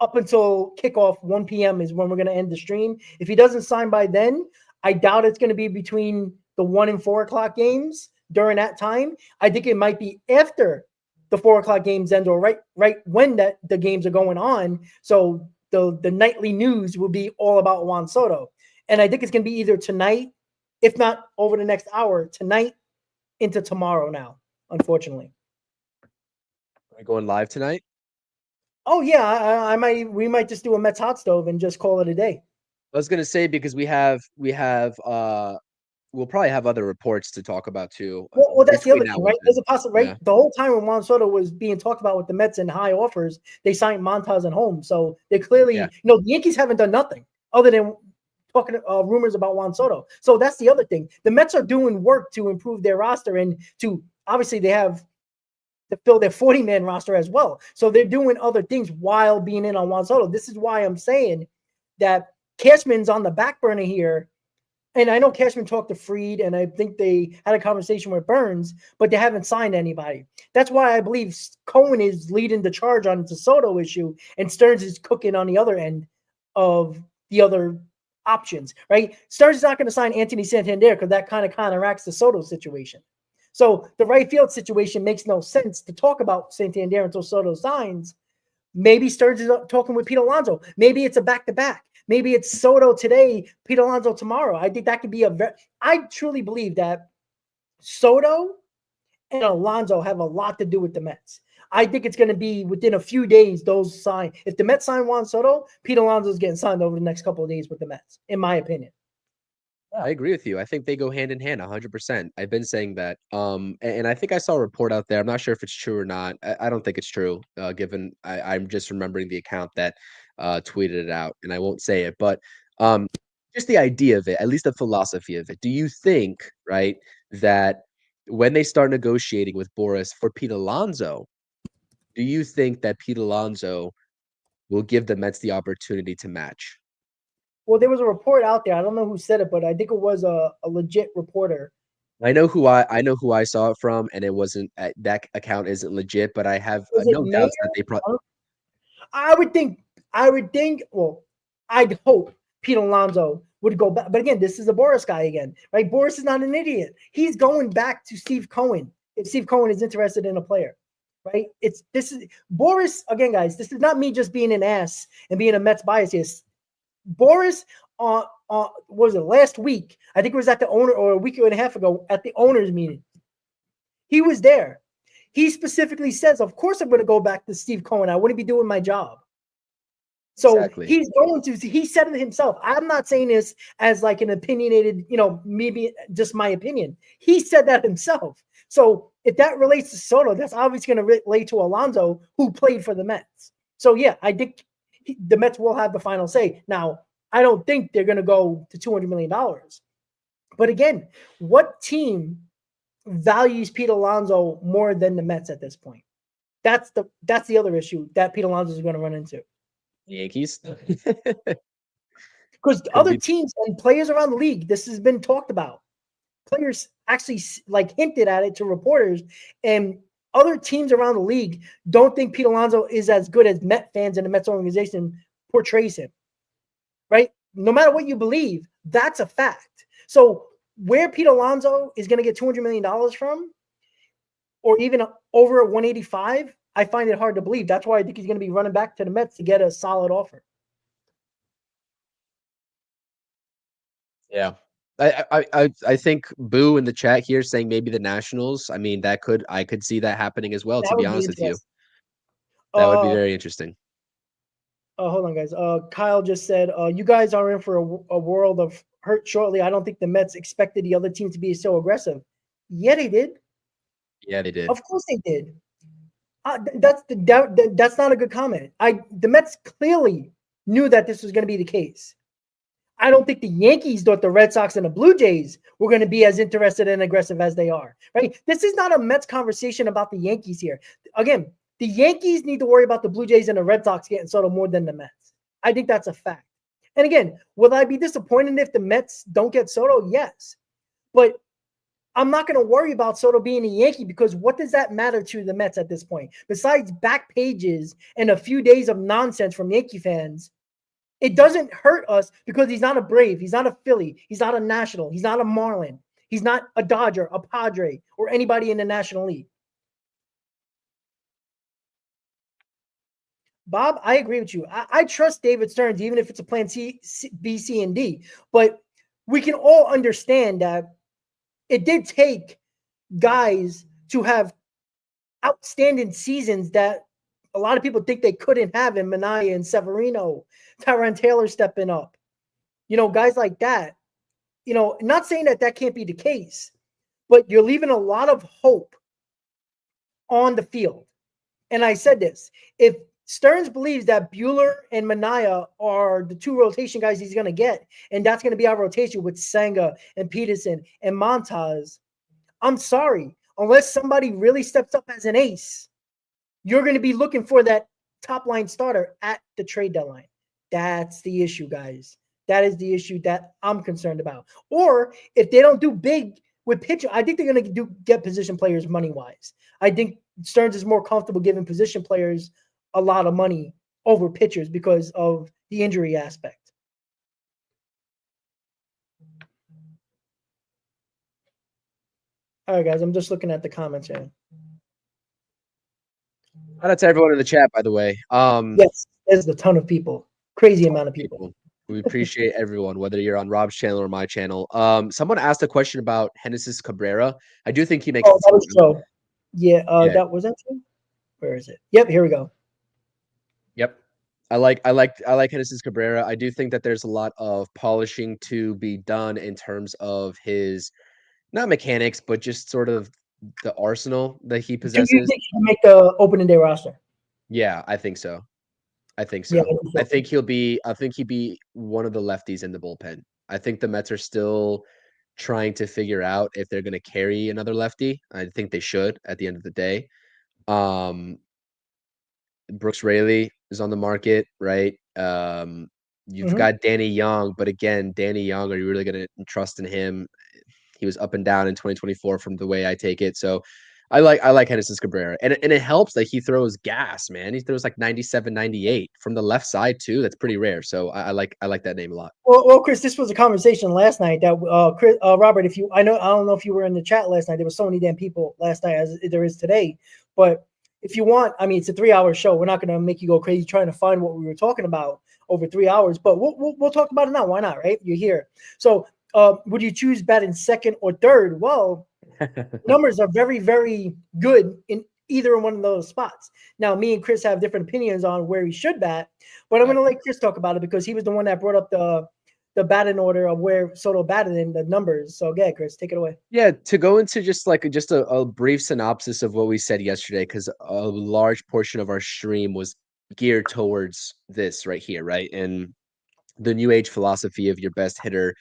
up until kickoff 1 p.m. is when we're going to end the stream. If he doesn't sign by then, I doubt it's going to be between the 1 and 4 o'clock games during that time. I think it might be after the 4 o'clock games end or right when the games are going on. So the nightly news will be all about Juan Soto. And I think it's going to be either tonight, if not over the next hour, tonight into tomorrow now, unfortunately. Are we going live tonight? Oh yeah, we might just do a Mets hot stove and just call it a day. I was gonna say because we'll probably have other reports to talk about too. Well, that's the other thing, right? There's a possibility, right? Yeah. The whole time when Juan Soto was being talked about with the Mets and high offers, they signed Montas and Holmes. So they clearly, the Yankees haven't done nothing other than talking rumors about Juan Soto. So that's the other thing. The Mets are doing work to improve their roster and to obviously they have to fill their 40-man roster as well. So they're doing other things while being in on Juan Soto. This is why I'm saying that Cashman's on the back burner here. And I know Cashman talked to Fried, and I think they had a conversation with Burns, but they haven't signed anybody. That's why I believe Cohen is leading the charge on the Soto issue, and Stearns is cooking on the other end of the other options, right? Stearns is not going to sign Anthony Santander because that kind of counteracts the Soto situation. So the right field situation makes no sense to talk about Santander until Soto signs. Maybe Stearns is talking with Pete Alonso. Maybe it's a back-to-back. Maybe it's Soto today, Pete Alonso tomorrow. I think that could be I truly believe that Soto and Alonso have a lot to do with the Mets. I think it's going to be within a few days those sign. If the Mets sign Juan Soto, Pete Alonso is getting signed over the next couple of days with the Mets, in my opinion. Yeah, I agree with you. I think they go hand in hand 100%. I've been saying that. And I think I saw a report out there. I'm not sure if it's true or not. I don't think it's true, given I'm just remembering the account that tweeted it out, and I won't say it, but just the idea of it, at least the philosophy of it. Do you think, right, that when they start negotiating with Boras for Pete Alonso, do you think that Pete Alonso will give the Mets the opportunity to match? Well, there was a report out there. I don't know who said it, but I think it was a legit reporter. I know who I saw it from, and it wasn't that account isn't legit, but I have no doubts that they probably. I would think. Well, I'd hope Pete Alonso would go back, but again, this is a Boras guy again, right? Boras is not an idiot. He's going back to Steve Cohen if Steve Cohen is interested in a player, right? This is Boras again, guys. This is not me just being an ass and being a Mets bias here. Boras, was it last week? I think it was at the owner or a week and a half ago at the owners meeting. He was there. He specifically says, of course, I'm going to go back to Steve Cohen. I wouldn't be doing my job. So Exactly. He said it himself. I'm not saying this as like an opinionated, maybe just my opinion. He said that himself. So if that relates to Soto, that's obviously going to relate to Alonso, who played for the Mets. So yeah, I think the Mets will have the final say. Now, I don't think they're going to go to $200 million. But again, what team values Pete Alonso more than the Mets at this point? That's the other issue that Pete Alonso is going to run into. The Yankees. Because other teams and players around the league, this has been talked about. Players actually like hinted at it to reporters, and other teams around the league don't think Pete Alonso is as good as Met fans and the Mets organization portrays him, right? No matter what you believe, that's a fact. So where Pete Alonso is going to get $200 million from, or even over 185, I find it hard to believe. That's why I think he's going to be running back to the Mets to get a solid offer. Yeah. I think Boo in the chat here saying maybe the Nationals. I mean, I could see that happening as well, That to be would be honest with you. interesting. That would be very interesting. Hold on, guys. Kyle just said, you guys are in for a world of hurt shortly. I don't think the Mets expected the other team to be so aggressive. Yeah, they did. Yeah, they did. Of course they did. That's not a good comment. The Mets clearly knew that this was going to be the case. I don't think the Yankees thought the Red Sox and the Blue Jays were going to be as interested and aggressive as they are, right? This is not a Mets conversation about the Yankees here. Again, the Yankees need to worry about the Blue Jays and the Red Sox getting Soto more than the Mets. I think that's a fact. And again, will I be disappointed if the Mets don't get Soto? Yes. But I'm not going to worry about Soto being a Yankee, because what does that matter to the Mets at this point? Besides back pages and a few days of nonsense from Yankee fans, it doesn't hurt us because he's not a Brave, he's not a Philly, he's not a National, he's not a Marlin, he's not a Dodger, a Padre, or anybody in the National League. Bob, I agree with you. I trust David Stearns, even if it's a plan B, C, and D. But we can all understand that it did take guys to have outstanding seasons that a lot of people think they couldn't have in Minaya and Severino, Tyron Taylor stepping up. Guys like that. Not saying that can't be the case, but you're leaving a lot of hope on the field. And I said this, if Stearns believes that Buehler and Minaya are the two rotation guys he's going to get, and that's going to be our rotation with Senga and Peterson and Montas, I'm sorry. Unless somebody really steps up as an ace, you're going to be looking for that top line starter at the trade deadline. That's the issue, guys. That is the issue that I'm concerned about. Or if they don't do big with pitching, I think they're going to get position players money-wise. I think Stearns is more comfortable giving position players a lot of money over pitchers because of the injury aspect. All right, guys, I'm just looking at the comments here. Shout out to everyone in the chat, by the way. Yes, there's a ton of people. Crazy amount of people. We appreciate everyone, whether you're on Rob's channel or my channel. Someone asked a question about Genesis Cabrera. I do think he makes. That was Joe. Yeah, that was that true? Where is it? Yep, here we go. Yep. I like Genesis Cabrera. I do think that there's a lot of polishing to be done in terms of his, not mechanics, but just sort of the arsenal that he possesses. Do you think he can make the opening day roster? Yeah, I think so. Yeah, I think he'd be one of the lefties in the bullpen. I think the Mets are still trying to figure out if they're going to carry another lefty. I think they should at the end of the day. Brooks Raley is on the market, right? You've got Danny Young, but again, Danny Young, are you really going to trust in him? He was up and down in 2024 from the way I take it. So I like Genesis Cabrera. And it helps that he throws gas, man. He throws like 97, 98 from the left side too. That's pretty rare. So I like that name a lot. Well, Chris, this was a conversation last night that Robert, I don't know if you were in the chat last night. There were so many damn people last night as there is today. But if you want, I mean, it's a 3-hour show. We're not going to make you go crazy trying to find what we were talking about over 3 hours, but we'll talk about it now. Why not? Right? You're here. So would you choose batting second or third? Well, numbers are very, very good in either one of those spots. Now, me and Chris have different opinions on where he should bat, but I'm going to let Chris talk about it because he was the one that brought up the batting order of where Soto batted in the numbers. So, yeah, Chris, take it away. Yeah, to go into just a brief synopsis of what we said yesterday, because a large portion of our stream was geared towards this right here, right? And the new age philosophy of your best hitter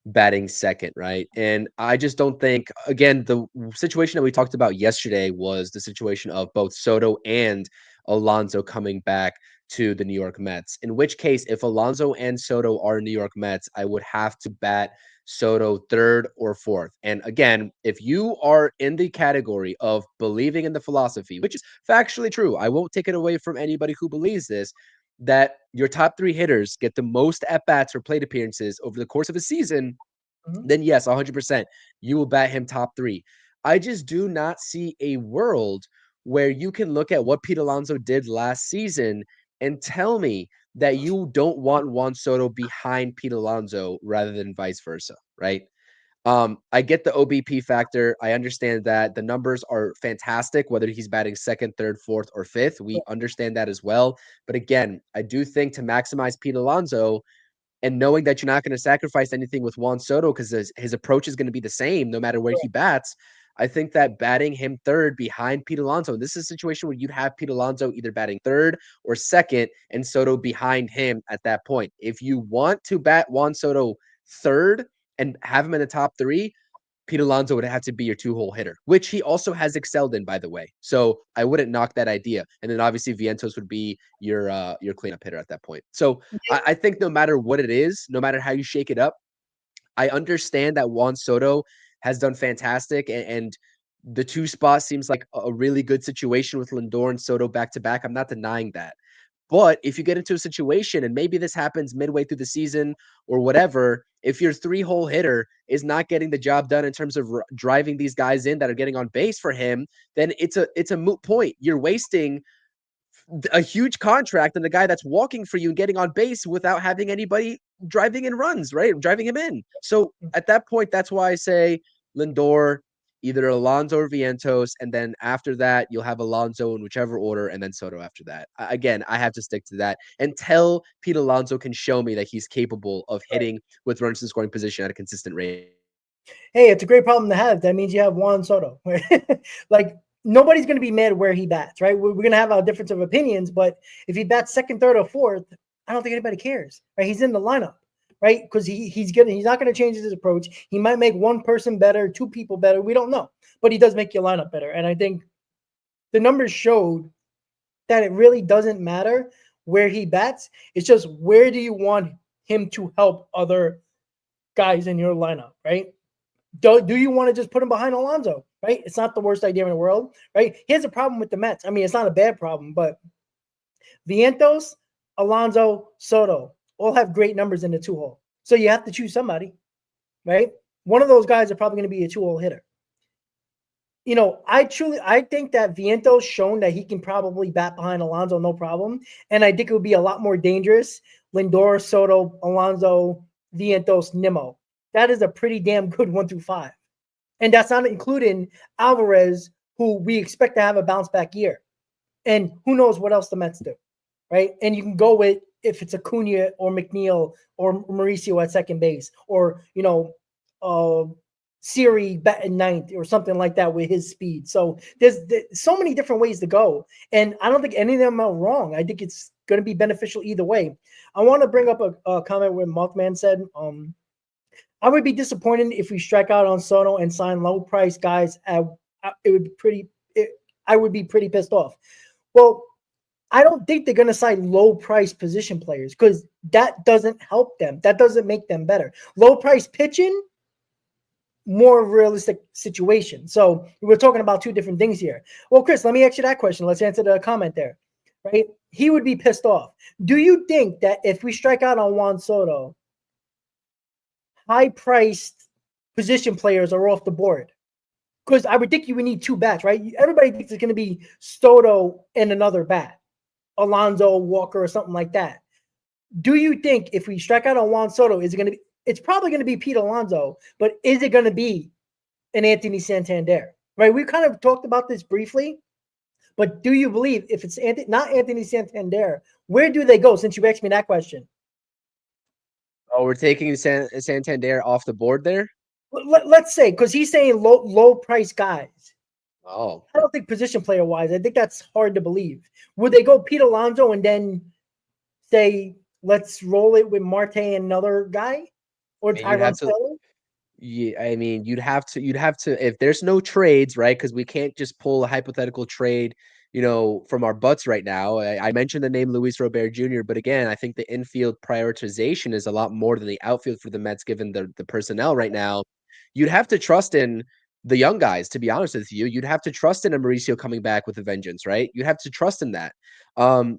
batting second, right? And I just don't think, again, the situation that we talked about yesterday was the situation of both Soto and Alonso coming back to the New York Mets. In which case, if Alonso and Soto are New York Mets, I would have to bat Soto third or fourth. And again, if you are in the category of believing in the philosophy, which is factually true, I won't take it away from anybody who believes this. that your top 3 hitters get the most at-bats or plate appearances over the course of a season, then yes, 100%, you will bat him top 3. I just do not see a world where you can look at what Pete Alonso did last season and tell me that you don't want Juan Soto behind Pete Alonso rather than vice versa, right? I get the OBP factor. I understand that the numbers are fantastic, whether he's batting second, third, fourth, or fifth. We understand that as well. But again, I do think to maximize Pete Alonso and knowing that you're not going to sacrifice anything with Juan Soto because his approach is going to be the same no matter where he bats. I think that batting him third behind Pete Alonso, and this is a situation where you'd have Pete Alonso either batting third or second and Soto behind him at that point. If you want to bat Juan Soto third and have him in the top 3, Pete Alonso would have to be your 2-hole hitter, which he also has excelled in, by the way. So I wouldn't knock that idea. And then obviously Vientos would be your cleanup hitter at that point. So I think no matter what it is, no matter how you shake it up, I understand that Juan Soto has done fantastic, and the 2 spot seems like a really good situation with Lindor and Soto back to back. I'm not denying that. But if you get into a situation, and maybe this happens midway through the season or whatever, if your 3-hole hitter is not getting the job done in terms of driving these guys in that are getting on base for him, then it's a moot point. You're wasting a huge contract on the guy that's walking for you and getting on base without having anybody driving in runs, right? Driving him in. So at that point, that's why I say Lindor, either Alonso or Vientos, and then after that, you'll have Alonso in whichever order, and then Soto after that. Again, I have to stick to that until Pete Alonso can show me that he's capable of hitting with runners in scoring position at a consistent rate. Hey, it's a great problem to have. That means you have Juan Soto. Like, nobody's going to be mad where he bats, right? We're going to have our difference of opinions, but if he bats second, third, or fourth, I don't think anybody cares, right? He's in the lineup, right? Because he's not going to change his approach. He might make one person better, 2 people better. We don't know, but he does make your lineup better. And I think the numbers showed that it really doesn't matter where he bats. It's just where do you want him to help other guys in your lineup, right? Do you want to just put him behind Alonso, right? It's not the worst idea in the world, right? Here's a problem with the Mets. I mean, it's not a bad problem, but Vientos, Alonso, Soto all have great numbers in the 2-hole. So you have to choose somebody, right? One of those guys are probably going to be a 2-hole hitter. You know, I think that Vientos shown that he can probably bat behind Alonso, no problem. And I think it would be a lot more dangerous. Lindor, Soto, Alonso, Vientos, Nimmo. That is a pretty damn good 1 through 5. And that's not including Alvarez, who we expect to have a bounce back year. And who knows what else the Mets do, right? And you can go with if it's Acuna or McNeil or Mauricio at second base, or, you know, Siri batting ninth or something like that with his speed. So there's so many different ways to go. And I don't think any of them are wrong. I think it's going to be beneficial either way. I want to bring up a comment where Mothman said, I would be disappointed if we strike out on Soto and sign low price guys. I would be pretty pissed off. Well, I don't think they're going to sign low price position players because that doesn't help them. That doesn't make them better. Low price pitching, more realistic situation. So we're talking about 2 different things here. Well, Chris, let me ask you that question. Let's answer the comment there, right? He would be pissed off. Do you think that if we strike out on Juan Soto, high-priced position players are off the board? Because I would think you would need 2 bats, right? Everybody thinks it's going to be Soto and another bat, Alonso, Walker, or something like that. Do you think if we strike out on Juan Soto, is it going to be? It's probably going to be Pete Alonso, but is it going to be an Anthony Santander? Right? We kind of talked about this briefly, but do you believe if it's not Anthony Santander, where do they go? Since you asked me that question. Oh, we're taking Santander off the board there? Let's say, because he's saying low price guys. Oh. I don't think position player wise. I think that's hard to believe. Would they go Pete Alonso and then say, let's roll it with Marte and another guy? Or Tyrone Taylor? Yeah, I mean, you'd have to, if there's no trades, right? Because we can't just pull a hypothetical trade, you know, from our butts right now. I mentioned the name Luis Robert Jr., but again, I think the infield prioritization is a lot more than the outfield for the Mets, given the personnel right now. You'd have to trust in the young guys, to be honest with you. You'd have to trust in a Mauricio coming back with a vengeance, right? You'd have to trust in that.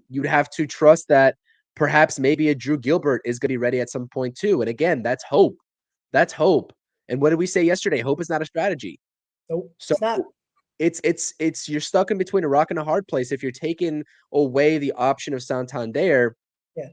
You'd have to trust that Perhaps maybe a Drew Gilbert is going to be ready at some point too. And again, that's hope. That's hope. And what did we say yesterday? Hope is not a strategy. Nope, So it's not. it's you're stuck in between a rock and a hard place if you're taking away the option of Santander, Yeah.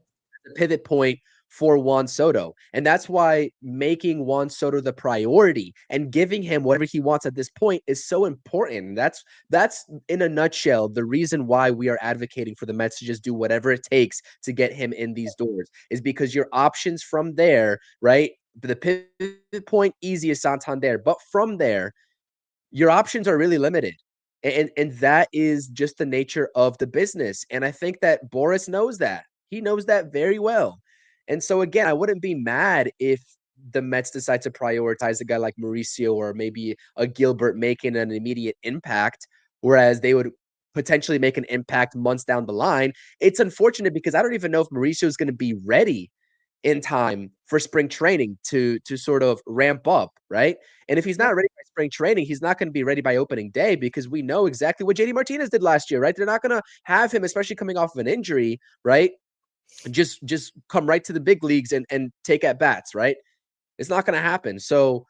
the pivot point for Juan Soto. And that's why making Juan Soto the priority and giving him whatever he wants at this point is so important. That's in a nutshell the reason why we are advocating for the Mets to just do whatever it takes to get him in these doors, is because your options from there, right? The pivot point easy is Santander, but from there, your options are really limited. And that is just the nature of the business. And I think that Boras knows that. He knows that very well. And so again, I wouldn't be mad if the Mets decide to prioritize a guy like Mauricio or maybe a Gilbert making an immediate impact, whereas they would potentially make an impact months down the line. It's unfortunate because I don't even know if Mauricio is going to be ready in time for spring training to sort of ramp up, right? And if he's not ready by spring training, he's not going to be ready by opening day, because we know exactly what JD Martinez did last year, right? They're not going to have him, especially coming off of an injury, right? Just come right to the big leagues and take at bats, right? It's not going to happen. So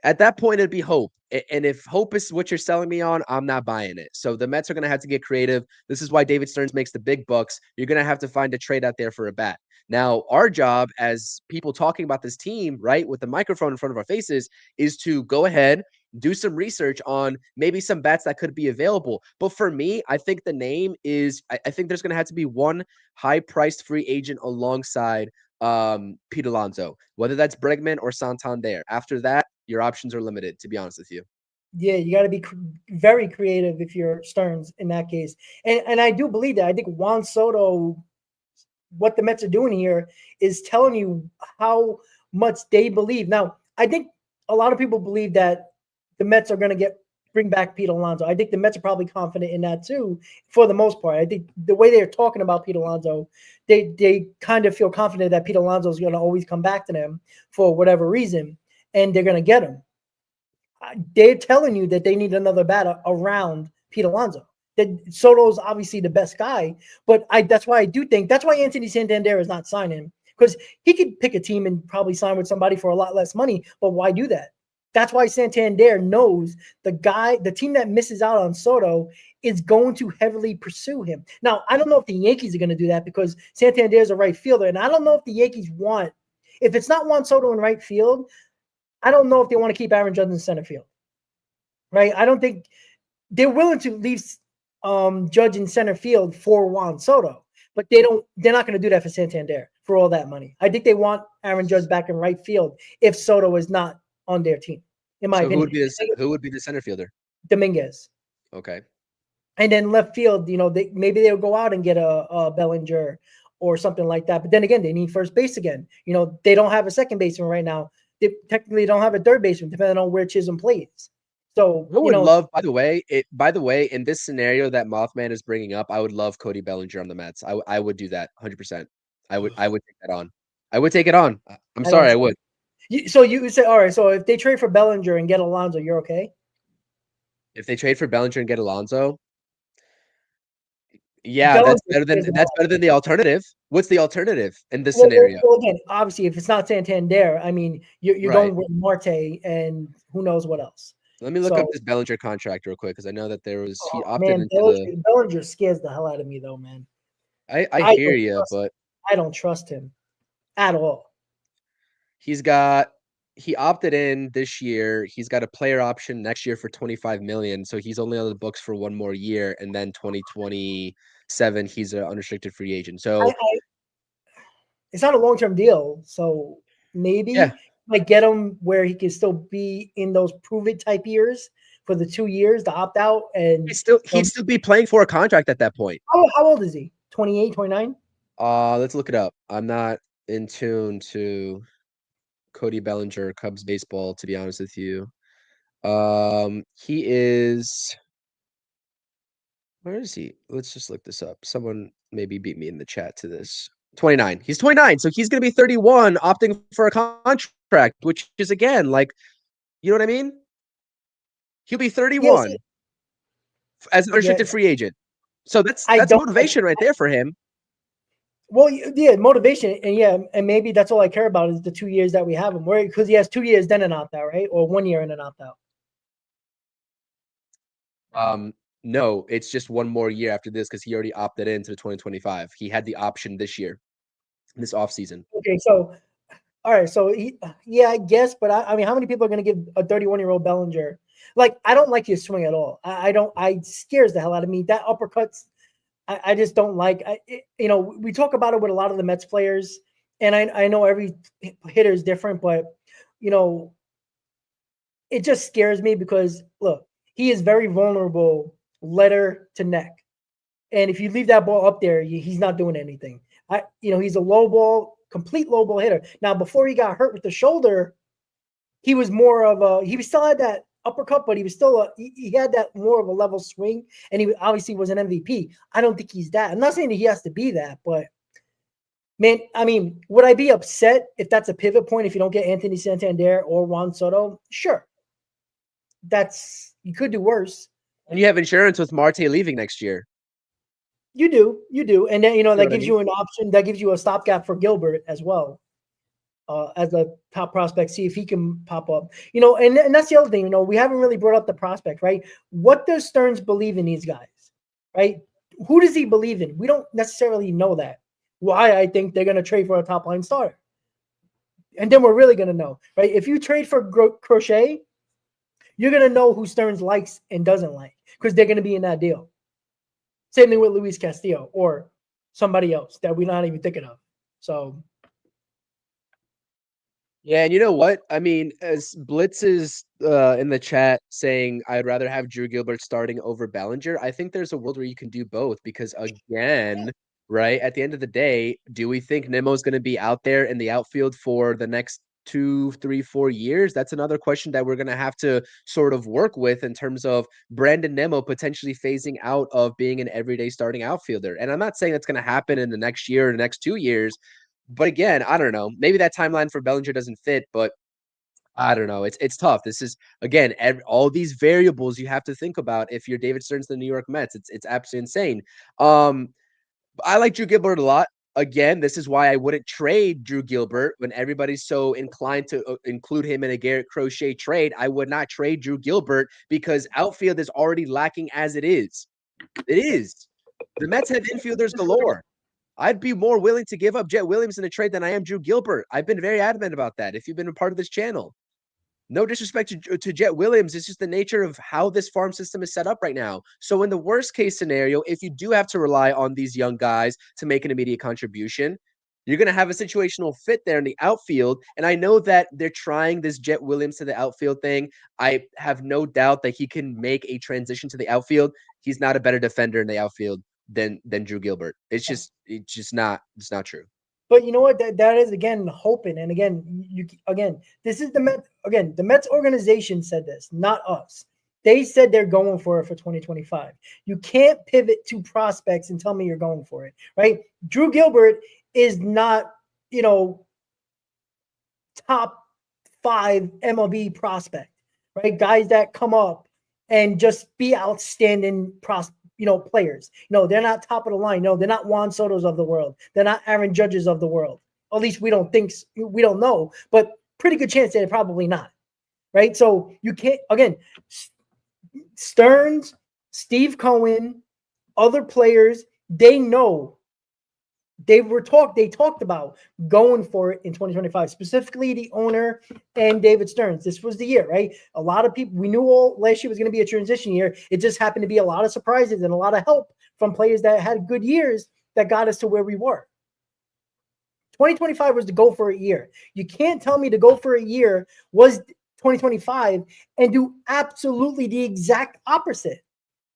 at that point, it'd be hope. And if hope is what you're selling me on, I'm not buying it. So the Mets are going to have to get creative. This is why David Stearns makes the big bucks. You're going to have to find a trade out there for a bat. Now, our job as people talking about this team, right, with the microphone in front of our faces, is to go ahead, do some research on maybe some bats that could be available. But for me, I think the name is, I think there's going to have to be one high-priced free agent alongside Pete Alonso, whether that's Bregman or Santander. After that, your options are limited, to be honest with you. Yeah, you got to be very creative if you're Stearns in that case. And I do believe that. I think Juan Soto, what the Mets are doing here is telling you how much they believe. Now, I think a lot of people believe that the Mets are going to bring back Pete Alonso. I think the Mets are probably confident in that too, for the most part. I think the way they're talking about Pete Alonso, they kind of feel confident that Pete Alonso is going to always come back to them for whatever reason, and they're going to get him. They're telling you that they need another batter around Pete Alonso. That Soto's obviously the best guy, but that's why Anthony Santander is not signing, because he could pick a team and probably sign with somebody for a lot less money. But why do that? That's why Santander knows the team that misses out on Soto is going to heavily pursue him. Now, I don't know if the Yankees are going to do that, because Santander is a right fielder, and I don't know if the Yankees want, if it's not Juan Soto in right field, I don't know if they want to keep Aaron Judge in center field, right? I don't think they're willing to leave Judge in center field for Juan Soto, but they're not going to do that for Santander for all that money. I think they want Aaron Judge back in right field if Soto is not on their team, in my opinion. Who would be the center fielder? Dominguez. Okay. And then left field, maybe they'll go out and get a Bellinger or something like that. But then again, they need first base again. They don't have a second baseman right now. They technically don't have a third baseman, depending on where Chisholm plays. So I would love, by the way, in this scenario that Mothman is bringing up, I would love Cody Bellinger on the Mets. I would do that 100%. I would take that on. I would take it on. I'm sorry, I would. So you would say, all right, so if they trade for Bellinger and get Alonso, you're okay? If they trade for Bellinger and get Alonso, yeah, that's better than the alternative. What's the alternative in this scenario? Well, again, obviously, if it's not Santander, I mean, you're Right. going with Marte and who knows what else. Let me look up this Bellinger contract real quick, because I know that he opted into Bellinger scares the hell out of me, though, man. I hear you, but I don't trust him at all. He opted in this year. He's got a player option next year for $25 million. So he's only on the books for one more year, and then 2027 he's an unrestricted free agent. So it's not a long-term deal. So maybe like get him where he can still be in those prove-it type years for the 2 years to opt out, and he'd still be playing for a contract at that point. How old is he? 28, 29? Let's look it up. I'm not in tune to Cody Bellinger, Cubs baseball, to be honest with you. He is, where is he? Let's just look this up. Someone maybe beat me in the chat to this. 29. He's 29, so he's going to be 31 opting for a contract, which is, again, like, you know what I mean? He'll be 31 as an unrestricted free agent. So that's motivation right there for him. Well, yeah, motivation, and maybe that's all I care about is the 2 years that we have him, right? Because he has 2 years, then an opt out, right, or 1 year and an opt out. No, it's just one more year after this because he already opted into the 2025. He had the option this year, this offseason. Okay, so all right, so yeah, I guess, but I mean, how many people are going to give a 31-year-old Bellinger? Like, I don't like his swing at all. I don't. I scares the hell out of me. That uppercuts, I just don't like. We talk about it with a lot of the Mets players, and I know every hitter is different, but it just scares me because look, he is very vulnerable, letter to neck, and if you leave that ball up there, he's not doing anything. He's a complete low ball hitter. Now, before he got hurt with the shoulder, he was more of he still had that uppercut, but he was still he had that more of a level swing, and he obviously was an MVP. I don't think he's that. I'm not saying that he has to be that, but man, I mean, would I be upset if that's a pivot point if you don't get Anthony Santander or Juan Soto? Sure. You could do worse. And you have insurance with Marte leaving next year. You do. And then, that gives you an option. That gives you a stopgap for Gilbert as well. As a top prospect, see if he can pop up. And that's the other thing. We haven't really brought up the prospect, right? What does Stearns believe in these guys, right? Who does he believe in? We don't necessarily know that. Why I think they're going to trade for a top line starter, and then we're really going to know, right? If you trade for Crochet, you're going to know who Stearns likes and doesn't like because they're going to be in that deal. Same thing with Luis Castillo or somebody else that we're not even thinking of. So. Yeah, and you know what? I mean, as Blitz is in the chat saying, I'd rather have Drew Gilbert starting over Bellinger. I think there's a world where you can do both because, again, right, at the end of the day, do we think Nimmo's going to be out there in the outfield for the next 2, 3, 4 years? That's another question that we're going to have to sort of work with in terms of Brandon Nimmo potentially phasing out of being an everyday starting outfielder. And I'm not saying that's going to happen in the next year or the next 2 years. But again, I don't know. Maybe that timeline for Bellinger doesn't fit, but I don't know. It's tough. This is, again, all these variables you have to think about if you're David Stearns, the New York Mets. It's absolutely insane. I like Drew Gilbert a lot. Again, this is why I wouldn't trade Drew Gilbert when everybody's so inclined to include him in a Garrett Crochet trade. I would not trade Drew Gilbert because outfield is already lacking as it is. It is. The Mets have infielders galore. I'd be more willing to give up Jet Williams in a trade than I am Drew Gilbert. I've been very adamant about that. If you've been a part of this channel, no disrespect to Jet Williams, it's just the nature of how this farm system is set up right now. So in the worst case scenario, if you do have to rely on these young guys to make an immediate contribution, you're going to have a situational fit there in the outfield. And I know that they're trying this Jet Williams to the outfield thing. I have no doubt that he can make a transition to the outfield. He's not a better defender in the outfield than Drew Gilbert. It's just not true. But you know what? That is again hoping, and again, this is the Mets. Again, the Mets organization said this, not us. They said they're going for it for 2025. You can't pivot to prospects and tell me you're going for it, right? Drew Gilbert is not, top 5 MLB prospect, right? Guys that come up and just be outstanding players. They're not top of the line. No, they're not Juan Sotos of the world. They're not Aaron Judges of the world. At least we don't know, but pretty good chance they're probably not, right? So you can't, again, Stearns, Steve Cohen, other players, they know. They talked about going for it in 2025, specifically the owner and David Stearns. This was the year, right? A lot of people, we knew all last year was going to be a transition year. It just happened to be a lot of surprises and a lot of help from players that had good years that got us to where we were. 2025 was to go for a year. You can't tell me to go for a year was 2025 and do absolutely the exact opposite.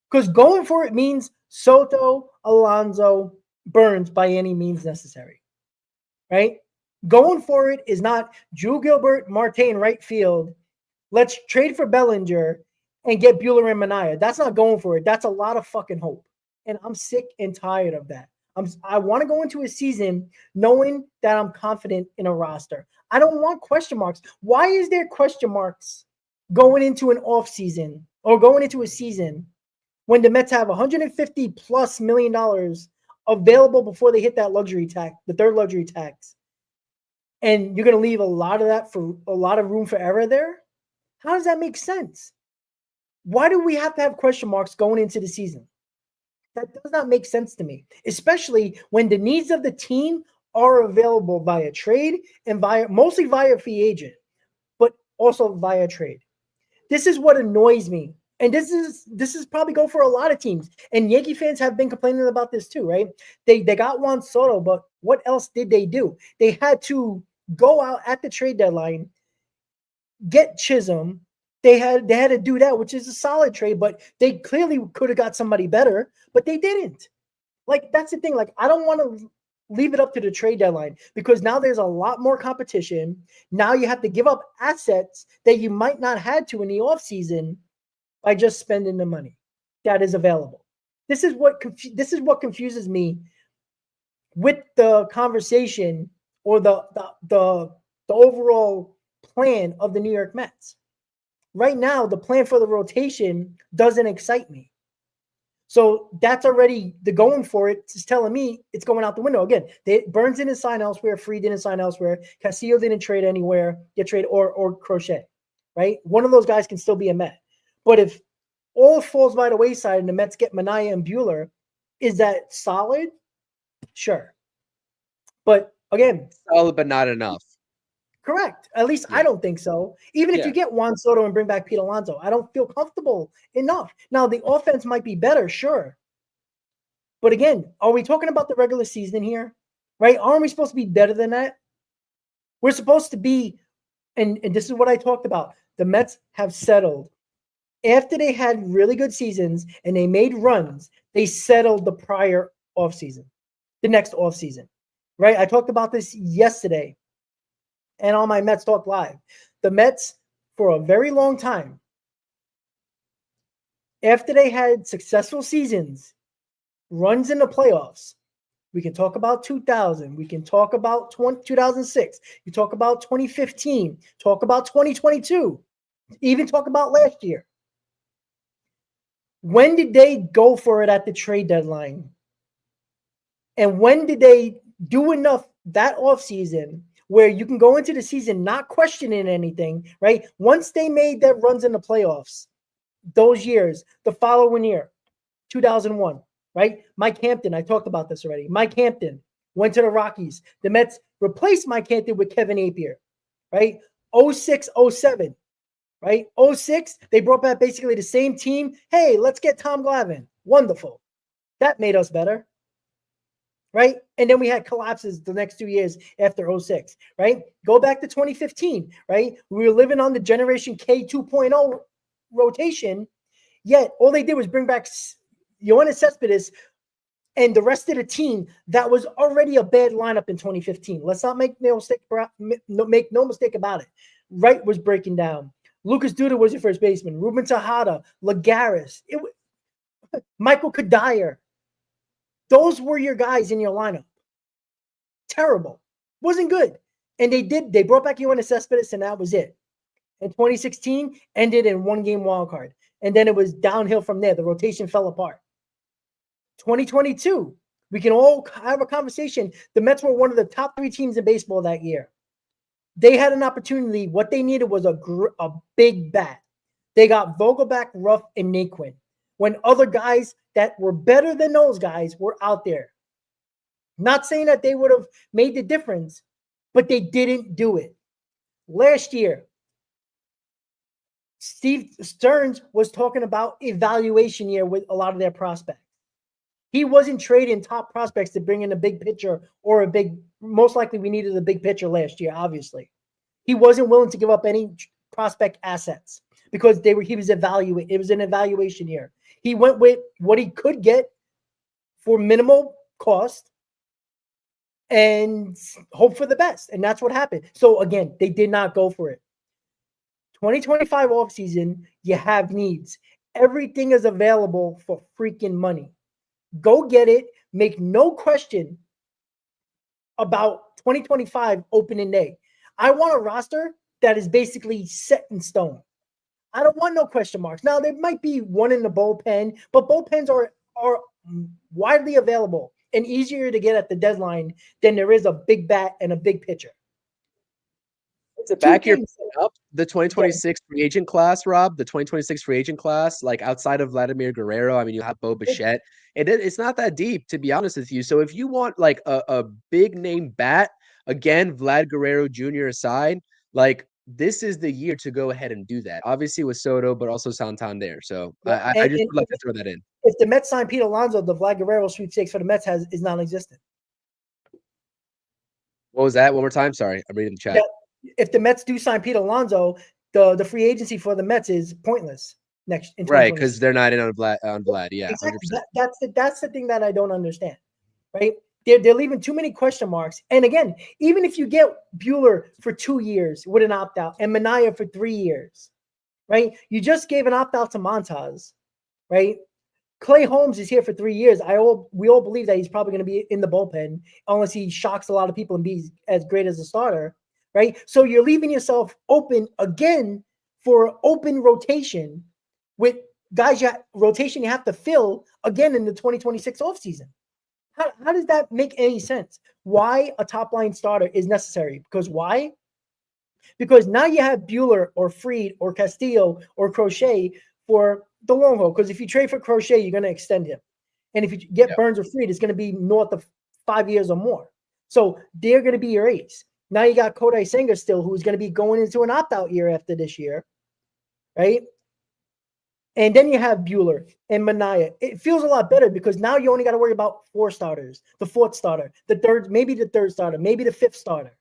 Because going for it means Soto, Alonso, Burns by any means necessary, right? Going for it is not Drew Gilbert, Marte in right field. Let's trade for Bellinger and get Buehler and Manaea. That's not going for it. That's a lot of fucking hope. And I'm sick and tired of that. I want to go into a season knowing that I'm confident in a roster. I don't want question marks. Why is there question marks going into an offseason or going into a season when the Mets have $150+ million available before they hit that luxury tax, the third luxury tax, and you're going to leave a lot of that for a lot of room for error there. How does that make sense? Why do we have to have question marks going into the season? That does not make sense to me, especially when the needs of the team are available via trade and mostly via free agent, but also via trade. This is what annoys me. And this is probably go for a lot of teams. And Yankee fans have been complaining about this too, right? They got Juan Soto, but what else did they do? They had to go out at the trade deadline, get Chisholm. They had to do that, which is a solid trade, but they clearly could have got somebody better, but they didn't. Like, that's the thing. Like, I don't want to leave it up to the trade deadline because now there's a lot more competition. Now you have to give up assets that you might not have to in the offseason by just spending the money that is available. This is what confuses me with the conversation or the overall plan of the New York Mets. Right now, the plan for the rotation doesn't excite me. So that's already the going for it is telling me it's going out the window. Again, Burns didn't sign elsewhere, Free didn't sign elsewhere, Castillo didn't trade anywhere, or Crochet, right? One of those guys can still be a Met. But if all falls by the wayside and the Mets get Manaea and Buehler, is that solid? Sure. But again, solid but not enough. Correct. At least I don't think so. Even if you get Juan Soto and bring back Pete Alonso, I don't feel comfortable enough. Now, the offense might be better, sure. But again, are we talking about the regular season here? Right? Aren't we supposed to be better than that? We're supposed to be, and this is what I talked about. The Mets have settled. After they had really good seasons and they made runs, they settled the prior offseason, the next offseason. Right? I talked about this yesterday. And on my Mets Talk Live, the Mets, for a very long time, after they had successful seasons, runs in the playoffs, we can talk about 2000, we can talk about 2006, you talk about 2015, talk about 2022, even talk about last year. When did they go for it at the trade deadline? And when did they do enough that offseason where you can go into the season not questioning anything, right? Once they made their runs in the playoffs, those years, the following year, 2001, right? Mike Hampton, I talked about this already. Mike Hampton went to the Rockies. The Mets replaced Mike Hampton with Kevin Napier, right? 06, 07, right? 06, they brought back basically the same team. Hey, let's get Tom Glavine. Wonderful. That made us better. Right? And then we had collapses the next 2 years after 06, right? Go back to 2015, right? We were living on the Generation K 2.0 rotation, yet all they did was bring back Yoenis Cespedes and the rest of the team that was already a bad lineup in 2015. Let's not make no mistake about it. Wright was breaking down. Lucas Duda was your first baseman. Ruben Tejada, Lagares, Michael Kadire. Those were your guys in your lineup. Terrible. Wasn't good. And they brought back Yoenis Cespedes, and that was it. And 2016 ended in one-game wild card. And then it was downhill from there. The rotation fell apart. 2022, we can all have a conversation. The Mets were one of the top 3 teams in baseball that year. They had an opportunity. What they needed was a big bat. They got Vogelback, Ruff, and Naquin. When other guys that were better than those guys were out there. Not saying that they would have made the difference, but they didn't do it. Last year, Steve Stearns was talking about evaluation year with a lot of their prospects. He wasn't trading top prospects to bring in a big pitcher or most likely we needed a big pitcher last year, obviously. He wasn't willing to give up any prospect assets because he was evaluating. It was an evaluation year. He went with what he could get for minimal cost and hope for the best. And that's what happened. So again, they did not go for it. 2025 offseason, you have needs. Everything is available for freaking money. Go get it. Make no question about 2025 opening day. I want a roster that is basically set in stone. I don't want no question marks. Now, there might be one in the bullpen, but bullpens are widely available and easier to get at the deadline than there is a big bat and a big pitcher. To back your up, the 2026 free agent class, Rob, the 2026 free agent class, like outside of Vladimir Guerrero, I mean, you have Bo Bichette. It's not that deep, to be honest with you. So if you want like a big name bat, again, Vlad Guerrero Jr. aside, like this is the year to go ahead and do that. Obviously with Soto, but also Santander. So I just would like to throw that in. If the Mets sign Pete Alonso, the Vlad Guerrero sweepstakes for the Mets is non-existent. What was that? One more time? Sorry, I'm reading the chat. If the Mets do sign Pete Alonso, the free agency for the Mets is pointless next in right, because they're not in on Vlad. Yeah, exactly. That's the thing that I don't understand. Right? They're leaving too many question marks. And again, even if you get Buehler for 2 years with an opt-out and Mania for 3 years, right? You just gave an opt-out to Montas, right? Clay Holmes is here for 3 years. We all believe that he's probably going to be in the bullpen unless he shocks a lot of people and be as great as a starter. Right. So you're leaving yourself open again for open rotation with guys rotation you have to fill again in the 2026 offseason. How does that make any sense? Why a top line starter is necessary? Because why? Because now you have Buehler or Fried or Castillo or Crochet for the long haul. Because if you trade for Crochet, you're going to extend him. And if you get Burns or Fried, it's going to be north of 5 years or more. So they're going to be your ace. Now you got Kodai Senga still, who's going to be going into an opt-out year after this year, right? And then you have Buehler and Mania. It feels a lot better because now you only got to worry about 4 starters, the 4th starter, the 3rd, maybe the 3rd starter, maybe the 5th starter,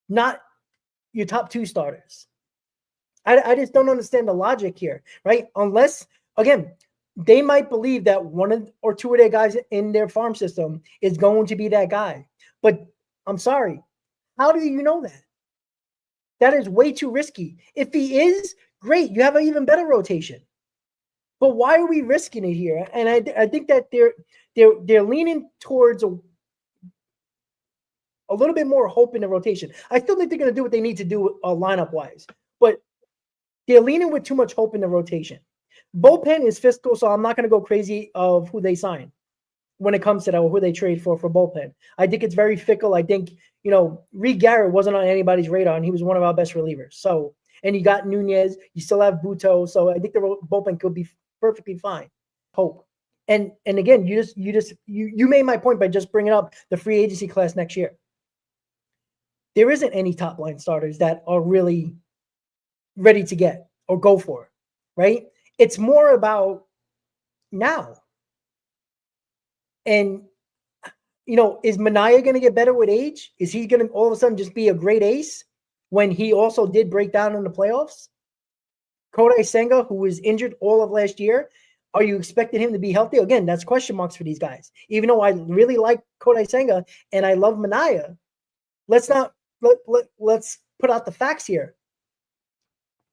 not your top 2 starters. I just don't understand the logic here, right? Unless, again, they might believe that 1 or 2 of their guys in their farm system is going to be that guy. But I'm sorry. How do you know that? That is way too risky. If he is, great. You have an even better rotation. But why are we risking it here? And I think that they're leaning towards a little bit more hope in the rotation. I still think they're going to do what they need to do lineup-wise. But they're leaning with too much hope in the rotation. Bullpen is fiscal, so I'm not going to go crazy of who they sign when it comes to that or who they trade for bullpen. I think it's very fickle. I think, Reed Garrett wasn't on anybody's radar, and he was one of our best relievers. So, and you got Nunez, you still have Buto. So I think the bullpen could be perfectly fine. Hope. And again, you made my point by just bringing up the free agency class next year. There isn't any top line starters that are really ready to get or go for, right? It's more about now. And, is Mania going to get better with age? Is he going to all of a sudden just be a great ace when he also did break down in the playoffs? Kodai Senga, who was injured all of last year, are you expecting him to be healthy? Again, that's question marks for these guys. Even though I really like Kodai Senga and I love Mania, let's put out the facts here.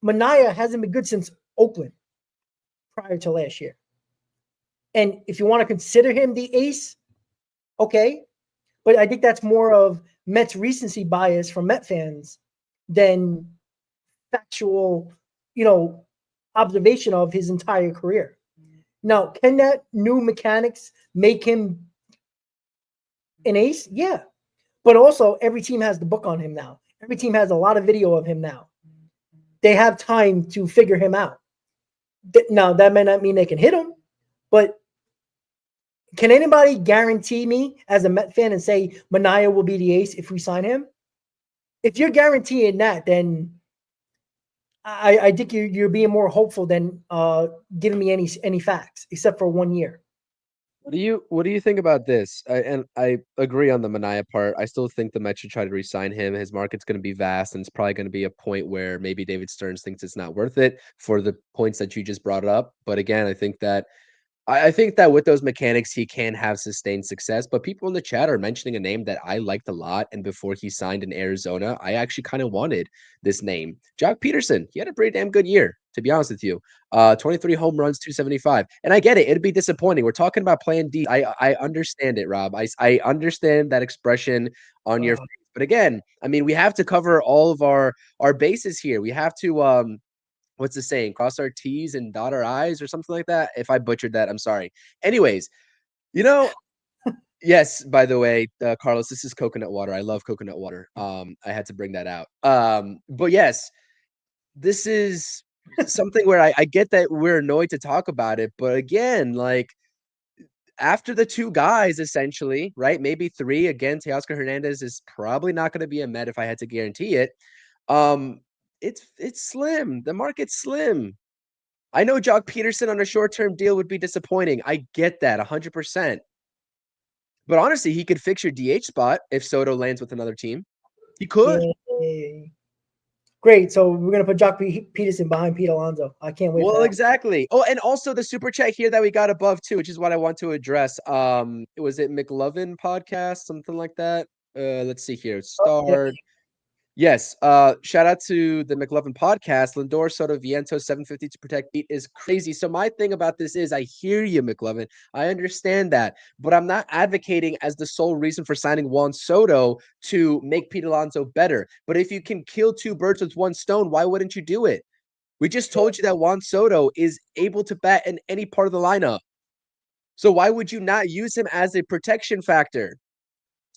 Mania hasn't been good since Oakland prior to last year. And if you want to consider him the ace, okay. But I think that's more of Mets recency bias from Met fans than factual, observation of his entire career. Now, can that new mechanics make him an ace? Yeah. But also, every team has the book on him now. Every team has a lot of video of him now. They have time to figure him out. Now, that may not mean they can hit him, but can anybody guarantee me as a Met fan and say Mania will be the ace if we sign him? If you're guaranteeing that, then I think you're being more hopeful than giving me any facts, except for 1 year. What do you think about this? I agree on the Mania part. I still think the Mets should try to re-sign him. His market's going to be vast, and it's probably going to be a point where maybe David Stearns thinks it's not worth it for the points that you just brought up. But again, I think that with those mechanics, he can have sustained success. But people in the chat are mentioning a name that I liked a lot. And before he signed in Arizona, I actually kind of wanted this name. Jock Peterson. He had a pretty damn good year, to be honest with you. 23 home runs, 275. And I get it. It'd be disappointing. We're talking about playing D. I understand it, Rob. I understand that expression on your face. But again, I mean, we have to cover all of our bases here. We have to what's the saying? Cross our T's and dot our I's or something like that. If I butchered that, I'm sorry. Anyways, Yes, by the way, Carlos, this is coconut water. I love coconut water. I had to bring that out. But yes, this is something where I get that we're annoyed to talk about it, but again, like after the two guys, essentially, right? Maybe three. Again, Teoscar Hernandez is probably not going to be a Met if I had to guarantee it. Um, it's slim. The market's slim. I know Jock Peterson on a short-term deal would be disappointing. I get that 100%. But honestly, he could fix your DH spot if Soto lands with another team. He could. Yay. Great. So we're gonna put Jock Peterson behind Pete Alonso. I can't wait. Well, for that. exactly. Oh, and also the super chat here that we got above too, which is what I want to address. Was it McLovin podcast, something like that? Let's see here. Starred. Yes. Shout out to the McLovin podcast. Lindor, Soto, Vientos, 750 to protect Pete is crazy. So my thing about this is I hear you, McLovin. I understand that, but I'm not advocating as the sole reason for signing Juan Soto to make Pete Alonso better. But if you can kill two birds with one stone, why wouldn't you do it? We just told you that Juan Soto is able to bat in any part of the lineup. So why would you not use him as a protection factor?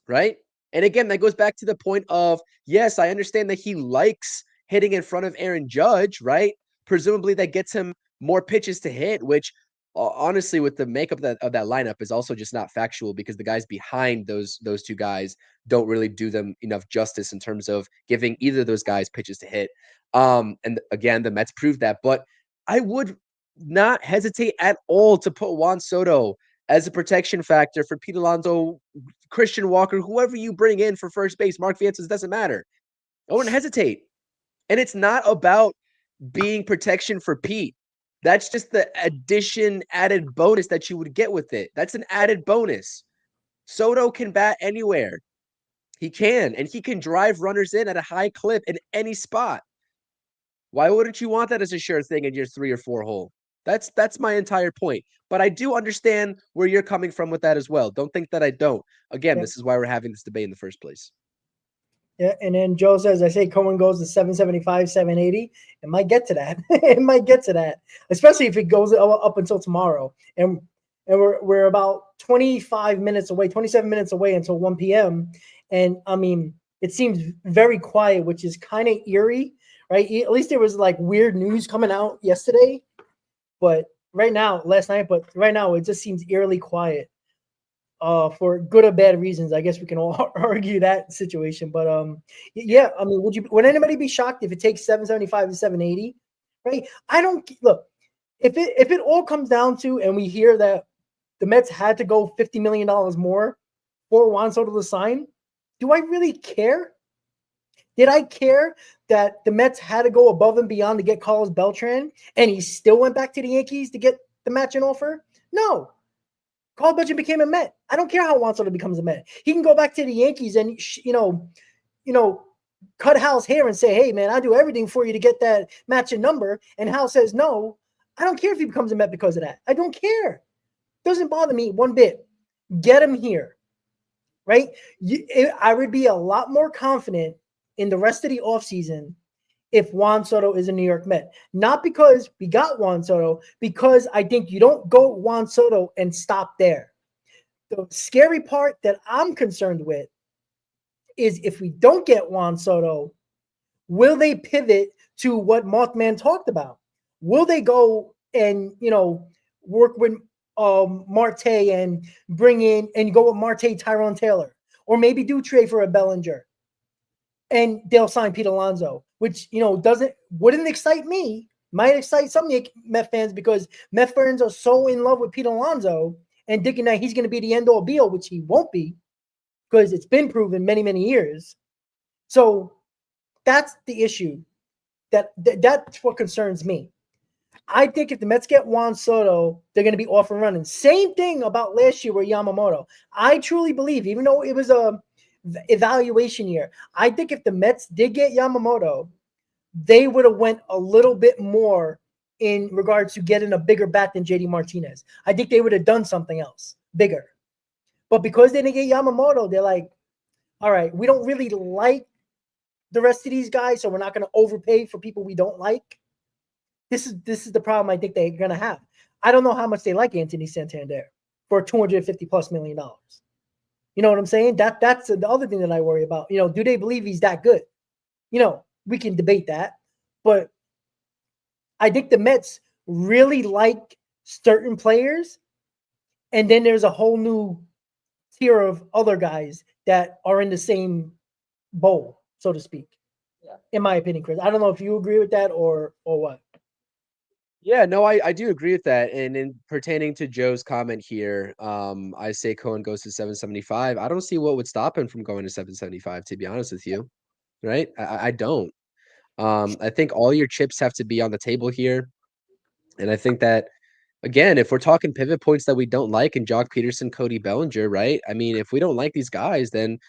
Right? And again, that goes back to the point of, yes, I understand that he likes hitting in front of Aaron Judge, right? Presumably that gets him more pitches to hit, which honestly, with the makeup of that lineup is also just not factual because the guys behind those two guys don't really do them enough justice in terms of giving either of those guys pitches to hit. And again, the Mets proved that, but I would not hesitate at all to put Juan Soto as a protection factor for Pete Alonso, Christian Walker, whoever you bring in for first base, Mark Vientos, doesn't matter. I wouldn't hesitate. And it's not about being protection for Pete. That's just the added bonus that you would get with it. That's an added bonus. Soto can bat anywhere. He can, and he can drive runners in at a high clip in any spot. Why wouldn't you want that as a sure thing in your 3 or 4 hole? That's my entire point. But I do understand where you're coming from with that as well. Don't think that I don't. Again, this is why we're having this debate in the first place. Yeah, and then Joe says, I say Cohen goes to 775, 780. It might get to that. It might get to that, especially if it goes up until tomorrow. And we're about 25 minutes away, 27 minutes away until 1 p.m. And I mean, it seems very quiet, which is kind of eerie, right? At least there was like weird news coming out yesterday, but last night, but right now it just seems eerily quiet. For good or bad reasons. I guess we can all argue that situation. But yeah, I mean, would anybody be shocked if it takes 775 to 780? Right? I don't look if it all comes down to, and we hear that the Mets had to go $50 million more for Juan Soto to sign, do I really care? Did I care that the Mets had to go above and beyond to get Carlos Beltran, and he still went back to the Yankees to get the matching offer? No. Carl Beltran became a Met. I don't care how Juan Soto becomes a Met. He can go back to the Yankees and cut Hal's hair and say, "Hey, man, I do everything for you to get that matching number." And Hal says, "No, I don't care if he becomes a Met because of that. I don't care. Doesn't bother me one bit. Get him here, right? I would be a lot more confident in the rest of the offseason if Juan Soto is a New York Met. Not because we got Juan Soto, because I think you don't go Juan Soto and stop there. The scary part that I'm concerned with is if we don't get Juan Soto, will they pivot to what Mothman talked about? Will they go and, work with Marte and bring in and go with Marte, Tyrone Taylor, or maybe do trade for a Bellinger? And they'll sign Pete Alonso, which, wouldn't excite me, might excite some Met fans because Met fans are so in love with Pete Alonso and thinking that he's going to be the end-all be-all, which he won't be because it's been proven many, many years. So that's the issue. That's what concerns me. I think if the Mets get Juan Soto, they're going to be off and running. Same thing about last year with Yamamoto. I truly believe, even though it was a evaluation year, I think if the Mets did get Yamamoto, they would have went a little bit more in regards to getting a bigger bat than JD Martinez. I think they would have done something else bigger. But because they didn't get Yamamoto, they're like, all right, we don't really like the rest of these guys, so we're not going to overpay for people we don't like. This is the problem I think they're going to have. I don't know how much they like Anthony Santander for $250+ million. You know what I'm saying? That's the other thing that I worry about. You know, do they believe he's that good? You know, we can debate that, but I think the Mets really like certain players, and then there's a whole new tier of other guys that are in the same bowl, so to speak. Yeah. In my opinion, Chris, I don't know if you agree with that or what. Yeah, no, I do agree with that. And in pertaining to Joe's comment here, I say Cohen goes to 775. I don't see what would stop him from going to 775, to be honest with you. Right? I don't. I think all your chips have to be on the table here. And I think that, again, if we're talking pivot points that we don't like and Jock Peterson, Cody Bellinger, right? I mean, if we don't like these guys, then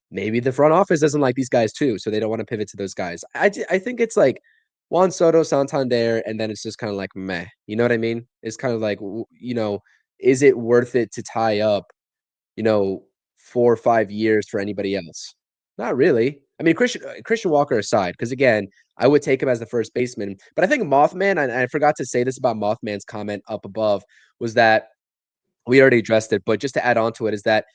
maybe the front office doesn't like these guys too, so they don't want to pivot to those guys. I think it's like Juan Soto, Santander, and then it's just kind of like meh. You know what I mean? It's kind of like, is it worth it to tie up, 4 or 5 years for anybody else? Not really. I mean, Christian Walker aside, because again, I would take him as the first baseman. But I think Mothman, and I forgot to say this about Mothman's comment up above, was that we already addressed it, but just to add on to it is that,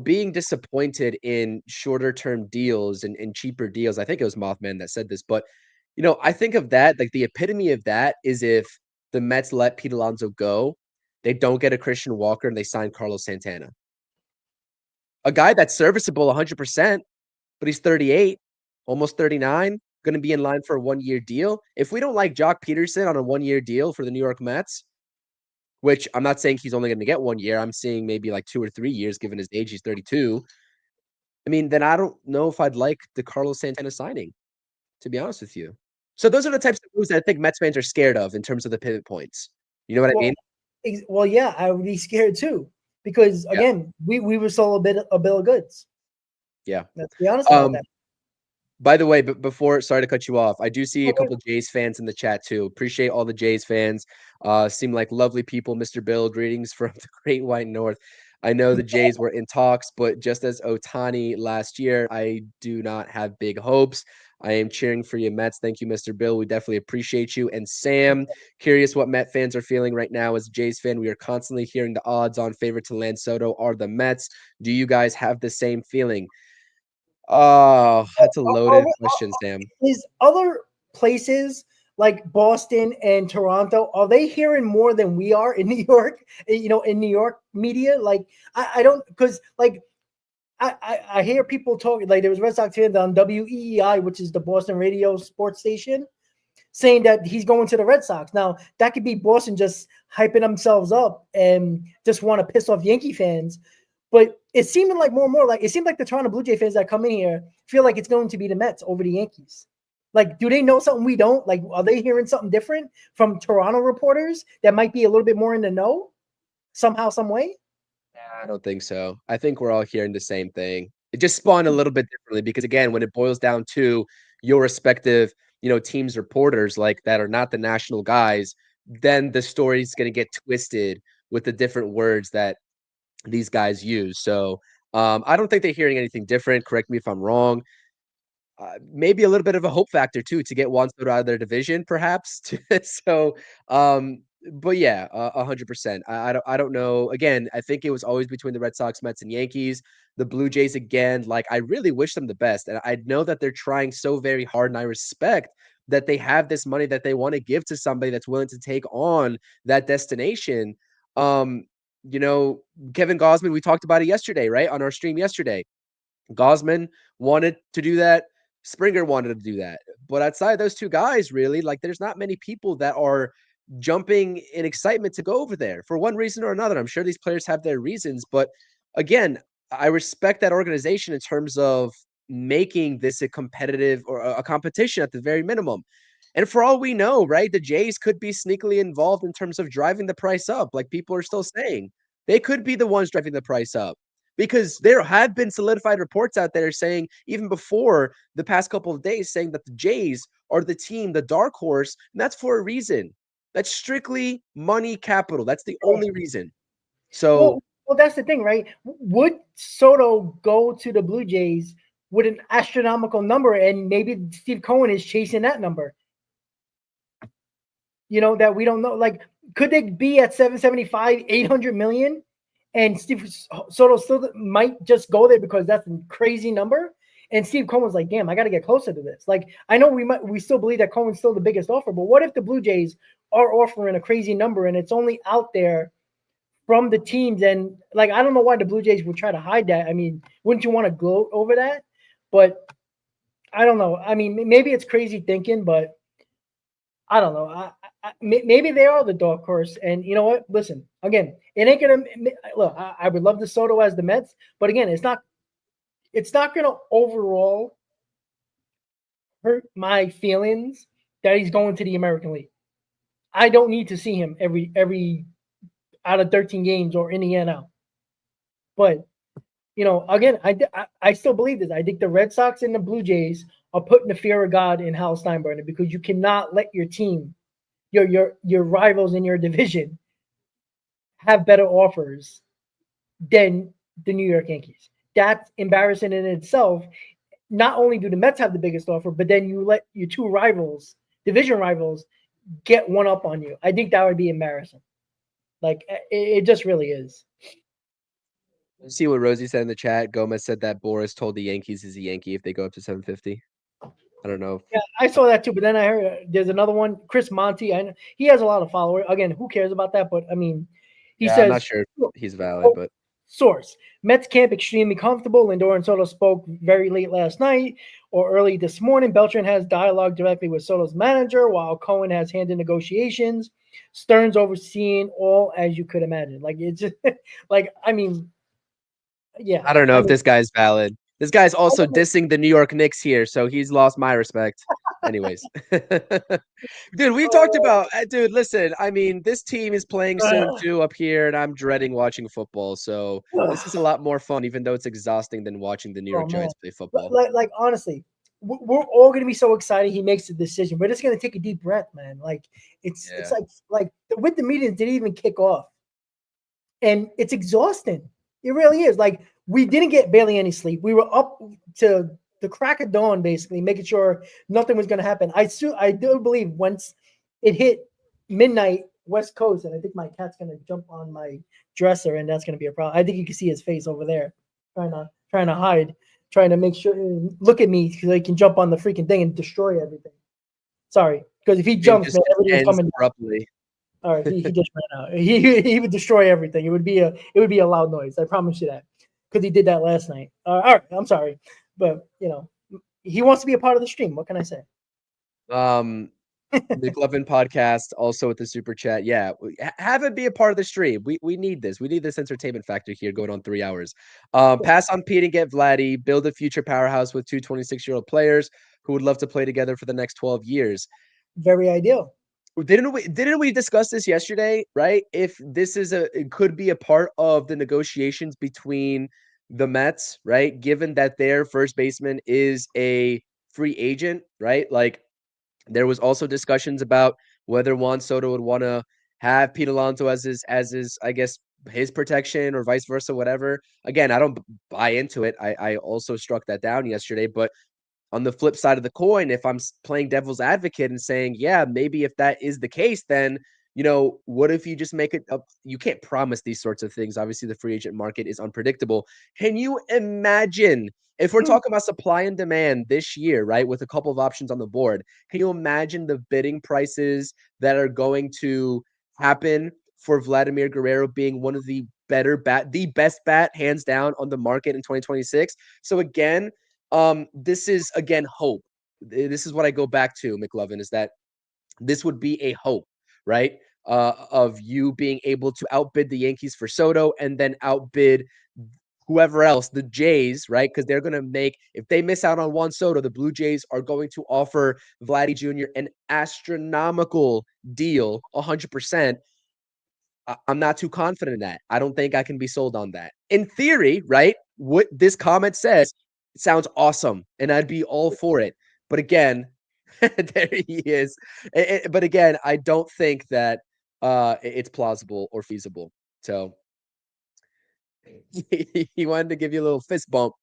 being disappointed in shorter term deals and cheaper deals, I think it was Mothman that said this, but, I think of that, like the epitome of that is if the Mets let Pete Alonso go, they don't get a Christian Walker and they sign Carlos Santana. A guy that's serviceable 100%, but he's 38, almost 39, going to be in line for a 1-year deal. If we don't like Jock Peterson on a 1-year deal for the New York Mets, which I'm not saying he's only going to get 1 year. I'm saying maybe like 2 or 3 years, given his age. He's 32. I mean, then I don't know if I'd like the Carlos Santana signing, to be honest with you. So those are the types of moves that I think Mets fans are scared of in terms of the pivot points. You know what I mean? Well, yeah, I would be scared too because again, we were sold a bill of goods. Yeah. Let's be honest about that. By the way, but before, sorry to cut you off, I do see a couple of Jays fans in the chat too. Appreciate all the Jays fans. Seem like lovely people. Mr. Bill, greetings from the Great White North. I know the Jays were in talks, but just as Ohtani last year, I do not have big hopes. I am cheering for you, Mets. Thank you, Mr. Bill. We definitely appreciate you. And Sam, curious what Met fans are feeling right now as a Jays fan. We are constantly hearing the odds on favorite to land Soto are the Mets. Do you guys have the same feeling? Oh, that's a loaded question, Sam. Is other places like Boston and Toronto, are they hearing more than we are in New York? In New York media? Like, I don't, because like I hear people talking, like there was Red Sox fans on WEEI, which is the Boston radio sports station, saying that he's going to the Red Sox. Now, that could be Boston just hyping themselves up and just want to piss off Yankee fans. But it seemed like more and more, like it seemed like the Toronto Blue Jay fans that come in here feel like it's going to be the Mets over the Yankees. Like, do they know something we don't? Like, are they hearing something different from Toronto reporters that might be a little bit more in the know somehow, some way? I don't think so. I think we're all hearing the same thing. It just spawned a little bit differently because, again, when it boils down to your respective, teams reporters like that are not the national guys, then the story's going to get twisted with the different words that these guys use. So I don't think they're hearing anything different. Correct me if I'm wrong. Maybe a little bit of a hope factor too to get Juan Soto out of their division, perhaps. So, but yeah, 100%. I don't know. Again, I think it was always between the Red Sox, Mets, and Yankees. The Blue Jays again. Like, I really wish them the best, and I know that they're trying so very hard, and I respect that they have this money that they want to give to somebody that's willing to take on that destination. Kevin Gausman, we talked about it yesterday, right, on our stream yesterday. Gausman wanted to do that. Springer wanted to do that. But outside those two guys, really, like there's not many people that are jumping in excitement to go over there for one reason or another. I'm sure these players have their reasons. But again, I respect that organization in terms of making this a competitive or a competition at the very minimum. And for all we know, right, the Jays could be sneakily involved in terms of driving the price up, like people are still saying. They could be the ones driving the price up. Because there have been solidified reports out there saying, even before the past couple of days, saying that the Jays are the team, the dark horse, and that's for a reason. That's strictly money capital. That's the only reason. So, well, that's the thing, right? Would Soto go to the Blue Jays with an astronomical number, and maybe Steve Cohen is chasing that number? That we don't know. Like, could they be at 775, 800 million? and Steve Soto still might just go there because that's a crazy number. And Steve Cohen was like, "Damn, I got to get closer to this." Like, I know we still believe that Cohen's still the biggest offer, but what if the Blue Jays are offering a crazy number and it's only out there from the teams? And like, I don't know why the Blue Jays would try to hide that. I mean, wouldn't you want to gloat over that? But I don't know. I mean, maybe it's crazy thinking, but I don't know. Maybe they are the dark horse. And you know what? Listen, again, it ain't gonna look. I would love the Soto as the Mets, but again, it's not. It's not gonna overall hurt my feelings that he's going to the American League. I don't need to see him every out of 13 games or in the NL. But you know, again, I still believe this. I think the Red Sox and the Blue Jays are putting the fear of God in Hal Steinbrenner because you cannot let your team, your rivals in your division, have better offers than the New York Yankees. That's embarrassing in itself. Not only do the Mets have the biggest offer, but then you let your two rivals, division rivals, get one up on you. I think that would be embarrassing. Like it just really is. See what Rosie said in the chat. Gomez said that Boras told the Yankees he's a Yankee if they go up to 750. I don't know. Yeah, I saw that too. But then I heard there's another one, Chris Monty. I know he has a lot of followers. Again, who cares about that? But I mean, he says, I'm not sure if he's valid, but source: Mets camp extremely comfortable. Lindor and Soto spoke very late last night or early this morning. Beltran has dialogue directly with Soto's manager, while Cohen has handled negotiations. Stern's overseeing all, as you could imagine. Like it's just like I mean. Yeah, I don't know if this guy's valid. This guy's also dissing the New York Knicks here, so he's lost my respect. Anyways, dude, we've talked about, dude, listen, I mean, this team is playing soon too up here, and I'm dreading watching football. So this is a lot more fun, even though it's exhausting than watching the New York Giants play football. Like honestly, we're all going to be so excited he makes the decision. We're just going to take a deep breath, man. Like it's like with the meetings didn't even kick off, and it's exhausting. It really is. Like we didn't get barely any sleep. We were up to the crack of dawn, basically making sure nothing was going to happen. I do believe once it hit midnight West Coast, and I think my cat's going to jump on my dresser, and that's going to be a problem. I think you can see his face over there, trying to hide, trying to make sure look at me so he can jump on the freaking thing and destroy everything. Sorry, because if he jumps, man, everything's coming abruptly. All right, he just ran out. He would destroy everything. It would be a loud noise. I promise you that, because he did that last night. All right, I'm sorry, but you know he wants to be a part of the stream. What can I say? McLovin podcast also with the super chat. Yeah, have it be a part of the stream. We need this. We need this entertainment factor here going on 3 hours. Pass on Pete and get Vladdy. Build a future powerhouse with two 26-year-old players who would love to play together for the next 12 years. Very ideal. Didn't we discuss this yesterday, right? If this is it could be a part of the negotiations between the Mets, right? Given that their first baseman is a free agent, right? Like there was also discussions about whether Juan Soto would want to have Pete Alonso as his, I guess, his protection or vice versa, whatever. Again, I don't buy into it. I also struck that down yesterday, but on the flip side of the coin, if I'm playing devil's advocate and saying, yeah, maybe if that is the case, then, you know, what if you just make it up? You can't promise these sorts of things. Obviously, the free agent market is unpredictable. Can you imagine if we're talking about supply and demand this year, right, with a couple of options on the board? Can you imagine the bidding prices that are going to happen for Vladimir Guerrero being one of the the best bat, hands down, on the market in 2026? So again, this is, again, hope. This is what I go back to, McLovin, is that this would be a hope, right? Of you being able to outbid the Yankees for Soto and then outbid whoever else, the Jays, right? Because they're going to make, if they miss out on Juan Soto, the Blue Jays are going to offer Vladdy Jr. an astronomical deal, 100%. I'm not too confident in that. I don't think I can be sold on that. In theory, right, what this comment says, it sounds awesome, and I'd be all for it. But again, there he is. But again, I don't think that it's plausible or feasible. So he wanted to give you a little fist bump.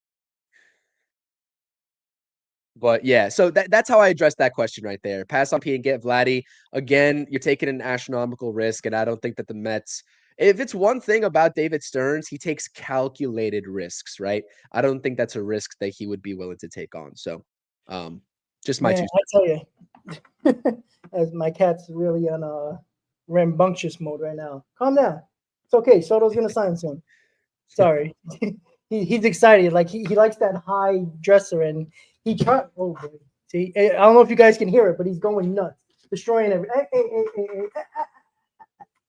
But yeah, so that's how I address that question right there. Pass on P and get Vladdy. Again, you're taking an astronomical risk, and I don't think that the Mets, if it's one thing about David Stearns, he takes calculated risks, right? I don't think that's a risk that he would be willing to take on. So, just my Man, two I tell you, as my cat's really on a rambunctious mode right now. Calm down. It's okay. Soto's gonna sign soon. Sorry. He's excited. Like he likes that high dresser, and he tried. Oh boy. See, I don't know if you guys can hear it, but he's going nuts, destroying every.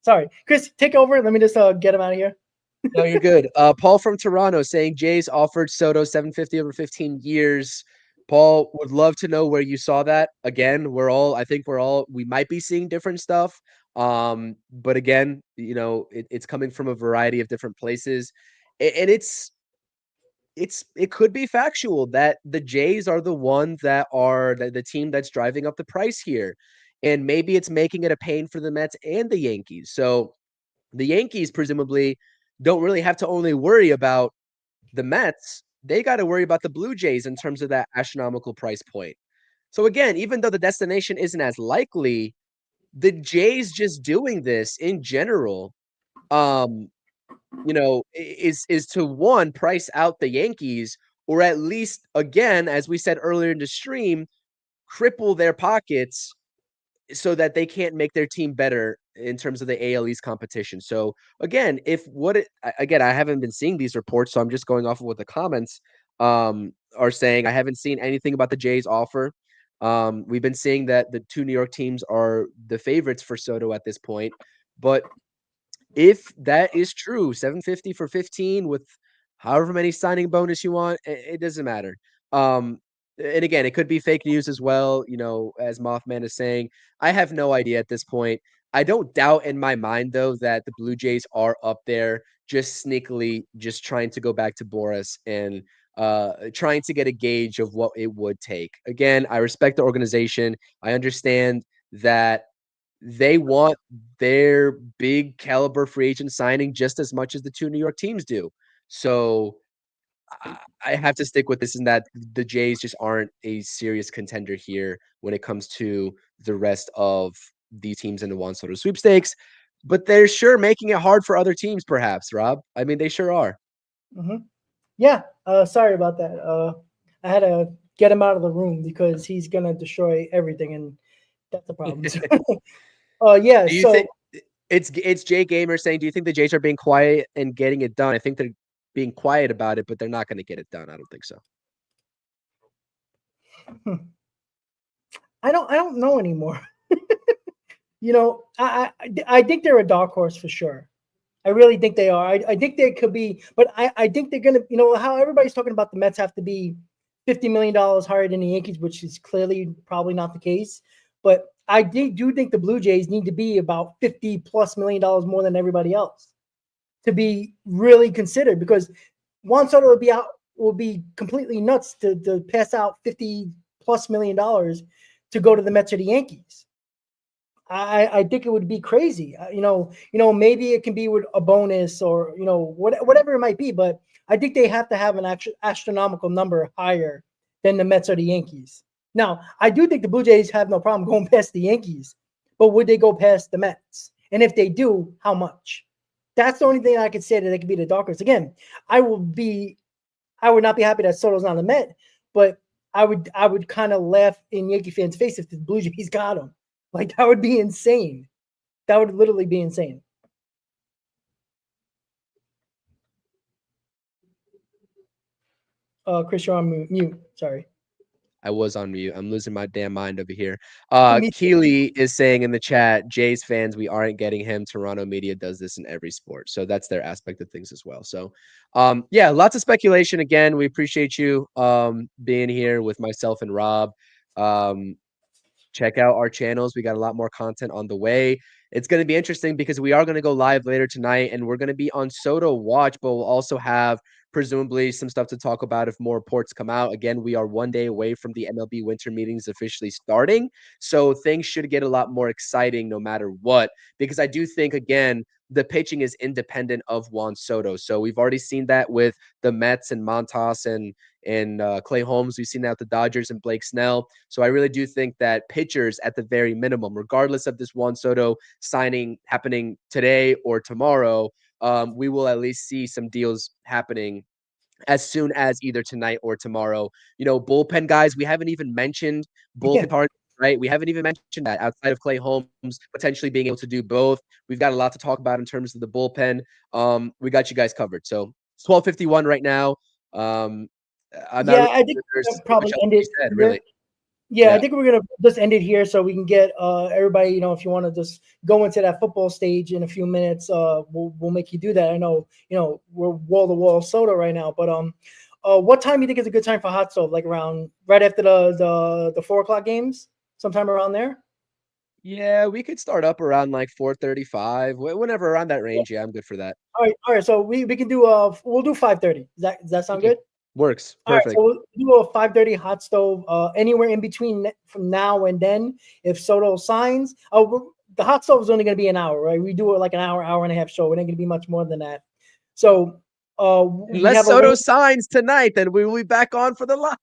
Sorry, Chris, take over. Let me just get him out of here. No, you're good. Paul from Toronto saying Jays offered Soto 750 over 15 years. Paul, would love to know where you saw that. Again, I think we might be seeing different stuff. But again, it's coming from a variety of different places. And it could be factual that the Jays are the one that are the team that's driving up the price here. And maybe it's making it a pain for the Mets and the Yankees. So the Yankees presumably don't really have to only worry about the Mets. They got to worry about the Blue Jays in terms of that astronomical price point. So again, even though the destination isn't as likely, the Jays just doing this in general, is to one, price out the Yankees, or at least, again, as we said earlier in the stream, cripple their pockets so that they can't make their team better in terms of the AL East competition. So again, I haven't been seeing these reports, so I'm just going off of what the comments are saying. I haven't seen anything about the Jays offer. We've been seeing that the two New York teams are the favorites for Soto at this point, but if that is true, 750 for 15 with however many signing bonus you want, it doesn't matter. And again, it could be fake news as well, as Mothman is saying. I have no idea at this point. I don't doubt in my mind, though, that the Blue Jays are up there just sneakily, just trying to go back to Boras and trying to get a gauge of what it would take. Again, I respect the organization. I understand that they want their big caliber free agent signing just as much as the two New York teams do. So I have to stick with this in that the Jays just aren't a serious contender here when it comes to the rest of the teams in the Juan Soto sweepstakes. But they're sure making it hard for other teams, perhaps, Rob. I mean, they sure are. Mm-hmm. Yeah. Sorry about that. I had to get him out of the room because he's gonna destroy everything, and that's a problem. Yeah. Do you think it's Jay Gamer saying, do you think the Jays are being quiet and getting it done? I think they're being quiet about it, but they're not going to get it done. I don't think so. I don't know anymore. I think they're a dark horse for sure. I really think they are. I think they could be, but I think they're gonna. How everybody's talking about the Mets have to be $50 million higher than the Yankees, which is clearly probably not the case. But I do think the Blue Jays need to be about $50+ million more than everybody else to be really considered, because Juan Soto will be completely nuts to pass out $50+ million to go to the Mets or the Yankees. I think it would be crazy. Maybe it can be with a bonus or whatever it might be, but I think they have to have an astronomical number higher than the Mets or the Yankees. Now, I do think the Blue Jays have no problem going past the Yankees, but would they go past the Mets? And if they do, how much? That's the only thing I could say that they could be the dark horse. Again, I would not be happy that Soto's not a Met, but I would kind of laugh in Yankee fans' face if the Blue Jays got him. Like, that would be insane. That would literally be insane. Chris, you're on mute. Sorry. I was on mute. I'm losing my damn mind over here. Me too. Keely is saying in the chat, Jays fans, we aren't getting him. Toronto media does this in every sport. So that's their aspect of things as well. So, yeah, lots of speculation. Again, we appreciate you being here with myself and Rob. Check out our channels. We got a lot more content on the way. It's going to be interesting because we are going to go live later tonight, and we're going to be on Soto Watch, but we'll also have presumably some stuff to talk about if more reports come out. Again, we are one day away from the MLB winter meetings officially starting, so things should get a lot more exciting no matter what, because I do think, again, the pitching is independent of Juan Soto. So we've already seen that with the Mets and Montas and and Clay Holmes. We've seen that with the Dodgers and Blake Snell. So I really do think that pitchers, at the very minimum, regardless of this Juan Soto signing happening today or tomorrow, we will at least see some deals happening as soon as either tonight or tomorrow. Bullpen guys, we haven't even mentioned bullpen targets, right? We haven't even mentioned that outside of Clay Holmes potentially being able to do both. We've got a lot to talk about in terms of the bullpen. We got you guys covered. So it's 12:51 right now. I'm not really I think there's we'll much probably else end to be it said, here. really. Yeah, I think we're gonna just end it here so we can get everybody. If you want to just go into that football stage in a few minutes, we'll make you do that. I know, we're wall to wall Soto right now, but what time do you think is a good time for hot stove? Like around right after the 4:00 games, sometime around there. Yeah, we could start up around like 4:35, whenever around that range. Yeah, I'm good for that. All right. So we can do we'll do 5:30. Does that sound good? Works. All right, Perfect. so we'll do a 5:30 hot stove. Anywhere in between from now and then, if Soto signs, the hot stove is only going to be an hour, right? We do it like an hour and a half show. It ain't going to be much more than that. So, we Unless have Soto signs tonight, then we will be back on for the live.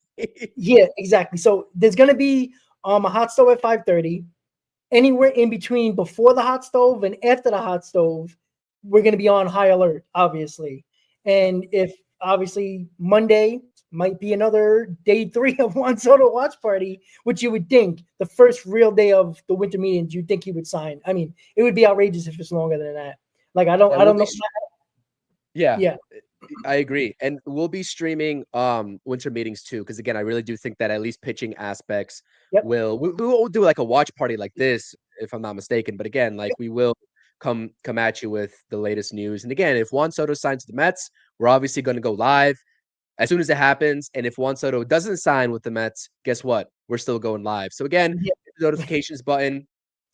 Yeah, exactly. So there's going to be a hot stove at 5:30. Anywhere in between before the hot stove and after the hot stove, we're going to be on high alert, obviously. And if obviously Monday might be another day 3 of Juan Soto watch party, which you would think the first real day of the winter meetings, you'd think he would sign. I mean, it would be outrageous if it's longer than that. Like I don't know. Yeah. I agree. And we'll be streaming winter meetings too, because again, I really do think that at least pitching aspects we'll do like a watch party like this, if I'm not mistaken. But again, like we will come at you with the latest news. And again, if Juan Soto signs with the Mets, we're obviously going to go live as soon as it happens. And if Juan Soto doesn't sign with the Mets, guess what? We're still going live. So again, hit the notifications button.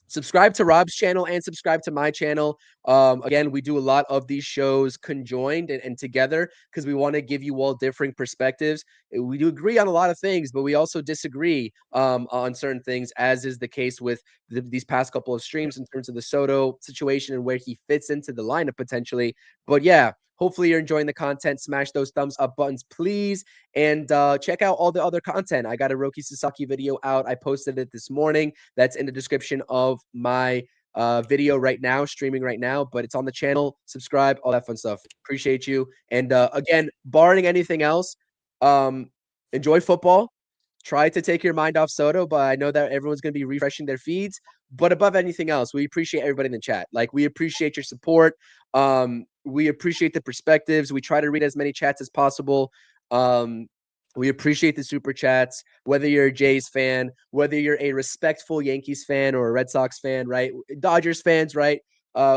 Subscribe to Rob's channel and subscribe to my channel. Again, we do a lot of these shows conjoined and together because we want to give you all different perspectives. We do agree on a lot of things, but we also disagree on certain things, as is the case with these past couple of streams in terms of the Soto situation and where he fits into the lineup potentially. But yeah, hopefully you're enjoying the content. Smash those thumbs up buttons, please. And check out all the other content. I got a Roki Sasaki video out. I posted it this morning. That's in the description of my video right now, streaming right now. But it's on the channel. Subscribe, all that fun stuff. Appreciate you. And again, barring anything else, enjoy football. Try to take your mind off Soto, but I know that everyone's going to be refreshing their feeds. But above anything else, we appreciate everybody in the chat. Like, we appreciate your support. We appreciate the perspectives. We try to read as many chats as possible. We appreciate the super chats, whether you're a Jays fan, whether you're a respectful Yankees fan or a Red Sox fan, right? Dodgers fans, right?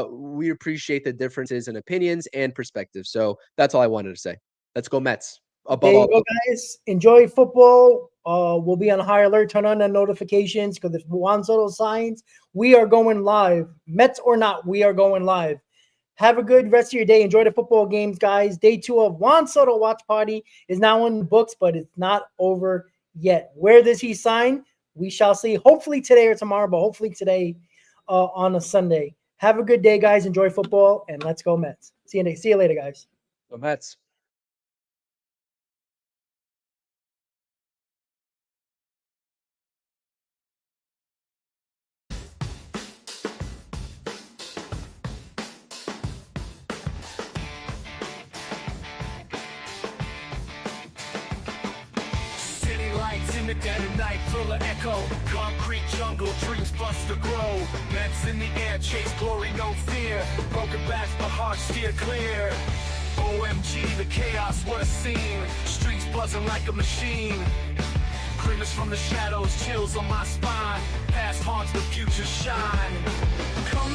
We appreciate the differences in opinions and perspectives. So that's all I wanted to say. Let's go Mets. There you go, guys. Enjoy football. We'll be on high alert. Turn on the notifications because if Juan Soto signs, we are going live. Mets or not, we are going live. Have a good rest of your day. Enjoy the football games, guys. Day 2 of Juan Soto Watch Party is now in the books, but it's not over yet. Where does he sign? We shall see. Hopefully today or tomorrow, but hopefully today on a Sunday. Have a good day, guys. Enjoy football, and let's go Mets. See you later, guys. Go Mets. In the dead of night, full of echo. Concrete jungle, dreams bust to grow. Mets in the air, chase glory, no fear. Broken backs, but hearts steer clear. OMG, the chaos, what a scene. Streets buzzing like a machine. Creepers from the shadows, chills on my spine. Past haunts, the future shine. Come